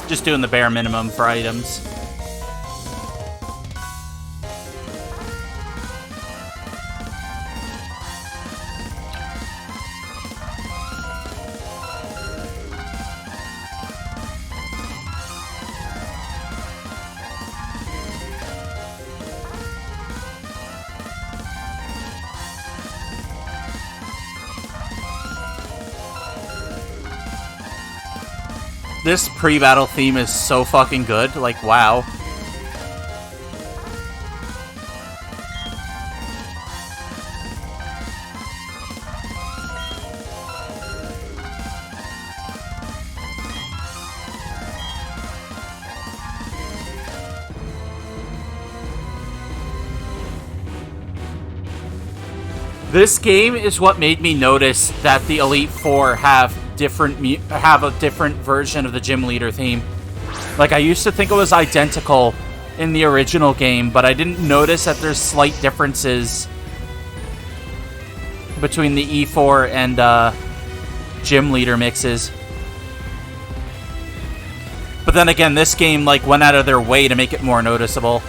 Just doing the bare minimum for items. This pre-battle theme is so fucking good. Like, wow. This game is what made me notice that the Elite Four have a different version of the gym leader theme. Like, I used to think it was identical in the original game, but I didn't notice that there's slight differences between the E4 and gym leader mixes. But then again, this game like went out of their way to make it more noticeable.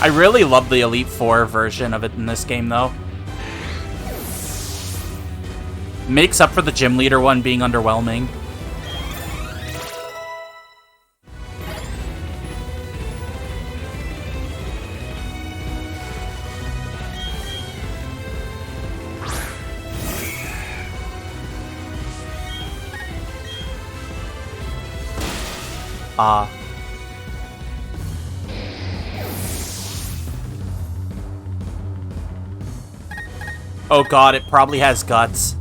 I really love the Elite Four version of it in this game, though. Makes up for the gym leader one being underwhelming. Oh god, it probably has guts.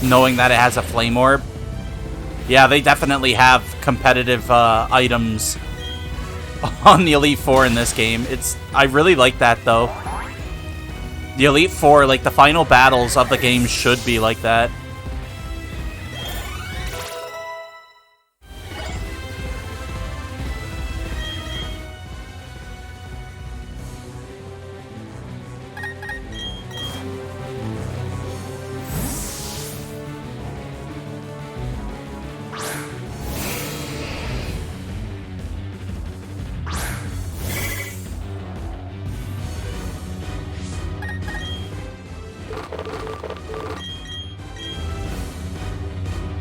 Knowing that it has a flame orb. Yeah, they definitely have competitive items on the Elite Four in this game. I really like that, though. The Elite Four, like, the final battles of the game should be like that.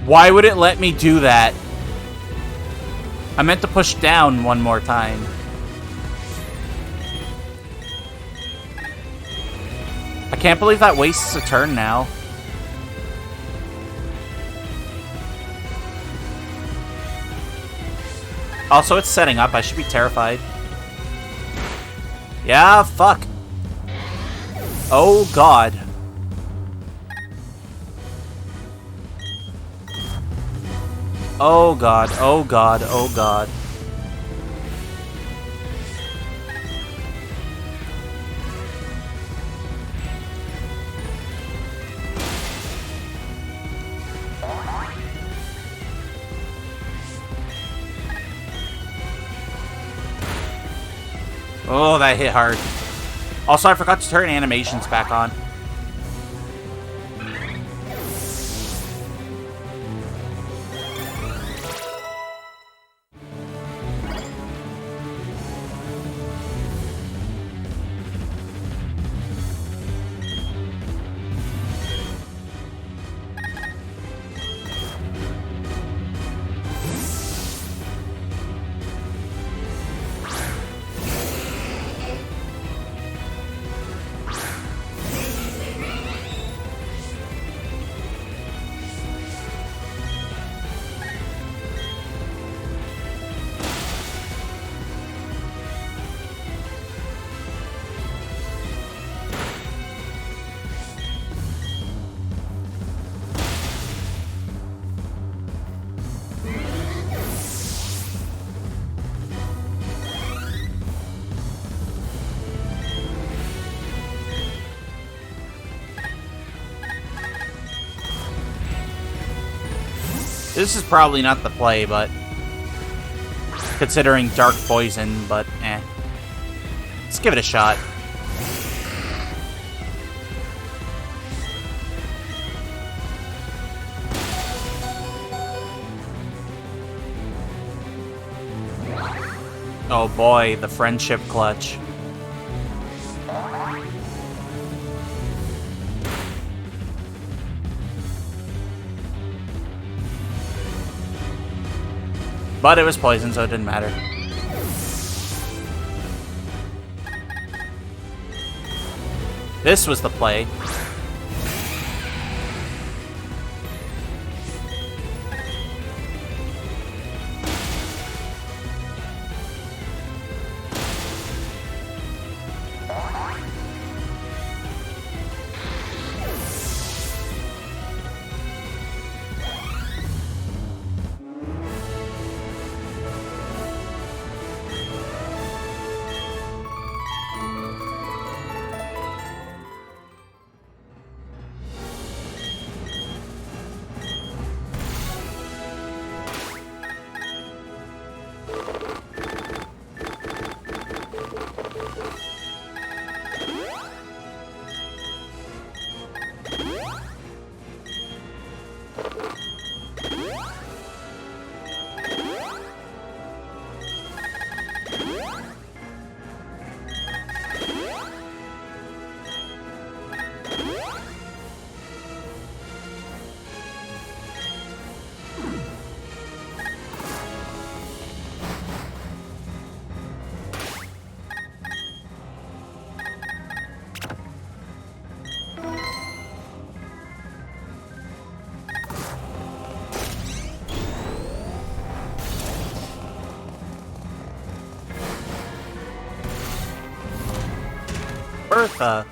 Why would it let me do that? I meant to push down one more time. I can't believe that wastes a turn now. Also, it's setting up. I should be terrified. Yeah, fuck. Oh, God. Oh god, oh god, oh god. Oh, that hit hard. Also, I forgot to turn animations back on. This is probably not the play, but considering Dark Poison, but eh. Let's give it a shot. Oh boy, the friendship clutch. But it was poison, so it didn't matter. This was the play. Bertha.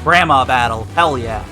Grandma battle, hell yeah.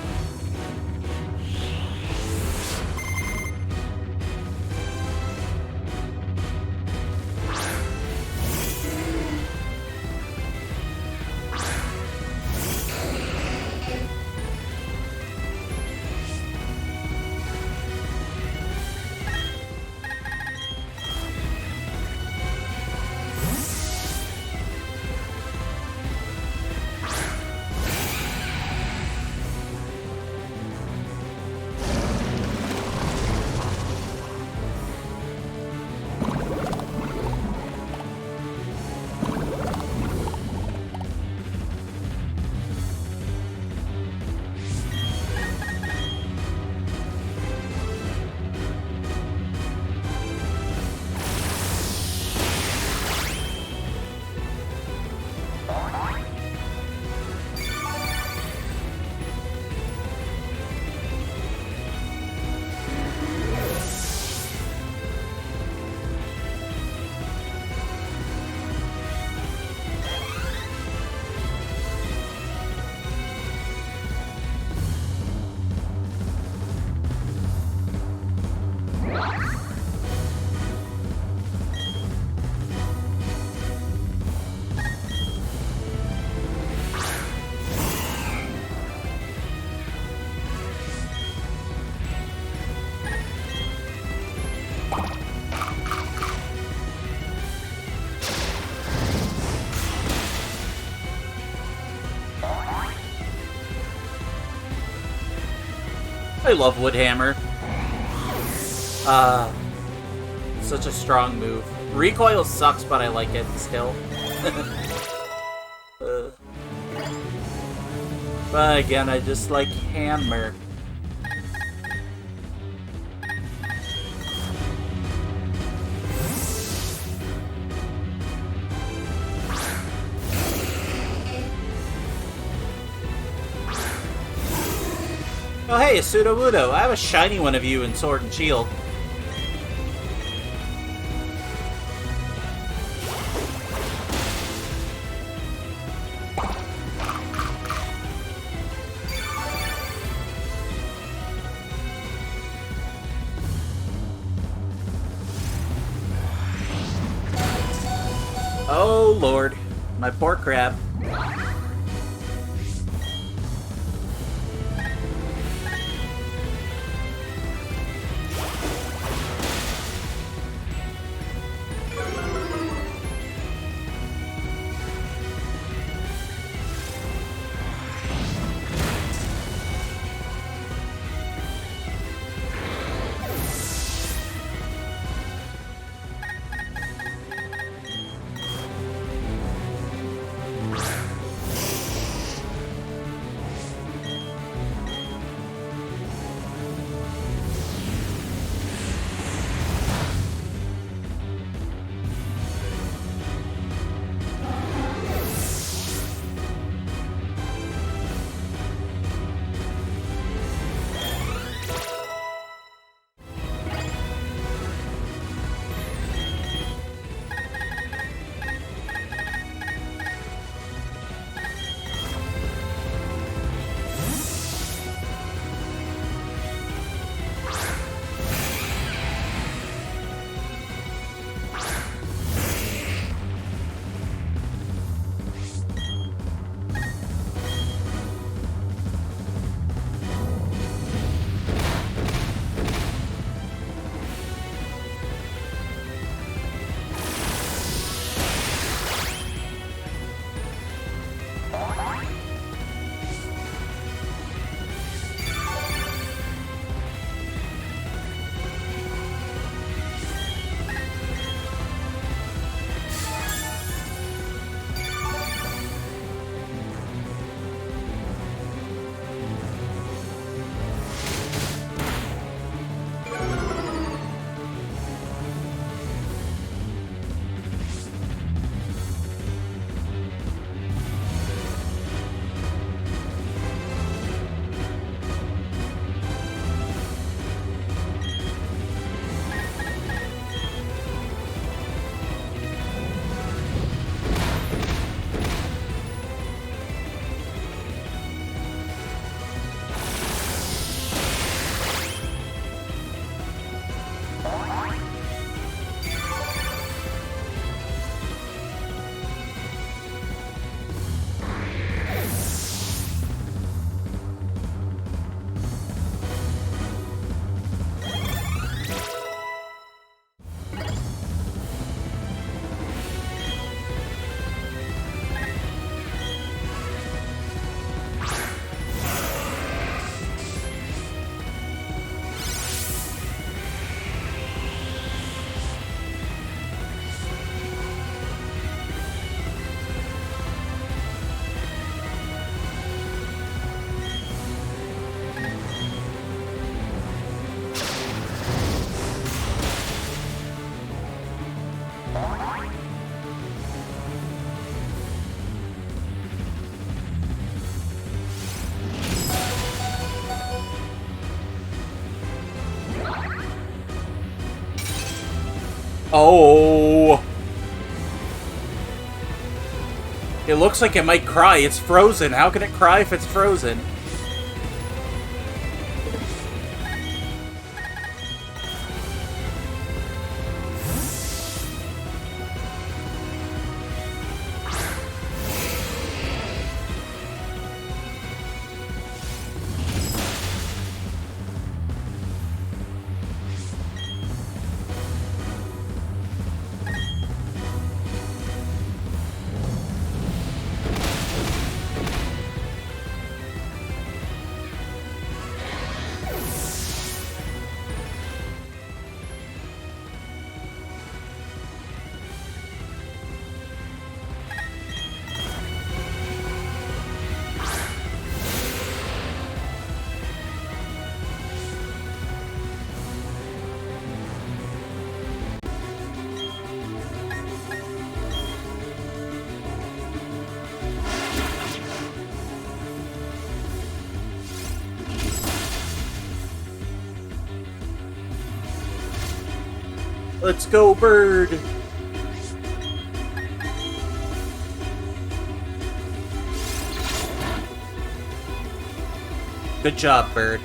I love Woodhammer. Such a strong move. Recoil sucks, but I like it still. But again, I just like Hammer. Oh hey, Sudowoodo. I have a shiny one of you in Sword and Shield. Oh lord, my poor crab. Oh! It looks like it might cry. It's frozen. How can it cry if it's frozen? Let's go, bird! Good job, bird.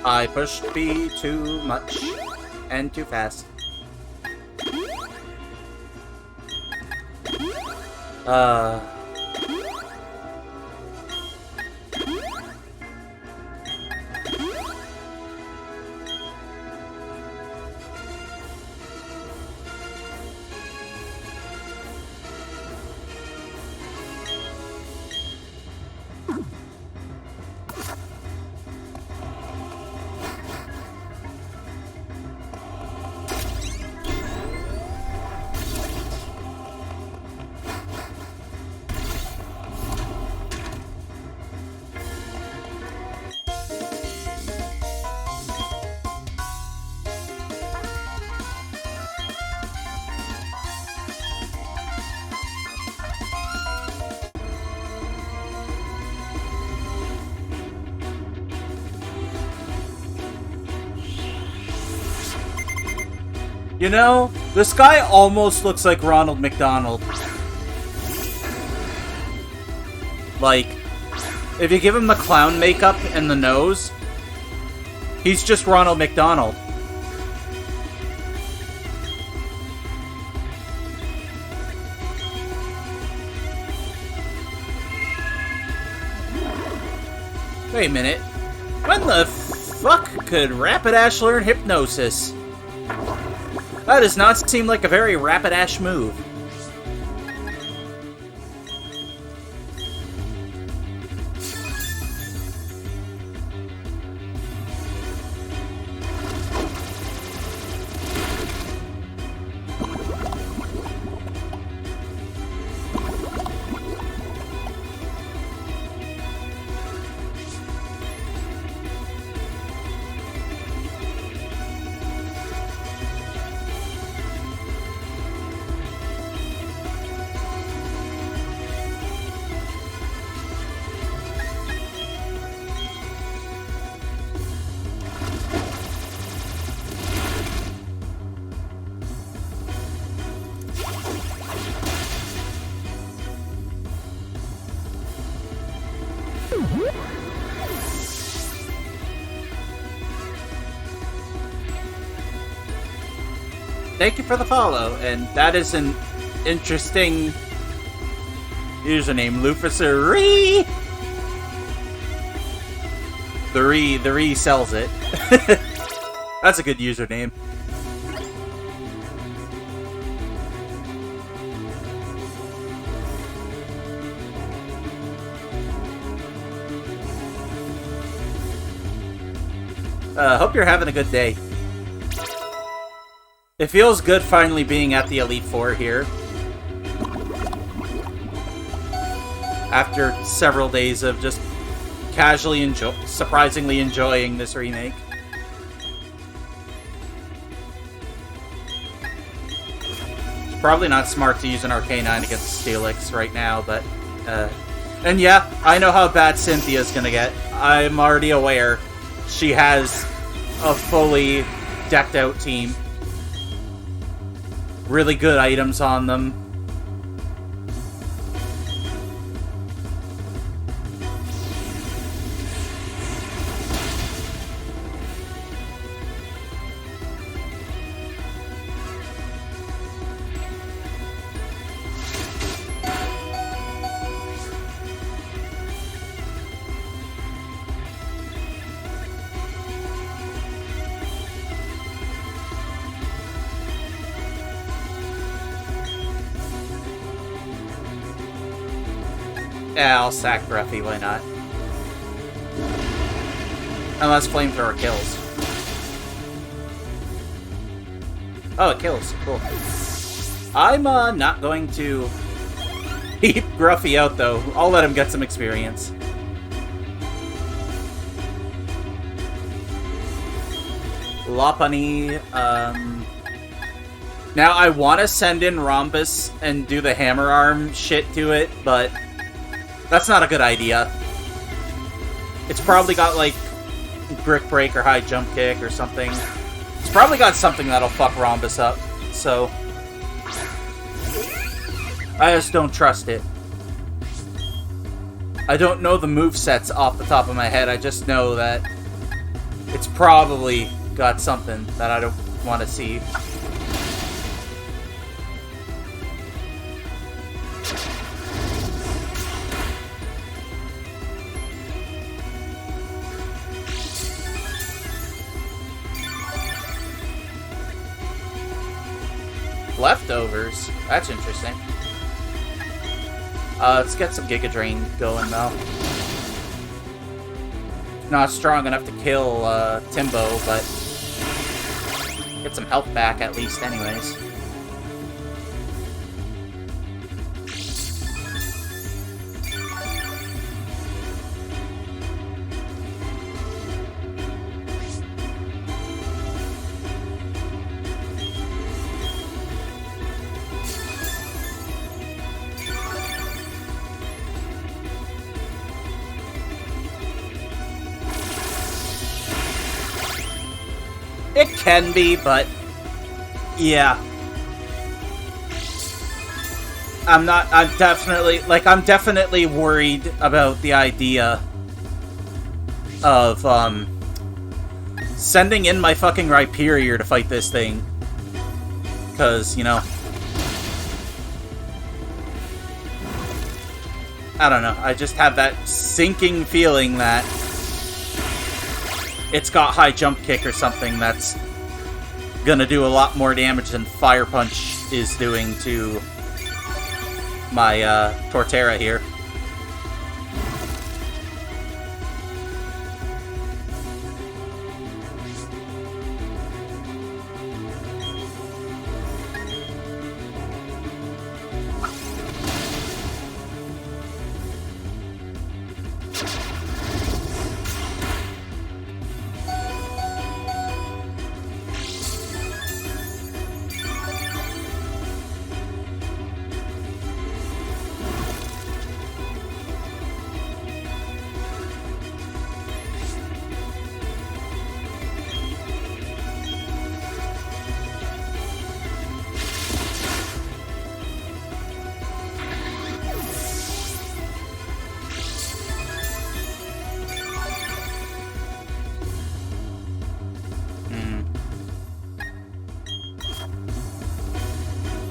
I pushed B too much and too fast. You know, this guy almost looks like Ronald McDonald. Like, if you give him the clown makeup and the nose, he's just Ronald McDonald. Wait a minute. When the fuck could Rapidash learn Hypnosis? That does not seem like a very Rapidash move. Thank you for the follow, and that is an interesting Username Lufisery. The Re sells it. That's a good username. Hope you're having a good day. It feels good finally being at the Elite Four here. After several days of just casually surprisingly enjoying this remake. It's probably not smart to use an Arcanine against Steelix right now, but... and yeah, I know how bad Cynthia's gonna get. I'm already aware. She has a fully decked out team. Really good items on them. Yeah, I'll sack Gruffy, why not? Unless Flamethrower kills. Oh, it kills. Cool. I'm not going to keep Gruffy out, though. I'll let him get some experience. Lopunny, now, I want to send in Rhombus and do the Hammer Arm shit to it, but... that's not a good idea. It's probably got, like, Brick Break or High Jump Kick or something. It's probably got something that'll fuck Rhombus up, so... I just don't trust it. I don't know the movesets off the top of my head, I just know that it's probably got something that I don't want to see. Leftovers? That's interesting. Let's get some Giga Drain going, though. Not strong enough to kill, Timbo, but... get some health back, at least, anyways. It can be, but yeah. I'm definitely worried about the idea of, sending in my fucking Rhyperior to fight this thing. Because, you know... I don't know, I just have that sinking feeling that it's got High Jump Kick or something that's gonna do a lot more damage than Fire Punch is doing to my Torterra here.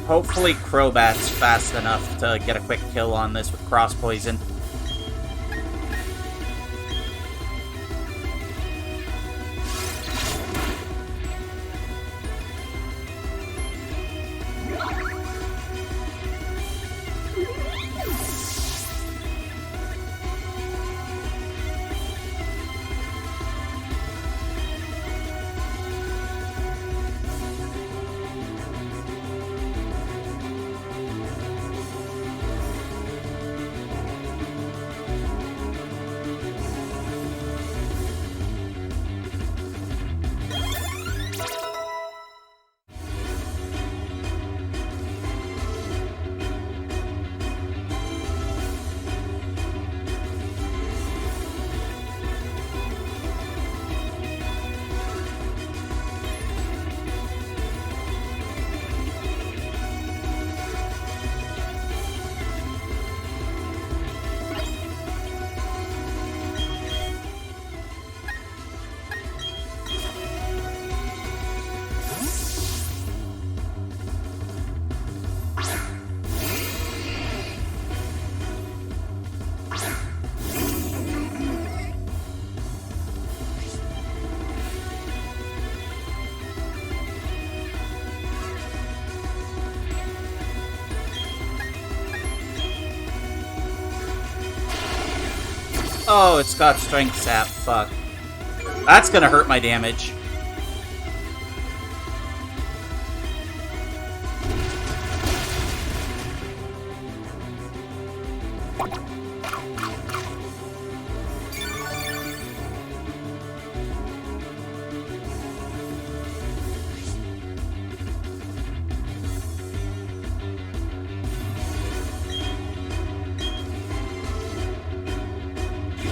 Hopefully Crobat's fast enough to get a quick kill on this with Cross Poison. Oh, it's got Strength Sap. Fuck. That's gonna hurt my damage.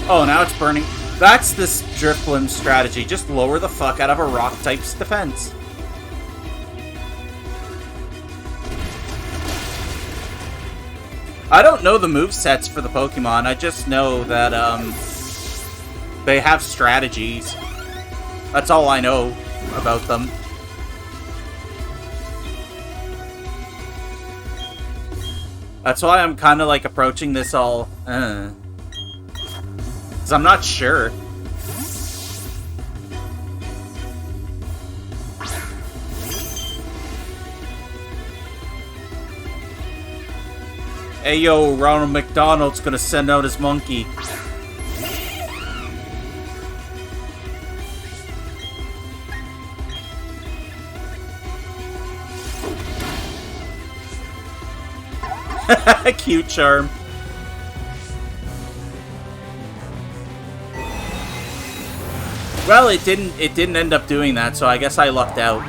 Oh, now it's burning. That's this Drifblim strategy. Just lower the fuck out of a rock type's defense. I don't know the movesets for the Pokemon. I just know that they have strategies. That's all I know about them. That's why I'm kind of like approaching this all... Because I'm not sure. Hey yo, Ronald McDonald's gonna send out his monkey. Cute charm. Well, it didn't end up doing that, so I guess I lucked out.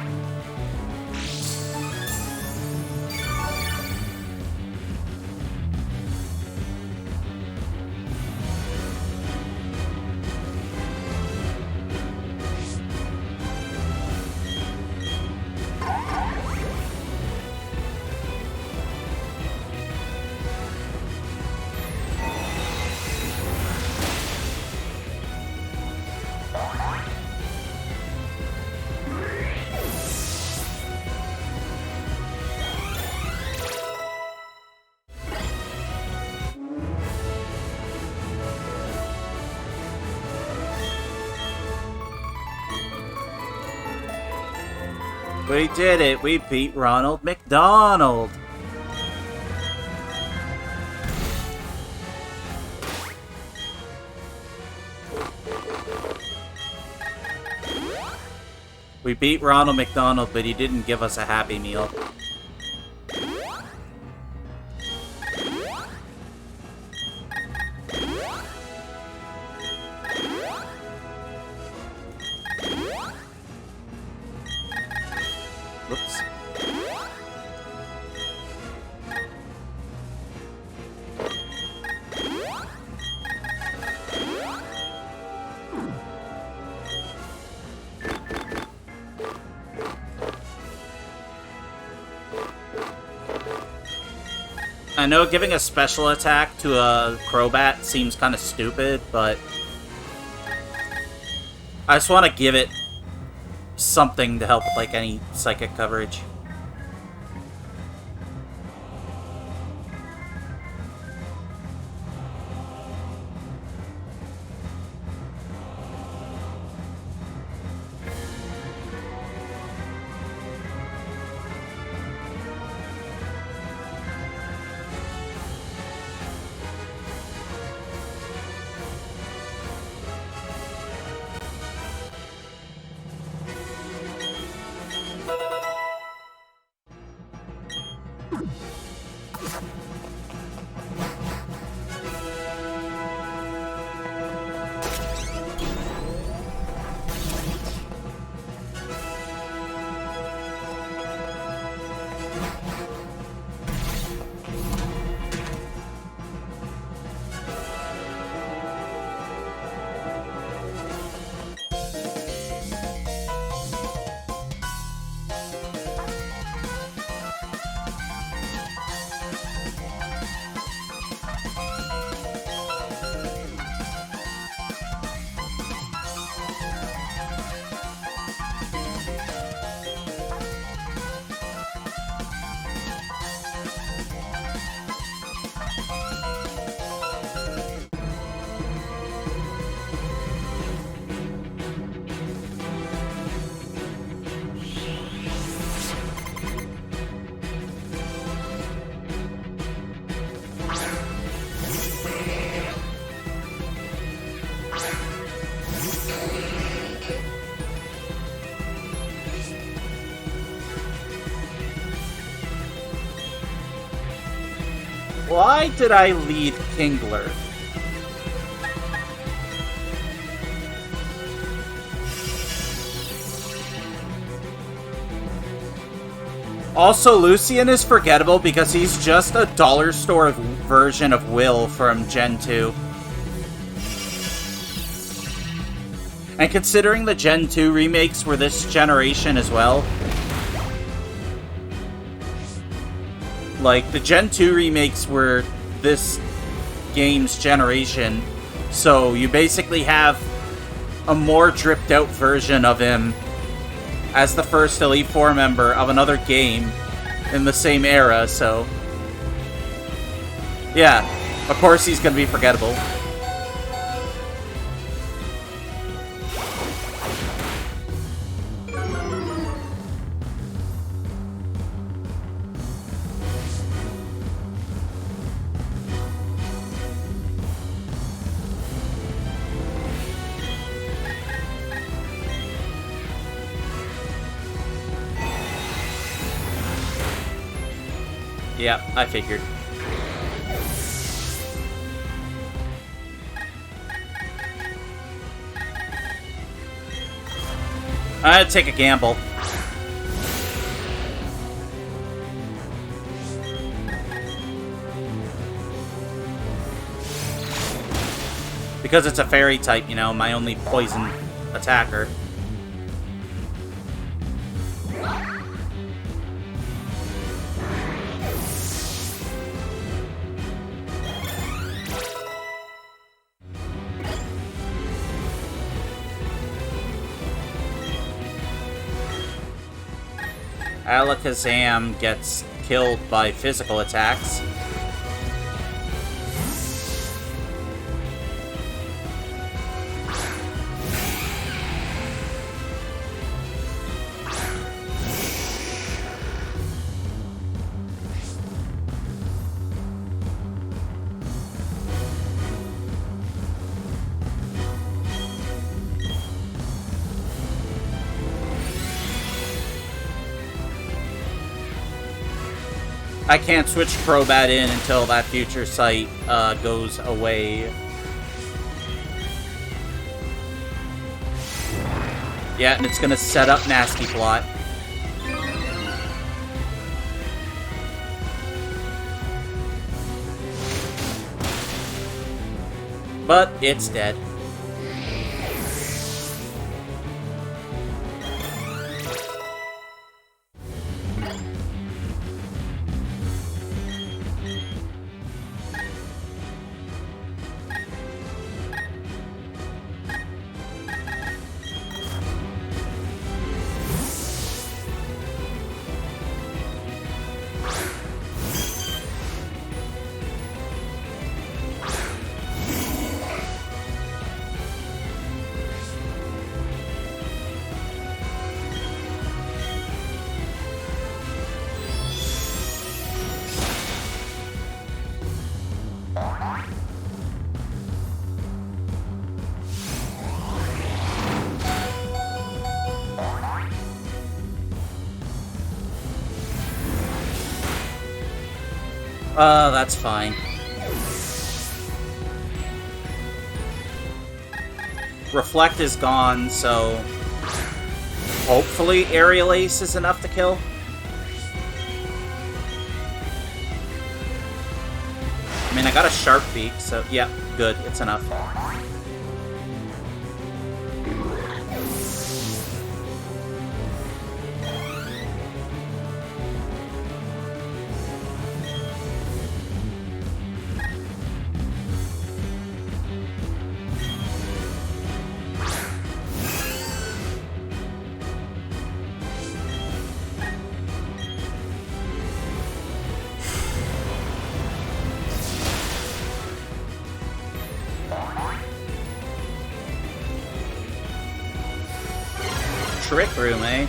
We did it! We beat Ronald McDonald! We beat Ronald McDonald, but he didn't give us a Happy Meal. Whoops. I know giving a special attack to a Crobat seems kind of stupid, but I just want to give it something to help with, like, any psychic coverage. Why did I lead Kingler? Also, Lucian is forgettable because he's just a dollar store version of Will from Gen 2. And considering the Gen 2 remakes were this generation as well, like, the Gen 2 remakes were this game's generation, so you basically have a more dripped out version of him as the first Elite Four member of another game in the same era, so yeah, of course he's gonna be forgettable. Yeah, I figured. I'd take a gamble. Because it's a fairy type, you know, my only poison attacker. Alakazam gets killed by physical attacks. I can't switch Crobat in until that future sight goes away. Yeah, and it's gonna set up Nasty Plot. But it's dead. That's fine. Reflect is gone, so hopefully Aerial Ace is enough to kill. I mean, I got a Sharp Beak, so yeah, good, it's enough. Trick Room, eh?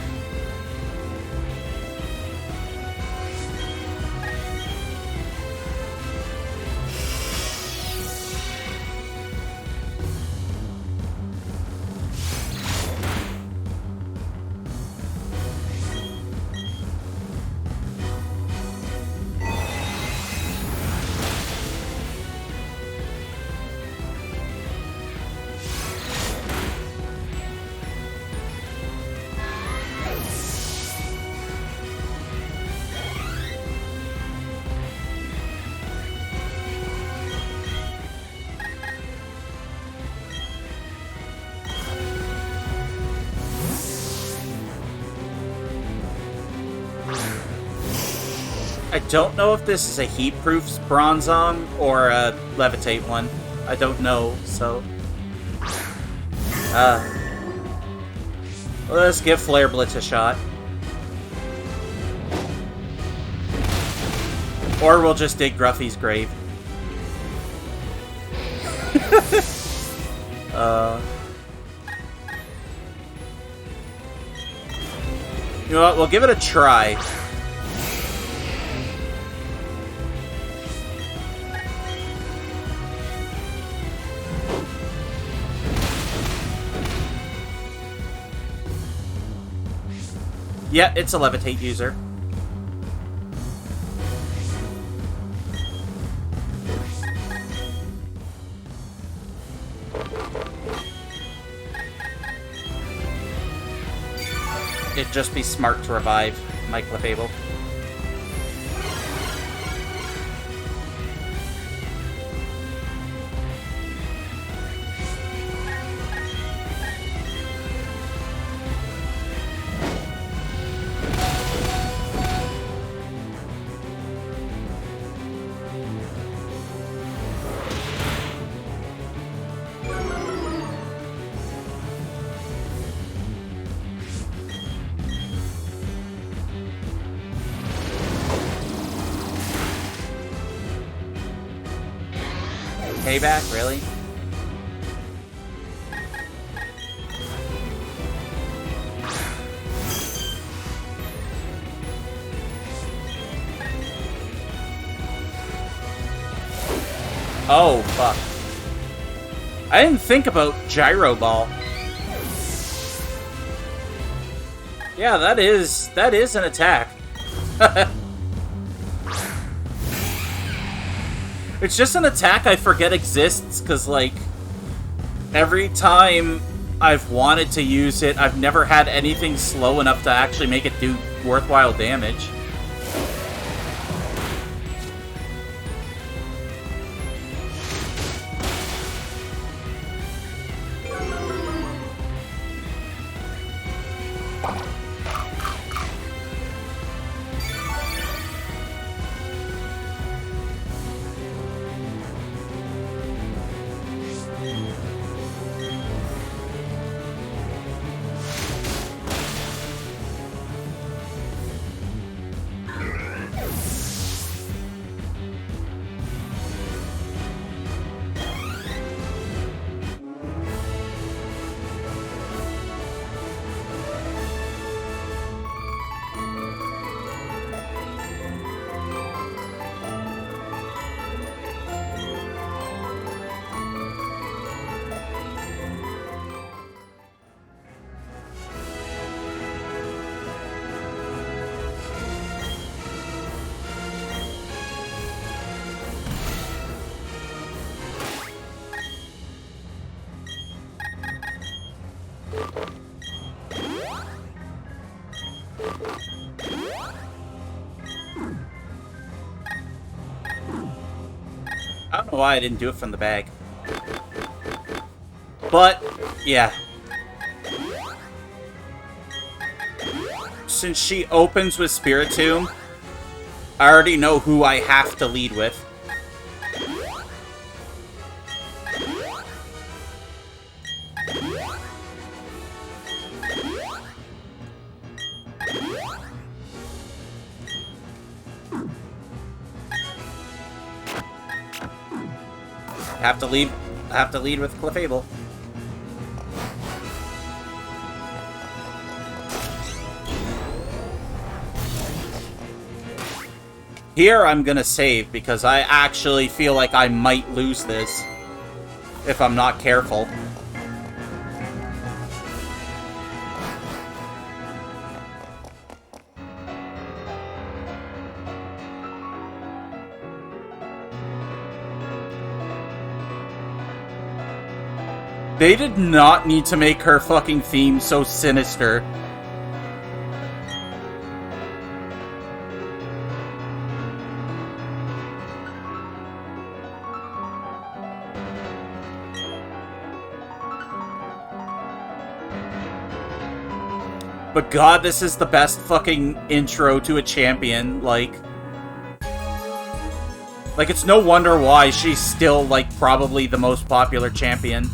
I don't know if this is a heat-proof Bronzong or a Levitate one. I don't know, so... let's give Flare Blitz a shot. Or we'll just dig Gruffy's grave. You know what? We'll give it a try. Yeah, it's a Levitate user. It'd just be smart to revive Mike Lefable. Payback, really? Oh, fuck. I didn't think about Gyro Ball. Yeah, that is an attack. It's just an attack I forget exists, because, like, every time I've wanted to use it, I've never had anything slow enough to actually make it do worthwhile damage. I don't know why I didn't do it from the bag. But, yeah. Since she opens with Spiritomb, I already know who I have to lead with. I have to lead with Clefable. Here I'm gonna save because I actually feel like I might lose this if I'm not careful. They did not need to make her fucking theme so sinister. But god, this is the best fucking intro to a champion, like, it's no wonder why she's still, like, probably the most popular champion.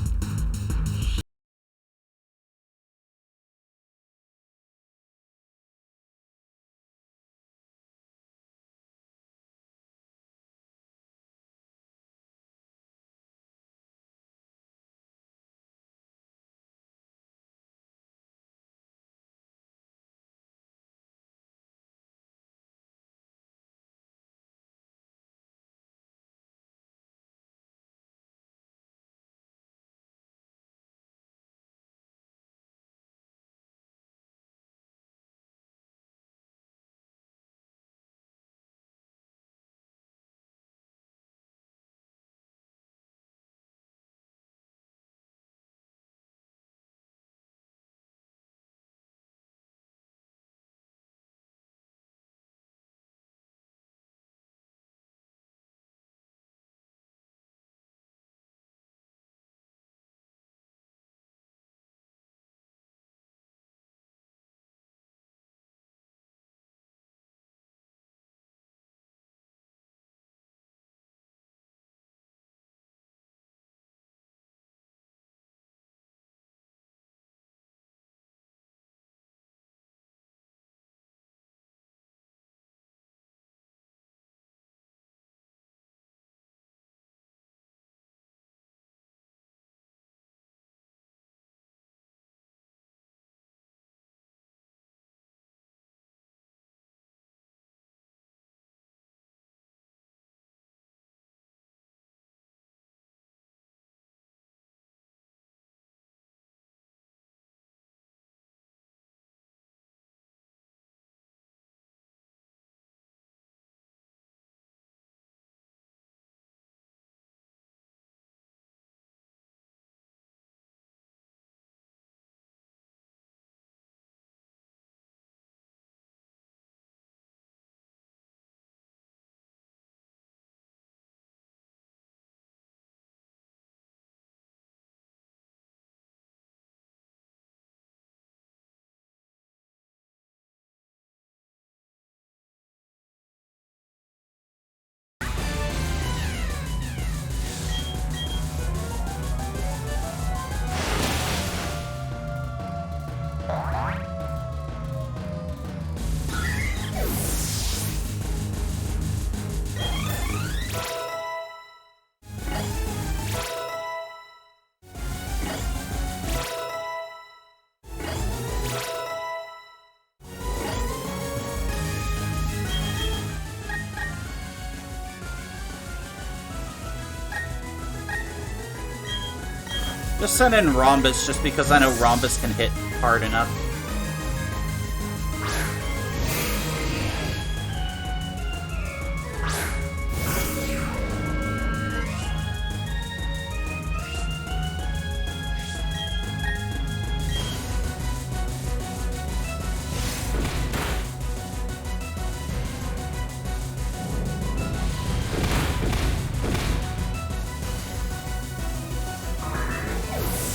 Just send in Rhombus just because I know Rhombus can hit hard enough.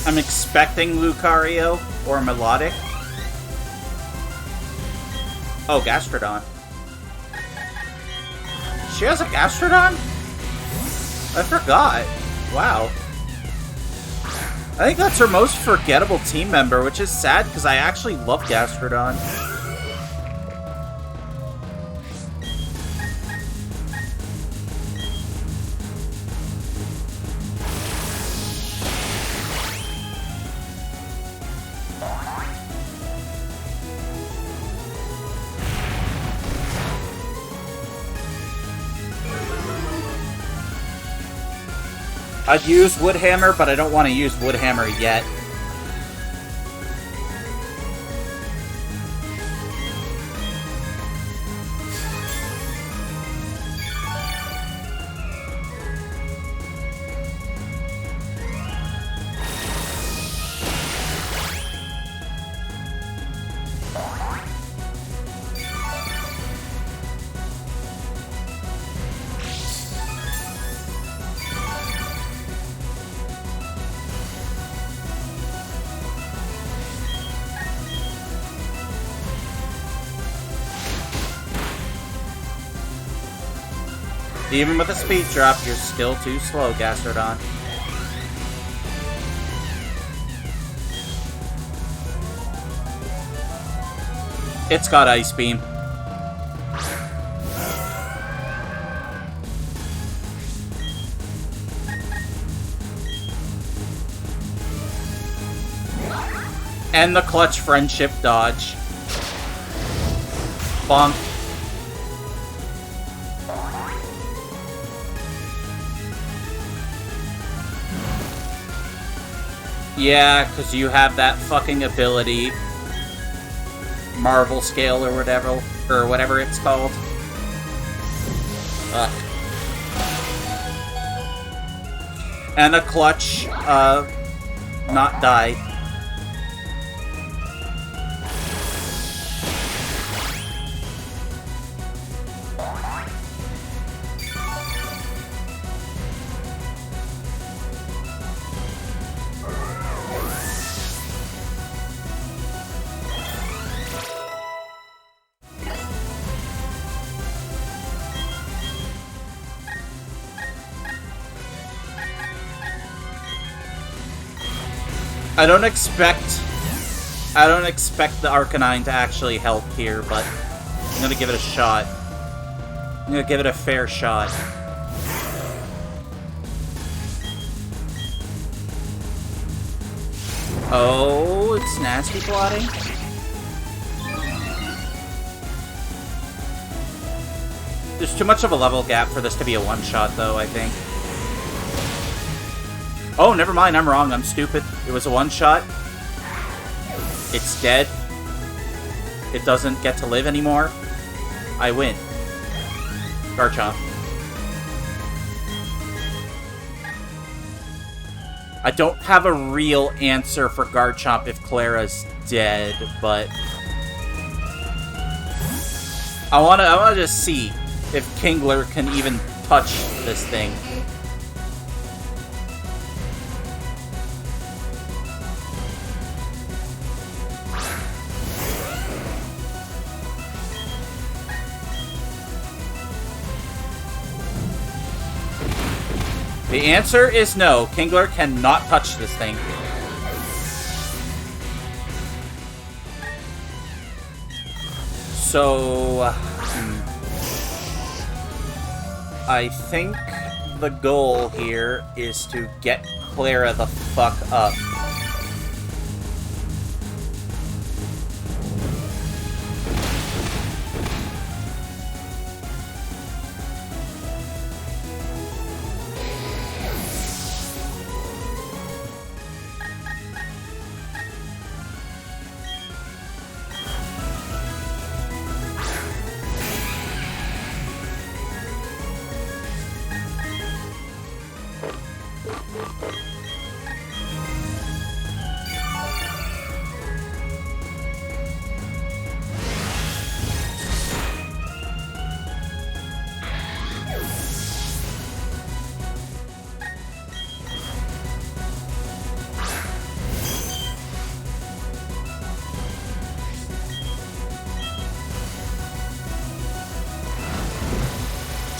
I'm expecting Lucario or Melodic. Oh, Gastrodon. She has a Gastrodon? I forgot. Wow. I think that's her most forgettable team member, which is sad because I actually love Gastrodon. I'd use Woodhammer, but I don't want to use Woodhammer yet. Even with a speed drop, you're still too slow, Gastrodon. It's got Ice Beam. And the clutch friendship dodge. Bonk. Yeah, because you have that fucking ability. Marvel Scale or whatever it's called. Ugh. And a clutch, not die. I don't expect the Arcanine to actually help here, but I'm gonna give it a shot. I'm gonna give it a fair shot. Oh, it's nasty plotting. There's too much of a level gap for this to be a one-shot, though, I think. Oh, never mind, I'm wrong, I'm stupid. It was a one-shot. It's dead. It doesn't get to live anymore. I win. Garchomp. I don't have a real answer for Garchomp if Clara's dead, but I wanna just see if Kingler can even touch this thing. The answer is no. Kingler cannot touch this thing. So, I think the goal here is to get Clara the fuck up.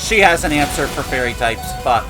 she has an answer for fairy types. Fuck.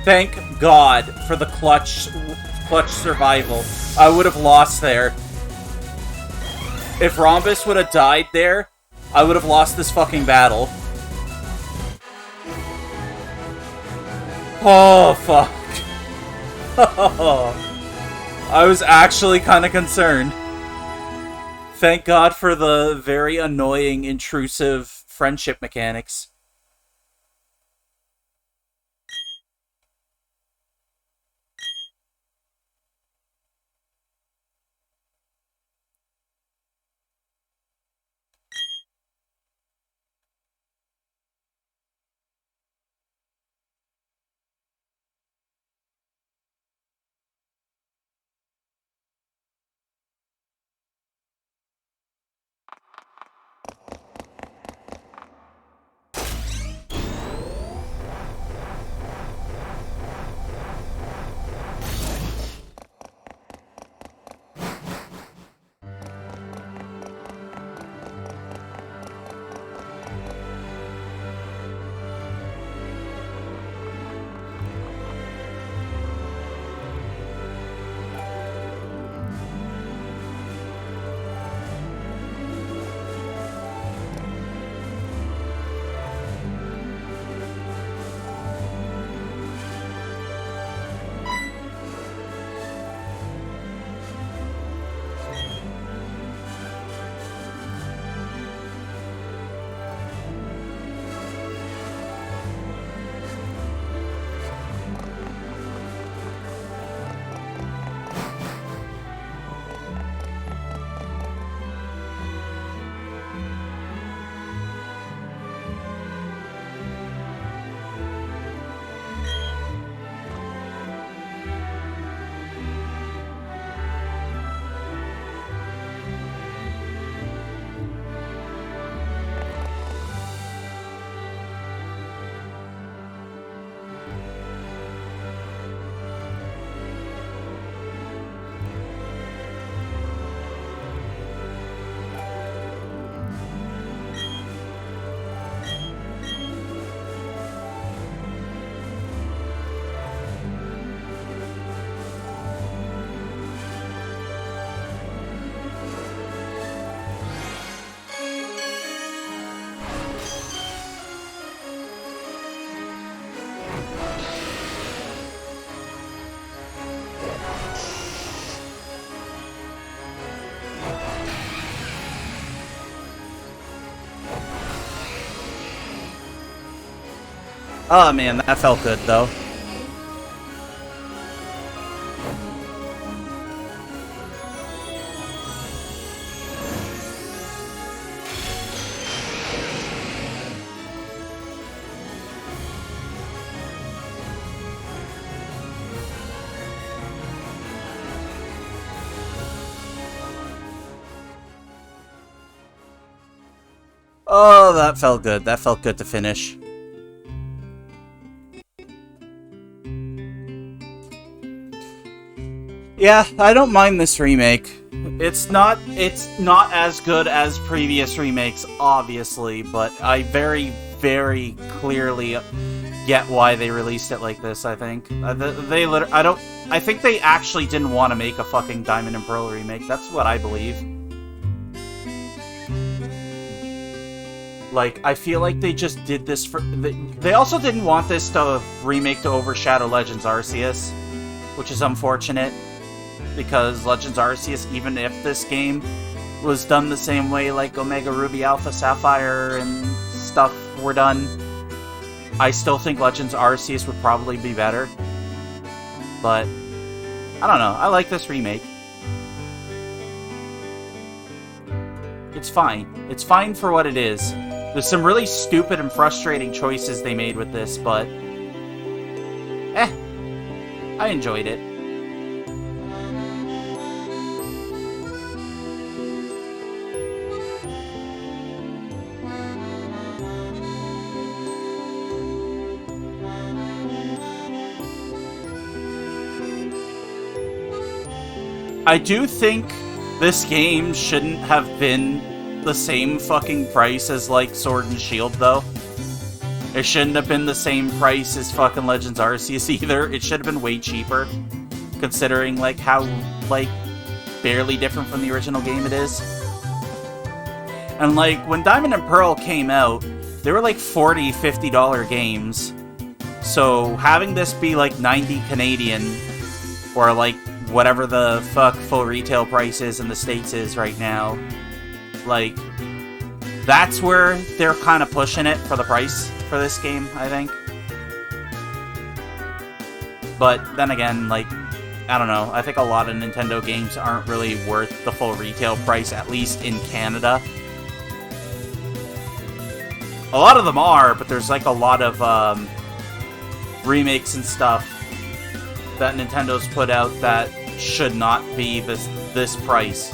Thank God for the clutch survival. I would have lost there. If Rhombus would have died there, I would have lost this fucking battle. Oh, fuck. I was actually kind of concerned. Thank God for the very annoying, intrusive friendship mechanics. Oh man, that felt good though. Oh, that felt good. That felt good to finish. Yeah, I don't mind this remake. It's not as good as previous remakes, obviously, but I very, very clearly get why they released it like this, I think. I think they actually didn't want to make a fucking Diamond and Pearl remake. That's what I believe. Like, I feel like they just did this for... They also didn't want this to remake to overshadow Legends Arceus, which is unfortunate, because Legends Arceus, even if this game was done the same way like Omega Ruby Alpha Sapphire and stuff were done, I still think Legends Arceus would probably be better. But, I don't know, I like this remake. It's fine. It's fine for what it is. There's some really stupid and frustrating choices they made with this, but... I enjoyed it. I do think this game shouldn't have been the same fucking price as, like, Sword and Shield, though. It shouldn't have been the same price as fucking Legends Arceus, either. It should have been way cheaper, considering, like, how, like, barely different from the original game it is. And, like, when Diamond and Pearl came out, they were, like, $40, $50 games. So, having this be, like, 90 Canadian, or, like, whatever the fuck full retail price is in the States is right now, like, that's where they're kind of pushing it for the price for this game, I think. But then again, like, I don't know, I think a lot of Nintendo games aren't really worth the full retail price, at least in Canada. A lot of them are, but there's like a lot of remakes and stuff that Nintendo's put out that should not be this price.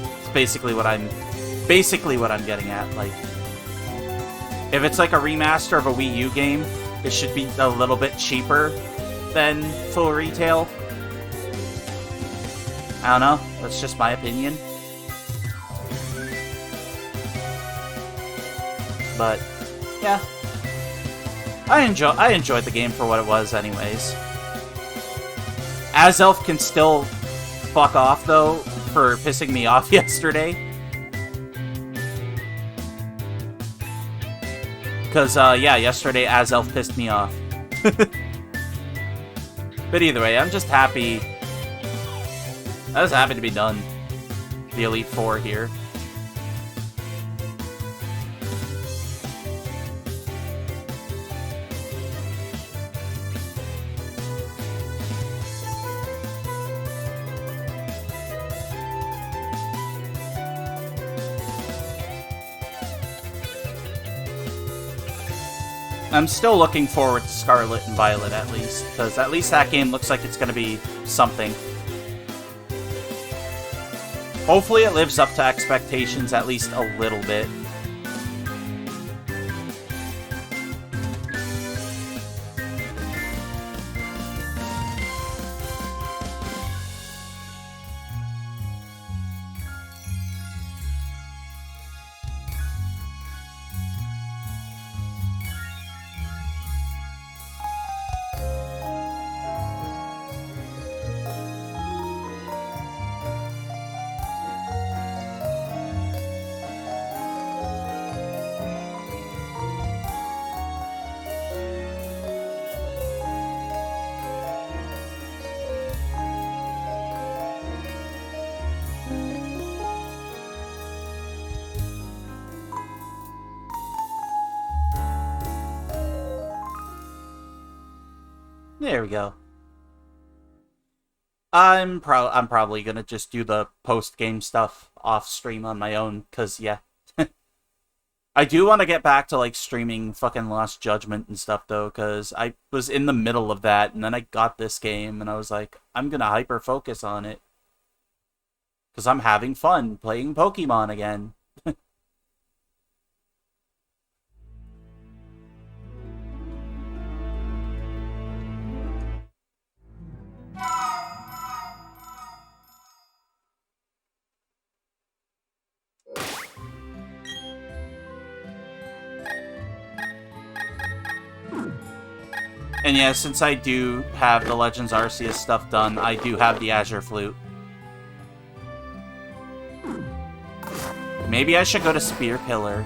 It's basically what I'm getting at. Like, if it's like a remaster of a Wii U game, it should be a little bit cheaper than full retail. I don't know. That's just my opinion. But yeah, I enjoyed the game for what it was, anyways. Azelf can still fuck off, though, for pissing me off yesterday. Because, yeah, yesterday Azelf pissed me off. But either way, I'm just happy. I was happy to be done. The Elite Four here. I'm still looking forward to Scarlet and Violet, at least, because at least that game looks like it's going to be something. Hopefully it lives up to expectations at least a little bit. There we go. I'm probably gonna just do the post-game stuff off-stream on my own, because, yeah. I do want to get back to, like, streaming fucking Lost Judgment and stuff, though, because I was in the middle of that, and then I got this game, and I was like, I'm gonna hyper-focus on it. Because I'm having fun playing Pokemon again. And yeah, since I do have the Legends Arceus stuff done, I do have the Azure Flute. Maybe I should go to Spear Pillar.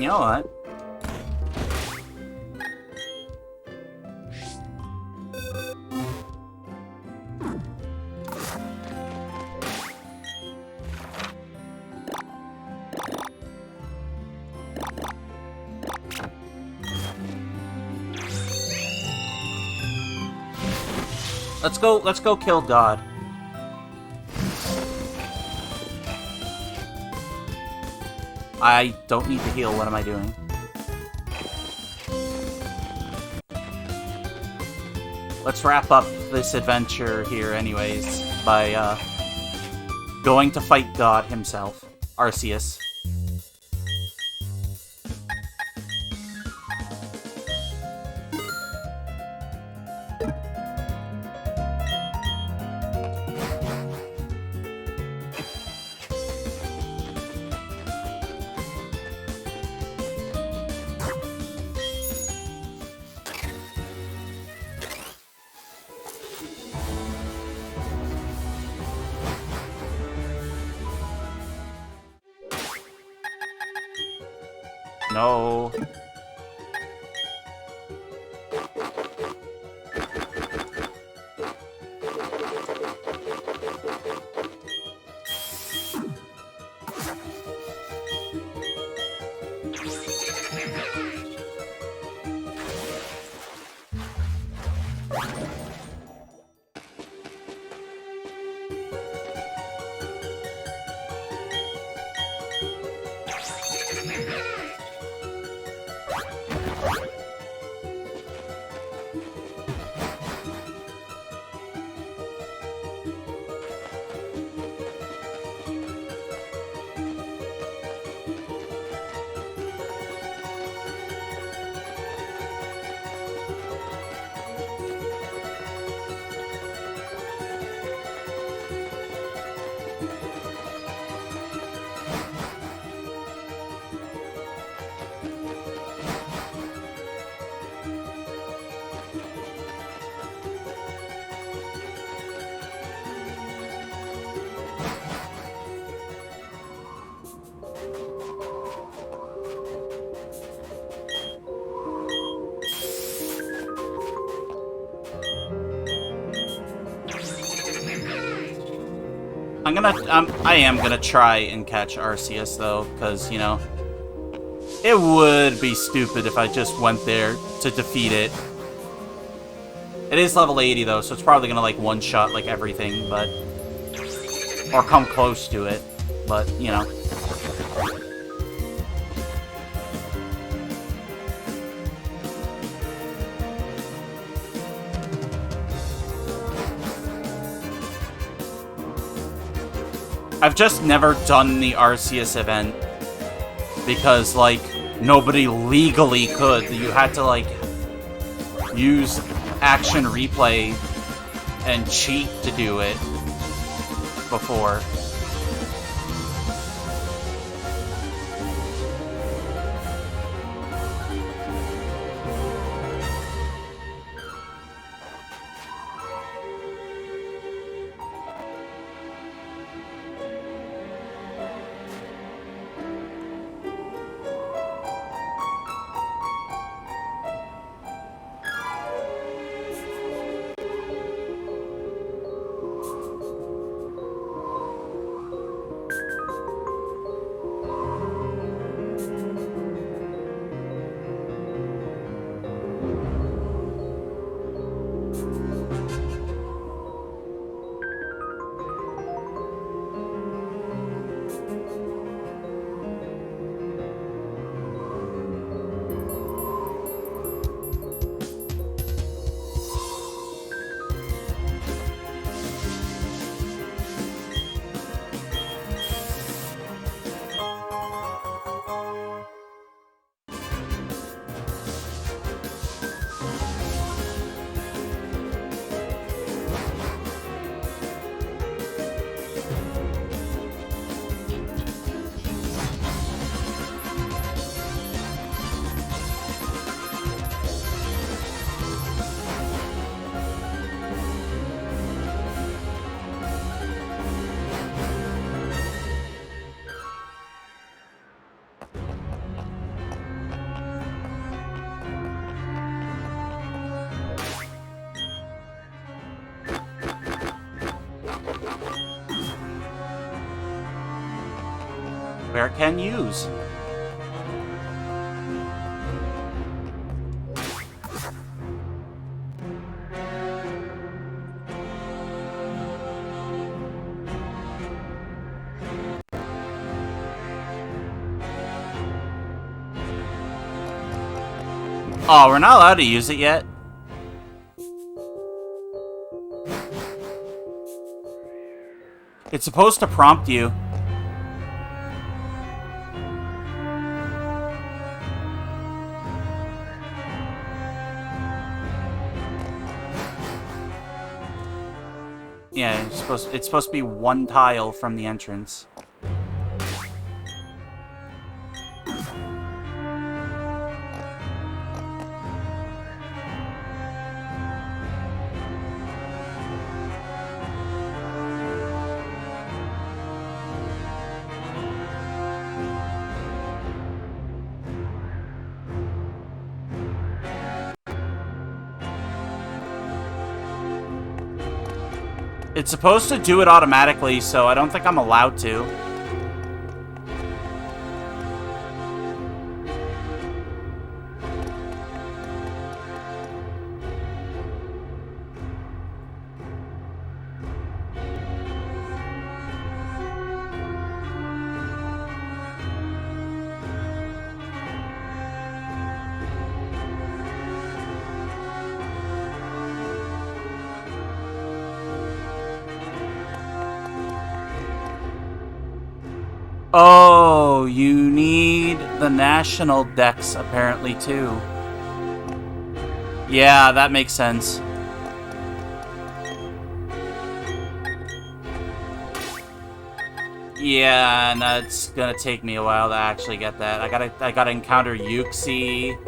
You know what? Let's go kill God. I don't need to heal. What am I doing? Let's wrap up this adventure here anyways by going to fight God himself, Arceus. No. I am gonna try and catch Arceus though, because, you know, it would be stupid if I just went there to defeat it. It is level 80 though, so it's probably gonna like one-shot like everything, but... or come close to it, but, you know. I've just never done the Arceus event because, like, nobody legally could. You had to, like, use action replay and cheat to do it before. where it can use. Oh, we're not allowed to use it yet? It's supposed to prompt you. Yeah, it's supposed to be one tile from the entrance. It's supposed to do it automatically, so I don't think I'm allowed to. Oh, you need the national decks, apparently, too. Yeah, that makes sense. Yeah, and that's gonna take me a while to actually get that. I gotta encounter Yuxi.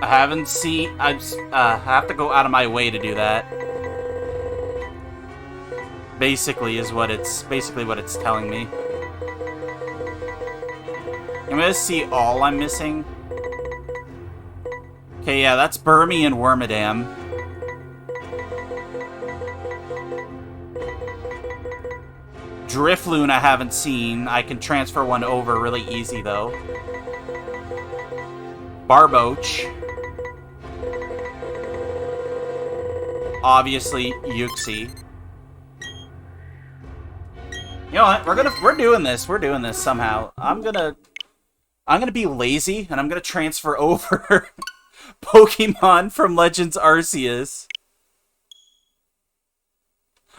I haven't seen. I have to go out of my way to do that. Basically, what it's telling me. I'm gonna see all I'm missing. Okay, yeah, that's Burmy and Wormadam. Drifloon I haven't seen. I can transfer one over really easy, though. Barboach. Obviously, Yuxi. You know what? We're doing this. We're doing this somehow. I'm gonna be lazy, and I'm gonna transfer over Pokemon from Legends Arceus.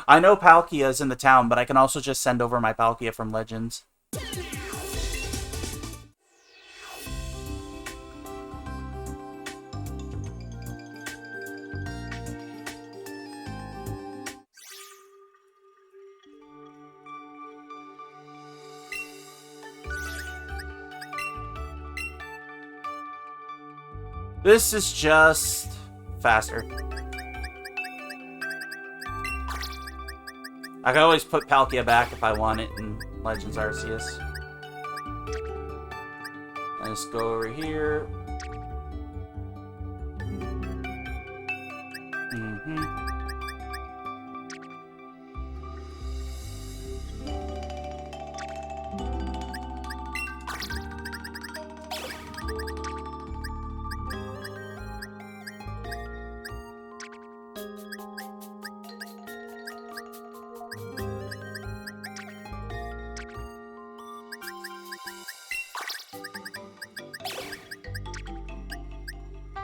I know Palkia's in the town, but I can also just send over my Palkia from Legends. This is just faster. I can always put Palkia back if I want it in Legends Arceus. And just go over here.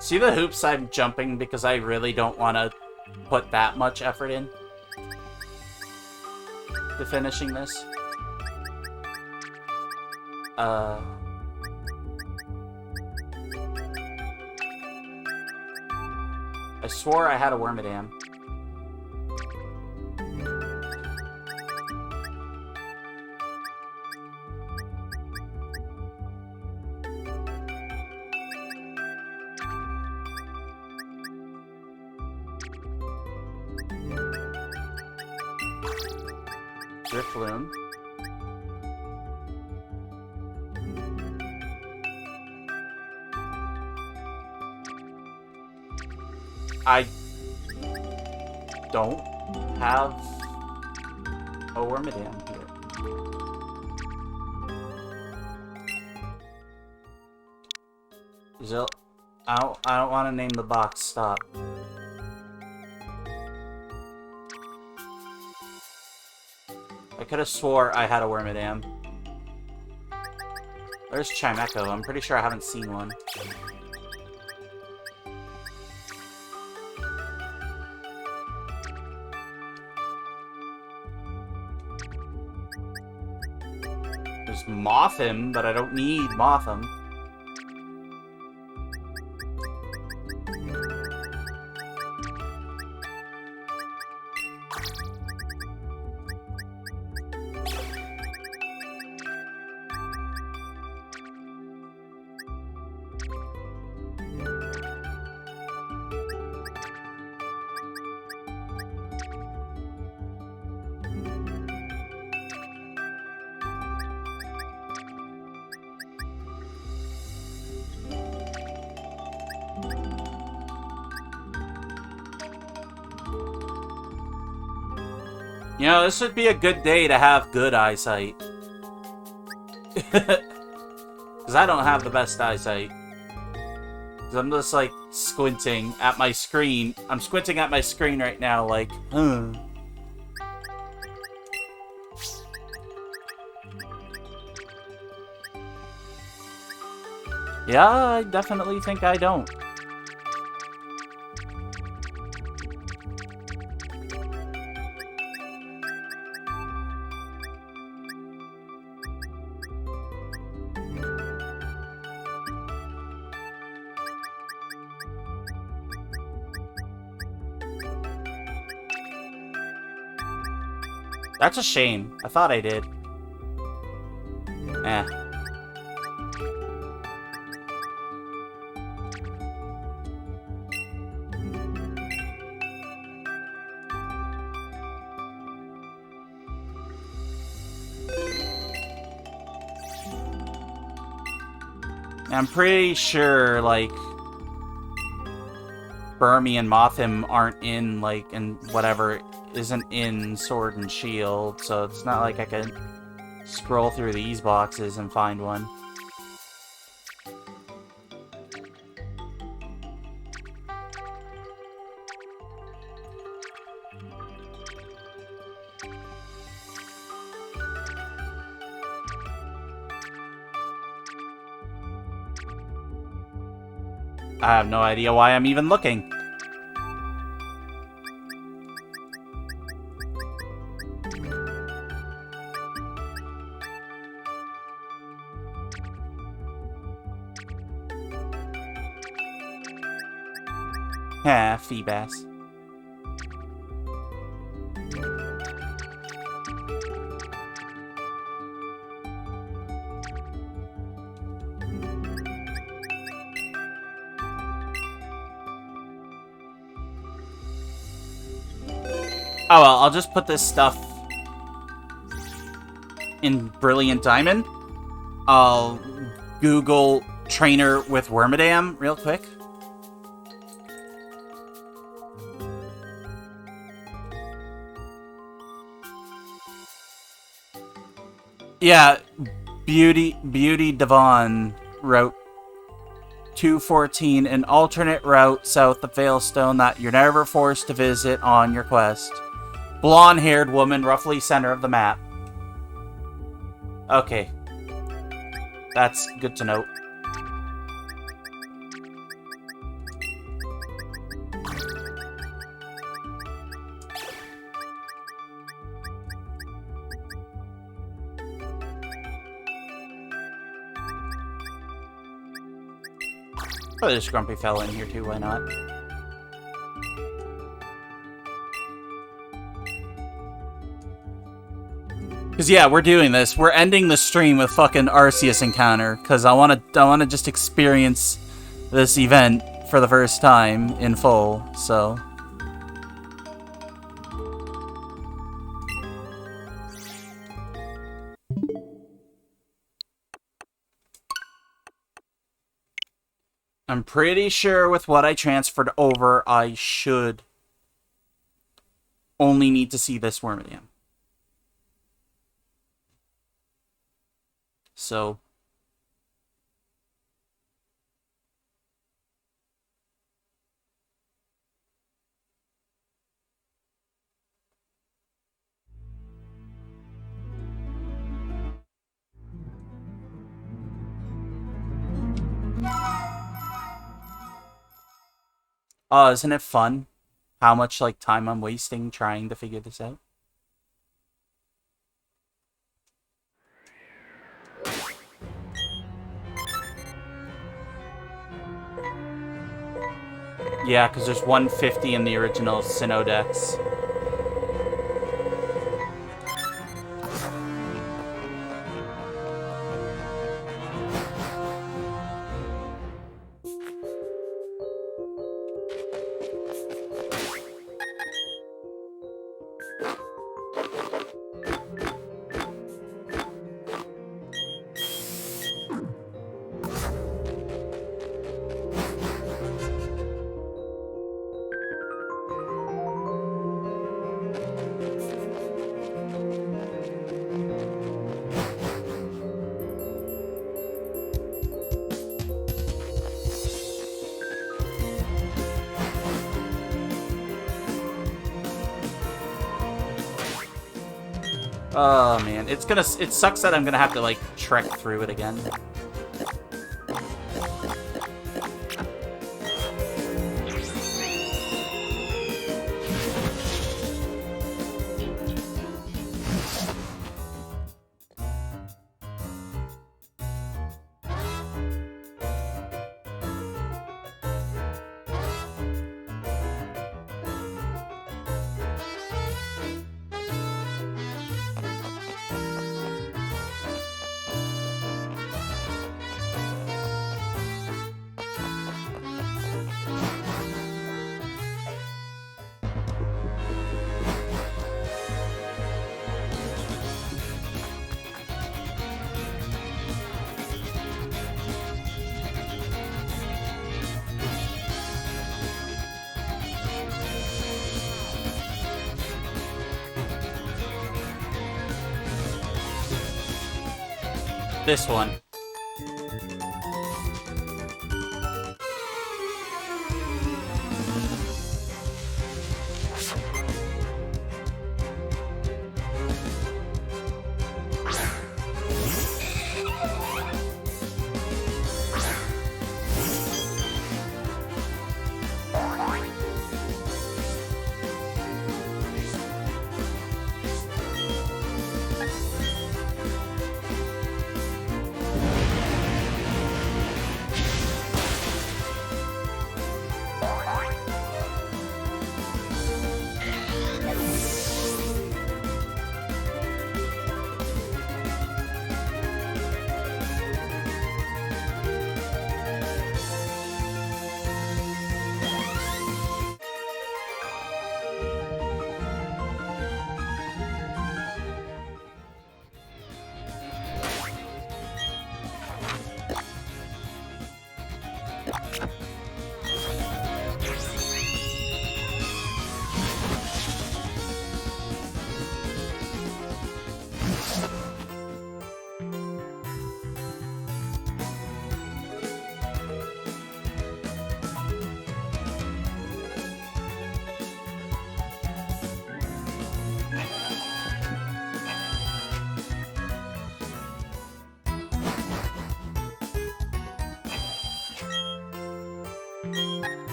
See the hoops I'm jumping because I really don't want to put that much effort in to finishing this. I swore I had a Wormadam. Drifloon. don't have a Wormadam here. I don't want to name the box. Stop. I could have swore I had a Wormadam. There's Chimecho. I'm pretty sure I haven't seen one. There's Mothim, but I don't need Mothim. You know, this would be a good day to have good eyesight. Because I don't have the best eyesight. Because I'm just, like, squinting at my screen. I'm squinting at my screen right now, like, Yeah, I definitely think I don't. That's a shame. I thought I did. Eh. I'm pretty sure, like, Burmy and Mothim aren't in, like, and whatever isn't in Sword and Shield, so it's not like I could scroll through these boxes and find one. I have no idea why I'm even looking. Ah, Feebass. Oh well, I'll just put this stuff in Brilliant Diamond. I'll Google trainer with Wormadam real quick. Yeah, Beauty Devon wrote 214, an alternate route south of Veilstone that you're never forced to visit on your quest. Blonde-haired woman, roughly center of the map. Okay. That's good to note. Oh, there's Grumpy fella in here too, why not? Because yeah, we're doing this. We're ending the stream with fucking Arceus encounter, because I wanna just experience this event for the first time in full, so. I'm pretty sure with what I transferred over, I should only need to see this Wormidian. So... isn't it fun how much, like, time I'm wasting trying to figure this out? Yeah, because there's 150 in the original Synodex. Oh man, it sucks that I'm gonna have to like trek through it again. This one.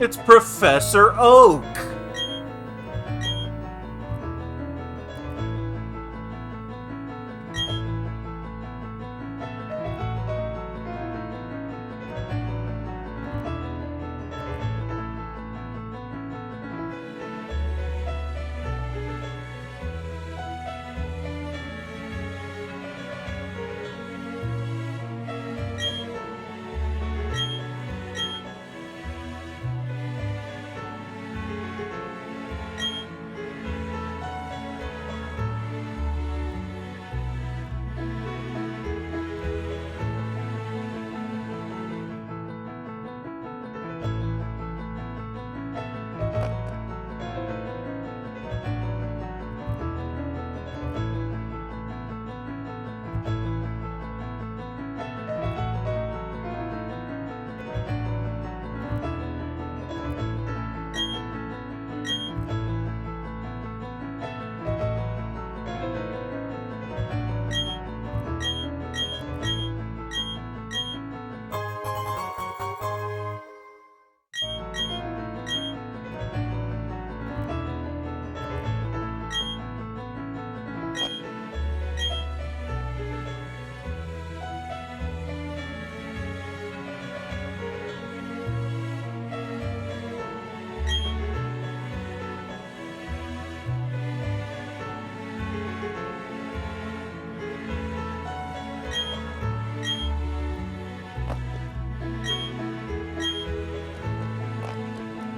It's Professor Oak!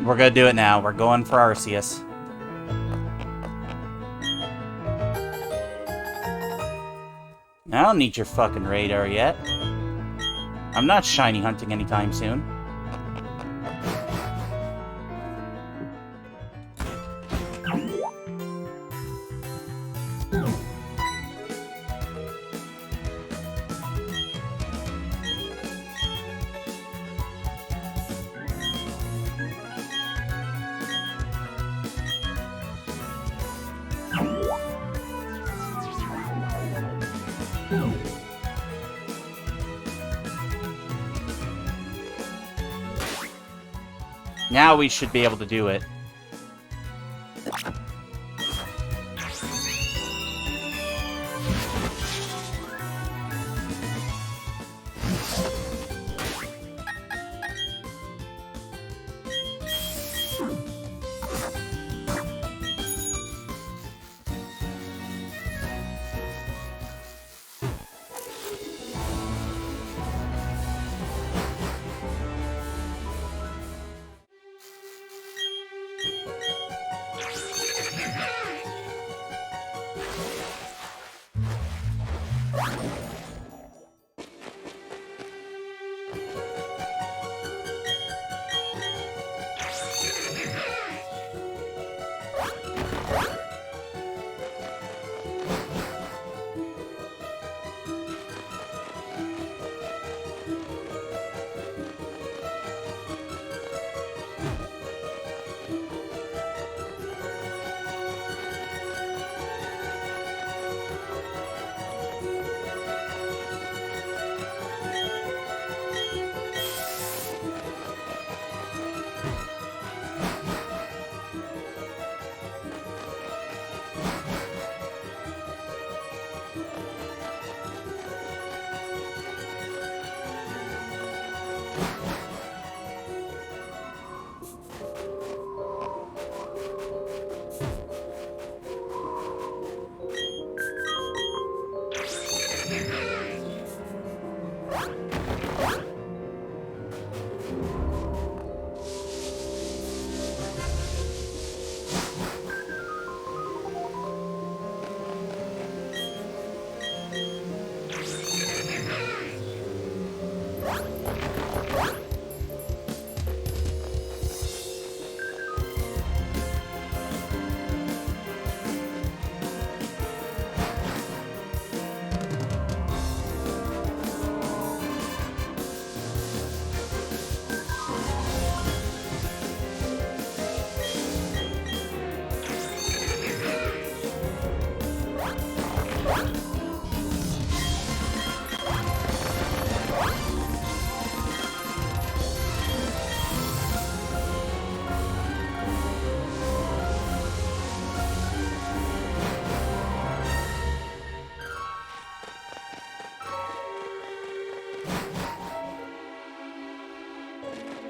We're gonna do it now. We're going for Arceus. I don't need your fucking radar yet. I'm not shiny hunting anytime soon. Now we should be able to do it.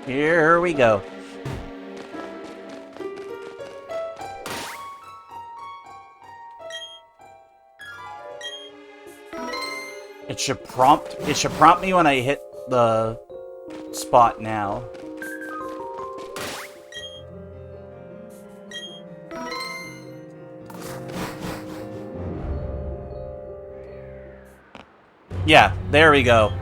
Here we go. It should prompt me when I hit the spot now. Yeah, there we go.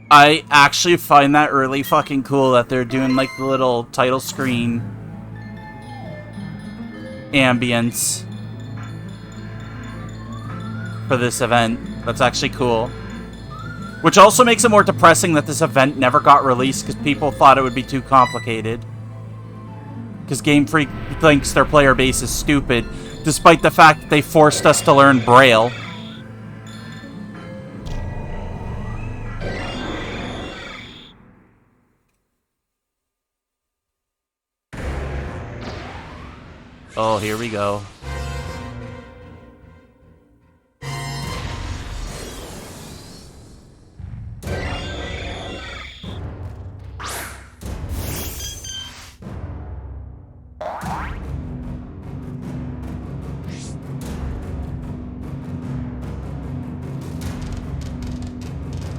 I actually find that really fucking cool that they're doing like the little title screen ambience for this event. That's actually cool. Which also makes it more depressing that this event never got released because people thought it would be too complicated. because Game Freak thinks their player base is stupid, despite the fact that they forced us to learn Braille. Oh, here we go.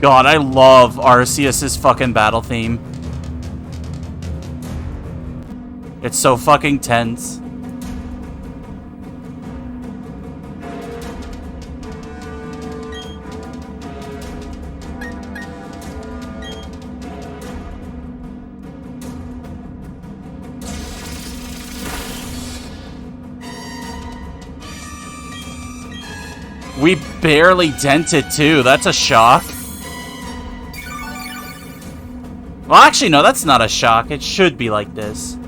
God, I love Arceus's fucking battle theme. It's so fucking tense. We barely dented too. That's a shock. Well, actually, no, that's not a shock. It should be like this.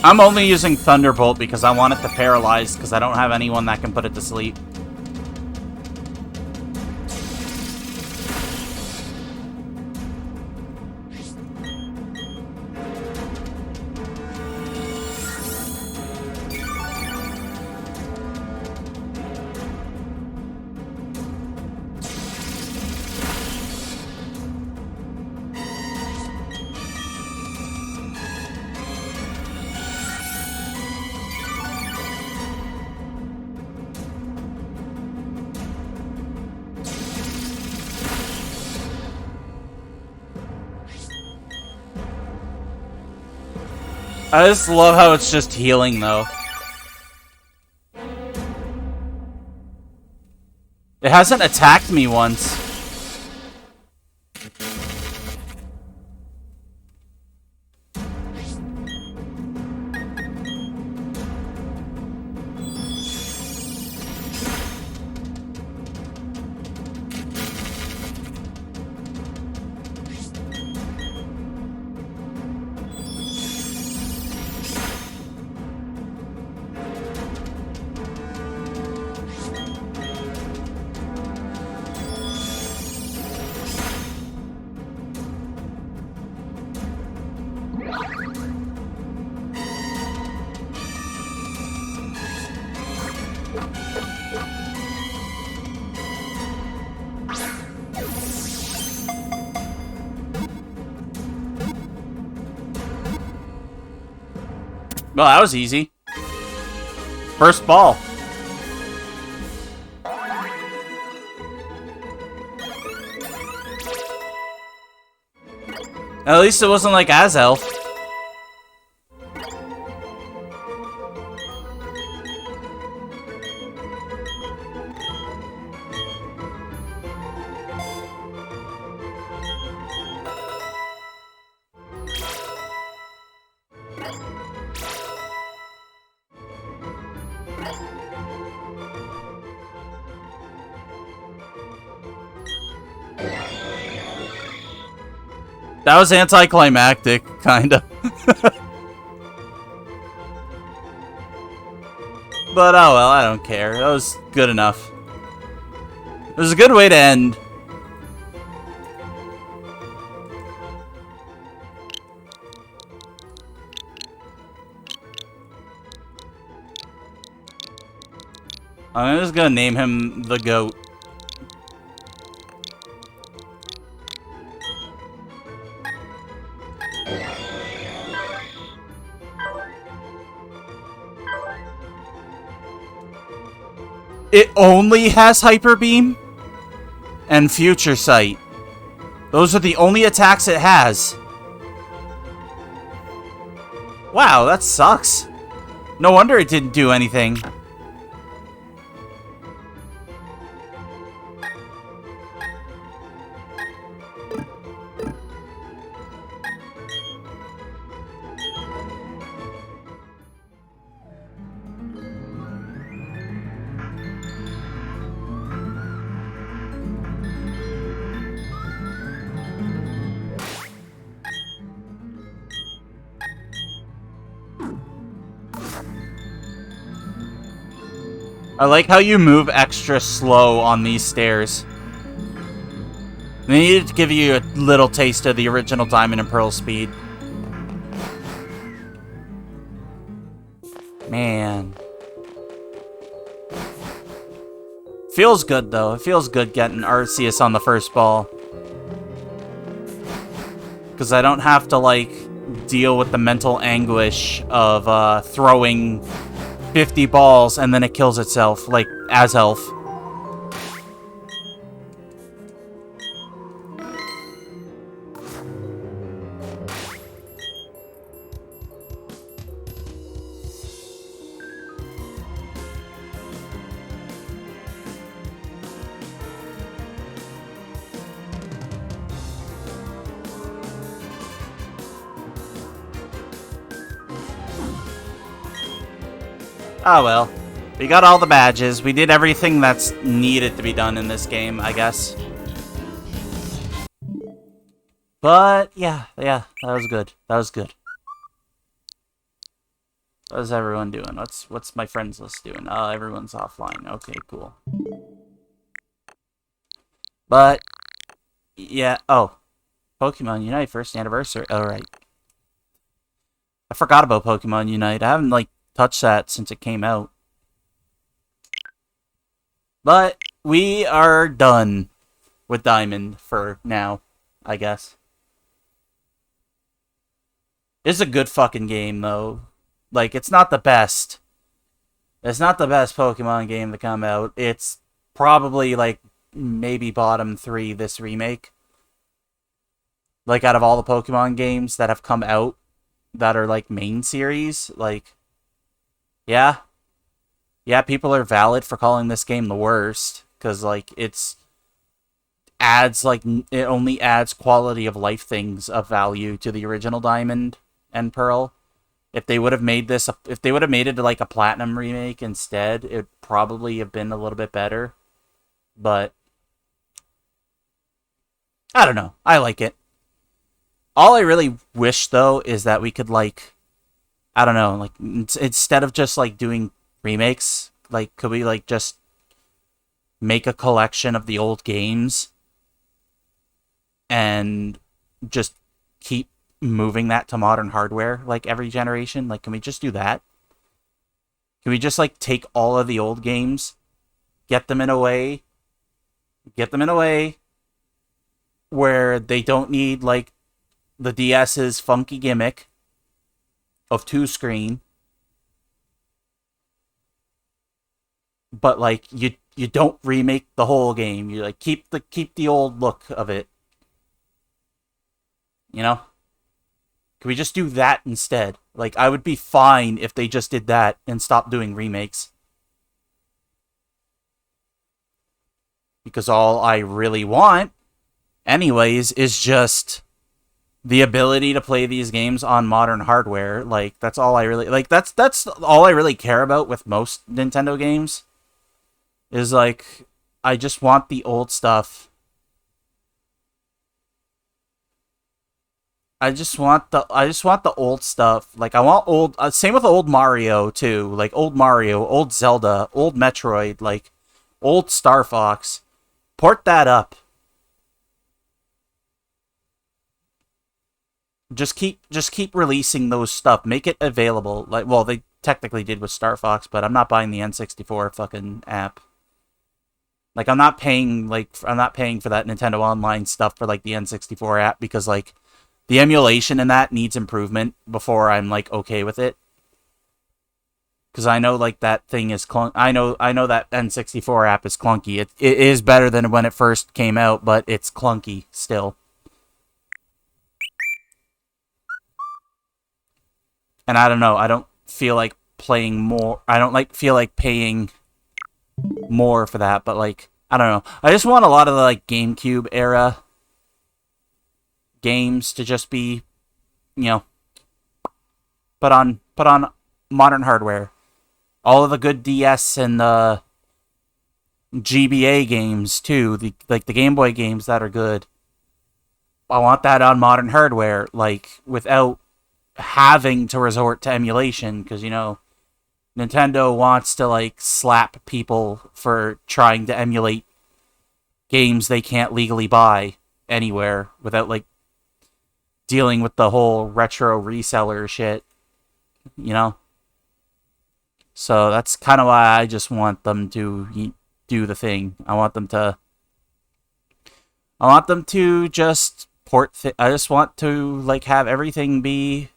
I'm only using Thunderbolt because I want it to paralyze, because I don't have anyone that can put it to sleep. I just love how it's just healing, though. It hasn't attacked me once. Well, that was easy. First ball. At least it wasn't like Azel. That was anticlimactic, kinda. But oh well, I don't care. That was good enough. It was a good way to end. I'm just gonna name him the GOAT. It only has Hyper Beam and Future Sight. Those are the only attacks it has. Wow, that sucks. No wonder it didn't do anything. I like how you move extra slow on these stairs. They needed to give you a little taste of the original Diamond and Pearl speed. Man. Feels good, though. It feels good getting Arceus on the first ball. Because I don't have to, like, deal with the mental anguish of throwing 50 balls and then it kills itself, like, as Elf. Oh well. We got all the badges. We did everything that's needed to be done in this game, I guess. But, yeah, that was good. That was good. How's everyone doing? What's my friends list doing? Oh, everyone's offline. Okay, cool. But, yeah, oh. Pokemon Unite first anniversary. Alright. I forgot about Pokemon Unite. I haven't, like, touched that since it came out. But we are done with Diamond for now, I guess. It's a good fucking game, though. Like, it's not the best. It's not the best Pokemon game to come out. It's probably, like, maybe bottom 3 this remake. Like, out of all the Pokemon games that have come out that are, like, main series, like, yeah. Yeah, people are valid for calling this game the worst. Because, like, it only adds quality of life things of value to the original Diamond and Pearl. If they would have made it like a Platinum remake instead, it'd probably have been a little bit better. But, I don't know. I like it. All I really wish, though, is that we could, like, I don't know, like, instead of just, like, doing remakes, like, could we, like, just make a collection of the old games and just keep moving that to modern hardware, like, every generation? Like, can we just do that? Can we just, like, take all of the old games, get them in a way where they don't need, like, the DS's funky gimmick of 2-screen, but, like, you don't remake the whole game. You, like, keep the old look of it. You know? Can we just do that instead? Like, I would be fine if they just did that and stopped doing remakes. Because all I really want, anyways, is just the ability to play these games on modern hardware. Like, that's all I really... Like, that's all I really care about with most Nintendo games. Is, like, I just want the old stuff. I just want the old stuff. Like, I want old... same with old Mario, too. Like, old Mario, old Zelda, old Metroid, like, old Star Fox. Port that up. Just keep releasing those stuff. Make it available. Like, well, they technically did with Star Fox, but I'm not buying the N64 fucking app. Like, I'm not paying for that Nintendo Online stuff for, like, the N64 app because, like, the emulation in that needs improvement before I'm, like, okay with it. Because I know, like, that thing is I know that N64 app is clunky. It is better than when it first came out, but it's clunky still. And I don't know. I don't feel like playing more. I don't feel like paying more for that. But, like, I don't know. I just want a lot of the, like, GameCube era games to just be, you know, put on modern hardware. All of the good DS and the GBA games too. The Game Boy games that are good. I want that on modern hardware, like, without having to resort to emulation because, Nintendo wants to, like, slap people for trying to emulate games they can't legally buy anywhere without, like, dealing with the whole retro reseller shit, you know? So that's kind of why I just want them to do the thing. I want them to just I just want to, like, have everything be.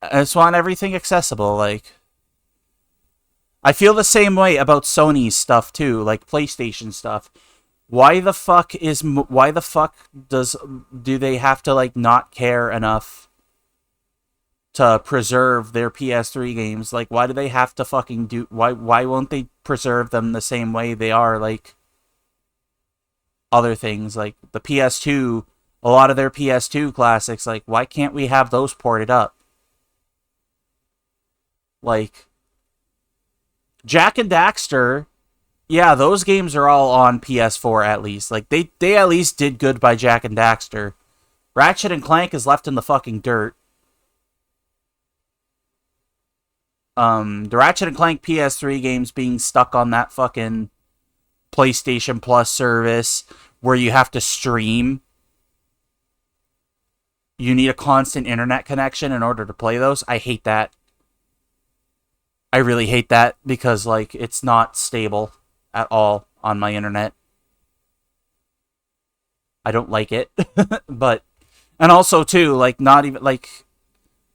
I just want everything accessible. Like, I feel the same way about Sony's stuff too, like PlayStation stuff. Why the fuck do they have to, like, not care enough to preserve their PS3 games? Like, why do they have to fucking do why won't they preserve them the same way they are, like, other things like the PS2, a lot of their PS2 classics, like, why can't we have those ported up? Like, Jak and Daxter, yeah, those games are all on PS4 at least. Like, they at least did good by Jak and Daxter. Ratchet and Clank is left in the fucking dirt. The Ratchet and Clank PS3 games being stuck on that fucking PlayStation Plus service where you have to stream. You need a constant internet connection in order to play those. I hate that. I really hate that because, like, it's not stable at all on my internet. I don't like it. But, and also too, like, not even, like,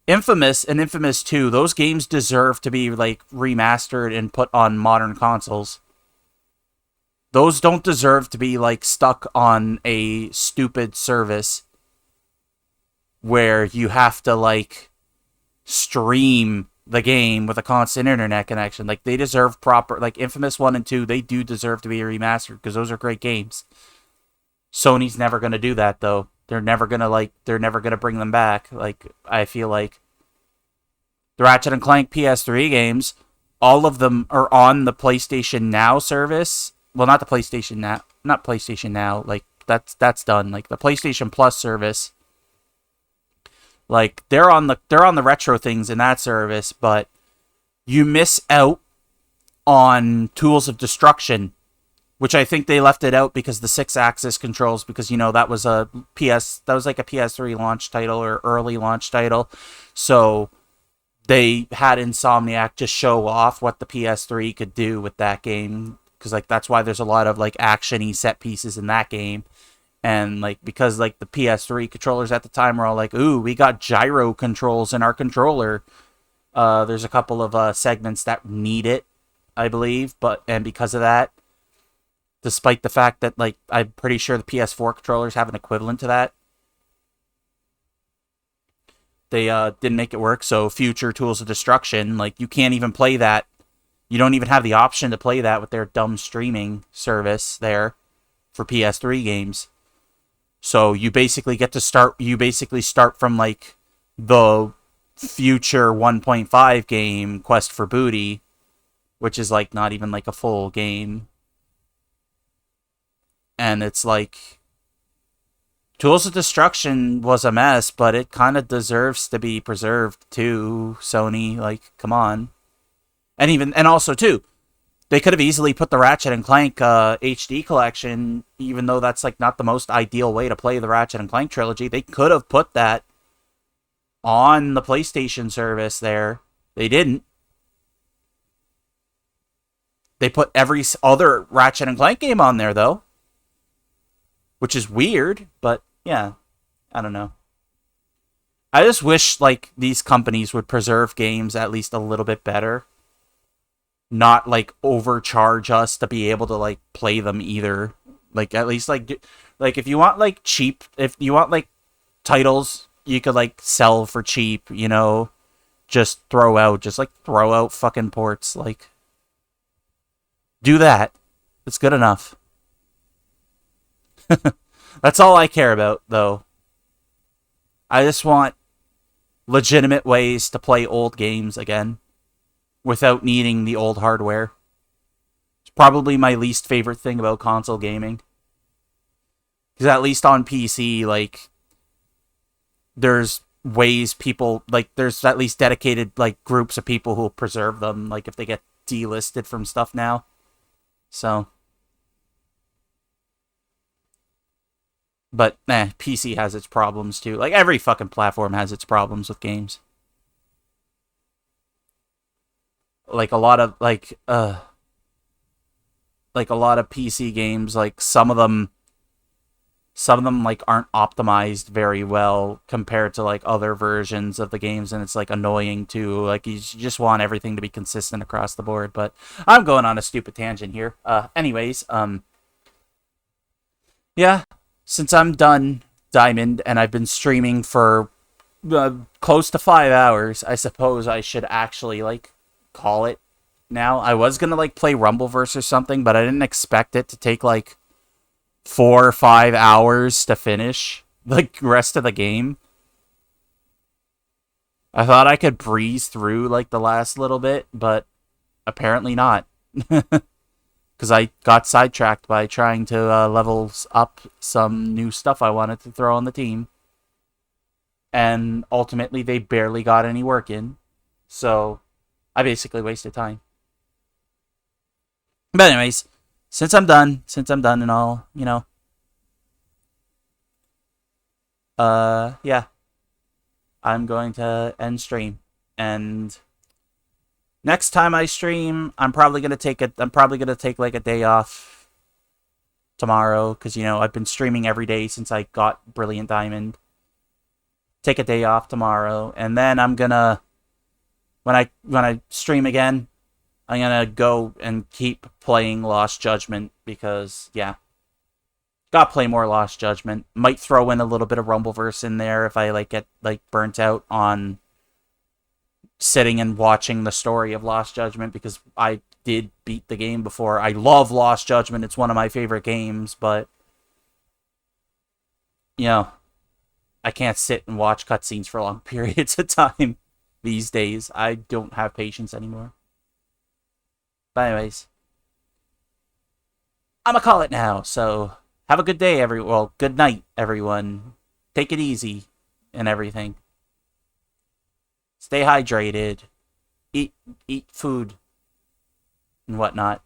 Infamous and Infamous 2, those games deserve to be, like, remastered and put on modern consoles. Those don't deserve to be, like, stuck on a stupid service where you have to, like, stream the game with a constant internet connection. Like, they deserve proper, like, Infamous 1 and 2, they do deserve to be remastered because those are great games. Sony's never going to do that, though. They're never going to bring them back. Like, I feel like the Ratchet and Clank PS3 games, all of them are on the PlayStation Now service. Well, not PlayStation Now. Like, that's done. Like, the PlayStation Plus service. Like, they're on the retro things in that service, but you miss out on Tools of Destruction, which I think they left it out because the 6-axis controls, because, that was like a PS3 launch title or early launch title. So they had Insomniac just show off what the PS3 could do with that game, because, like, that's why there's a lot of, like, action-y set pieces in that game. And, like, because, like, the PS3 controllers at the time were all like, ooh, we got gyro controls in our controller. There's a couple of segments that need it, I believe. And because of that, despite the fact that, like, I'm pretty sure the PS4 controllers have an equivalent to that, they didn't make it work. So future Tools of Destruction, like, you can't even play that. You don't even have the option to play that with their dumb streaming service there for PS3 games. So you basically start from, like, the future 1.5 game, Quest for Booty, which is, like, not even, like, a full game. And it's like, Tools of Destruction was a mess, but it kind of deserves to be preserved too, Sony. Like, come on. And also too, they could have easily put the Ratchet and Clank HD collection, even though that's, like, not the most ideal way to play the Ratchet and Clank trilogy. They could have put that on the PlayStation service there. They didn't. They put every other Ratchet and Clank game on there, though. Which is weird, but yeah, I don't know. I just wish, like, these companies would preserve games at least a little bit better. Not, like, overcharge us to be able to, like, play them either. Like, at least, like, if you want, like, if you want, like, titles you could, like, sell for cheap, just throw out fucking ports. Like, do that. It's good enough. That's all I care about, though. I just want legitimate ways to play old games again without needing the old hardware. It's probably my least favorite thing about console gaming. Because at least on PC, like, there's ways people, like, there's at least dedicated, like, groups of people who'll preserve them, like, if they get delisted from stuff now. So, but, PC has its problems, too. Like, every fucking platform has its problems with games. Like, a lot of, like, a lot of PC games, like, some of them like aren't optimized very well compared to like other versions of the games, and it's like annoying too. Like, you just want everything to be consistent across the board. But I'm going on a stupid tangent here. Anyways, yeah, since I'm done Diamond and I've been streaming for close to 5 hours, I suppose I should actually like call it now. I was gonna like play Rumbleverse or something, but I didn't expect it to take like 4 or 5 hours to finish the rest of the game. I thought I could breeze through like the last little bit, but apparently not. Because I got sidetracked by trying to level up some new stuff I wanted to throw on the team. And ultimately, they barely got any work in. So I basically wasted time. But anyways, since I'm done and all, yeah, I'm going to end stream. And next time I stream, I'm probably gonna take like a day off tomorrow, because I've been streaming every day since I got Brilliant Diamond. Take a day off tomorrow, and then I'm gonna when I stream again, I'm gonna go and keep playing Lost Judgment, because yeah, gotta play more Lost Judgment. Might throw in a little bit of Rumbleverse in there if I like get like burnt out on sitting and watching the story of Lost Judgment, because I did beat the game before. I love Lost Judgment. It's one of my favorite games, but you know, I can't sit and watch cutscenes for long periods of time these days. I don't have patience anymore. But anyways, I'm gonna call it now. So have a good day, well, good night, everyone. Take it easy and everything. Stay hydrated. Eat food and whatnot.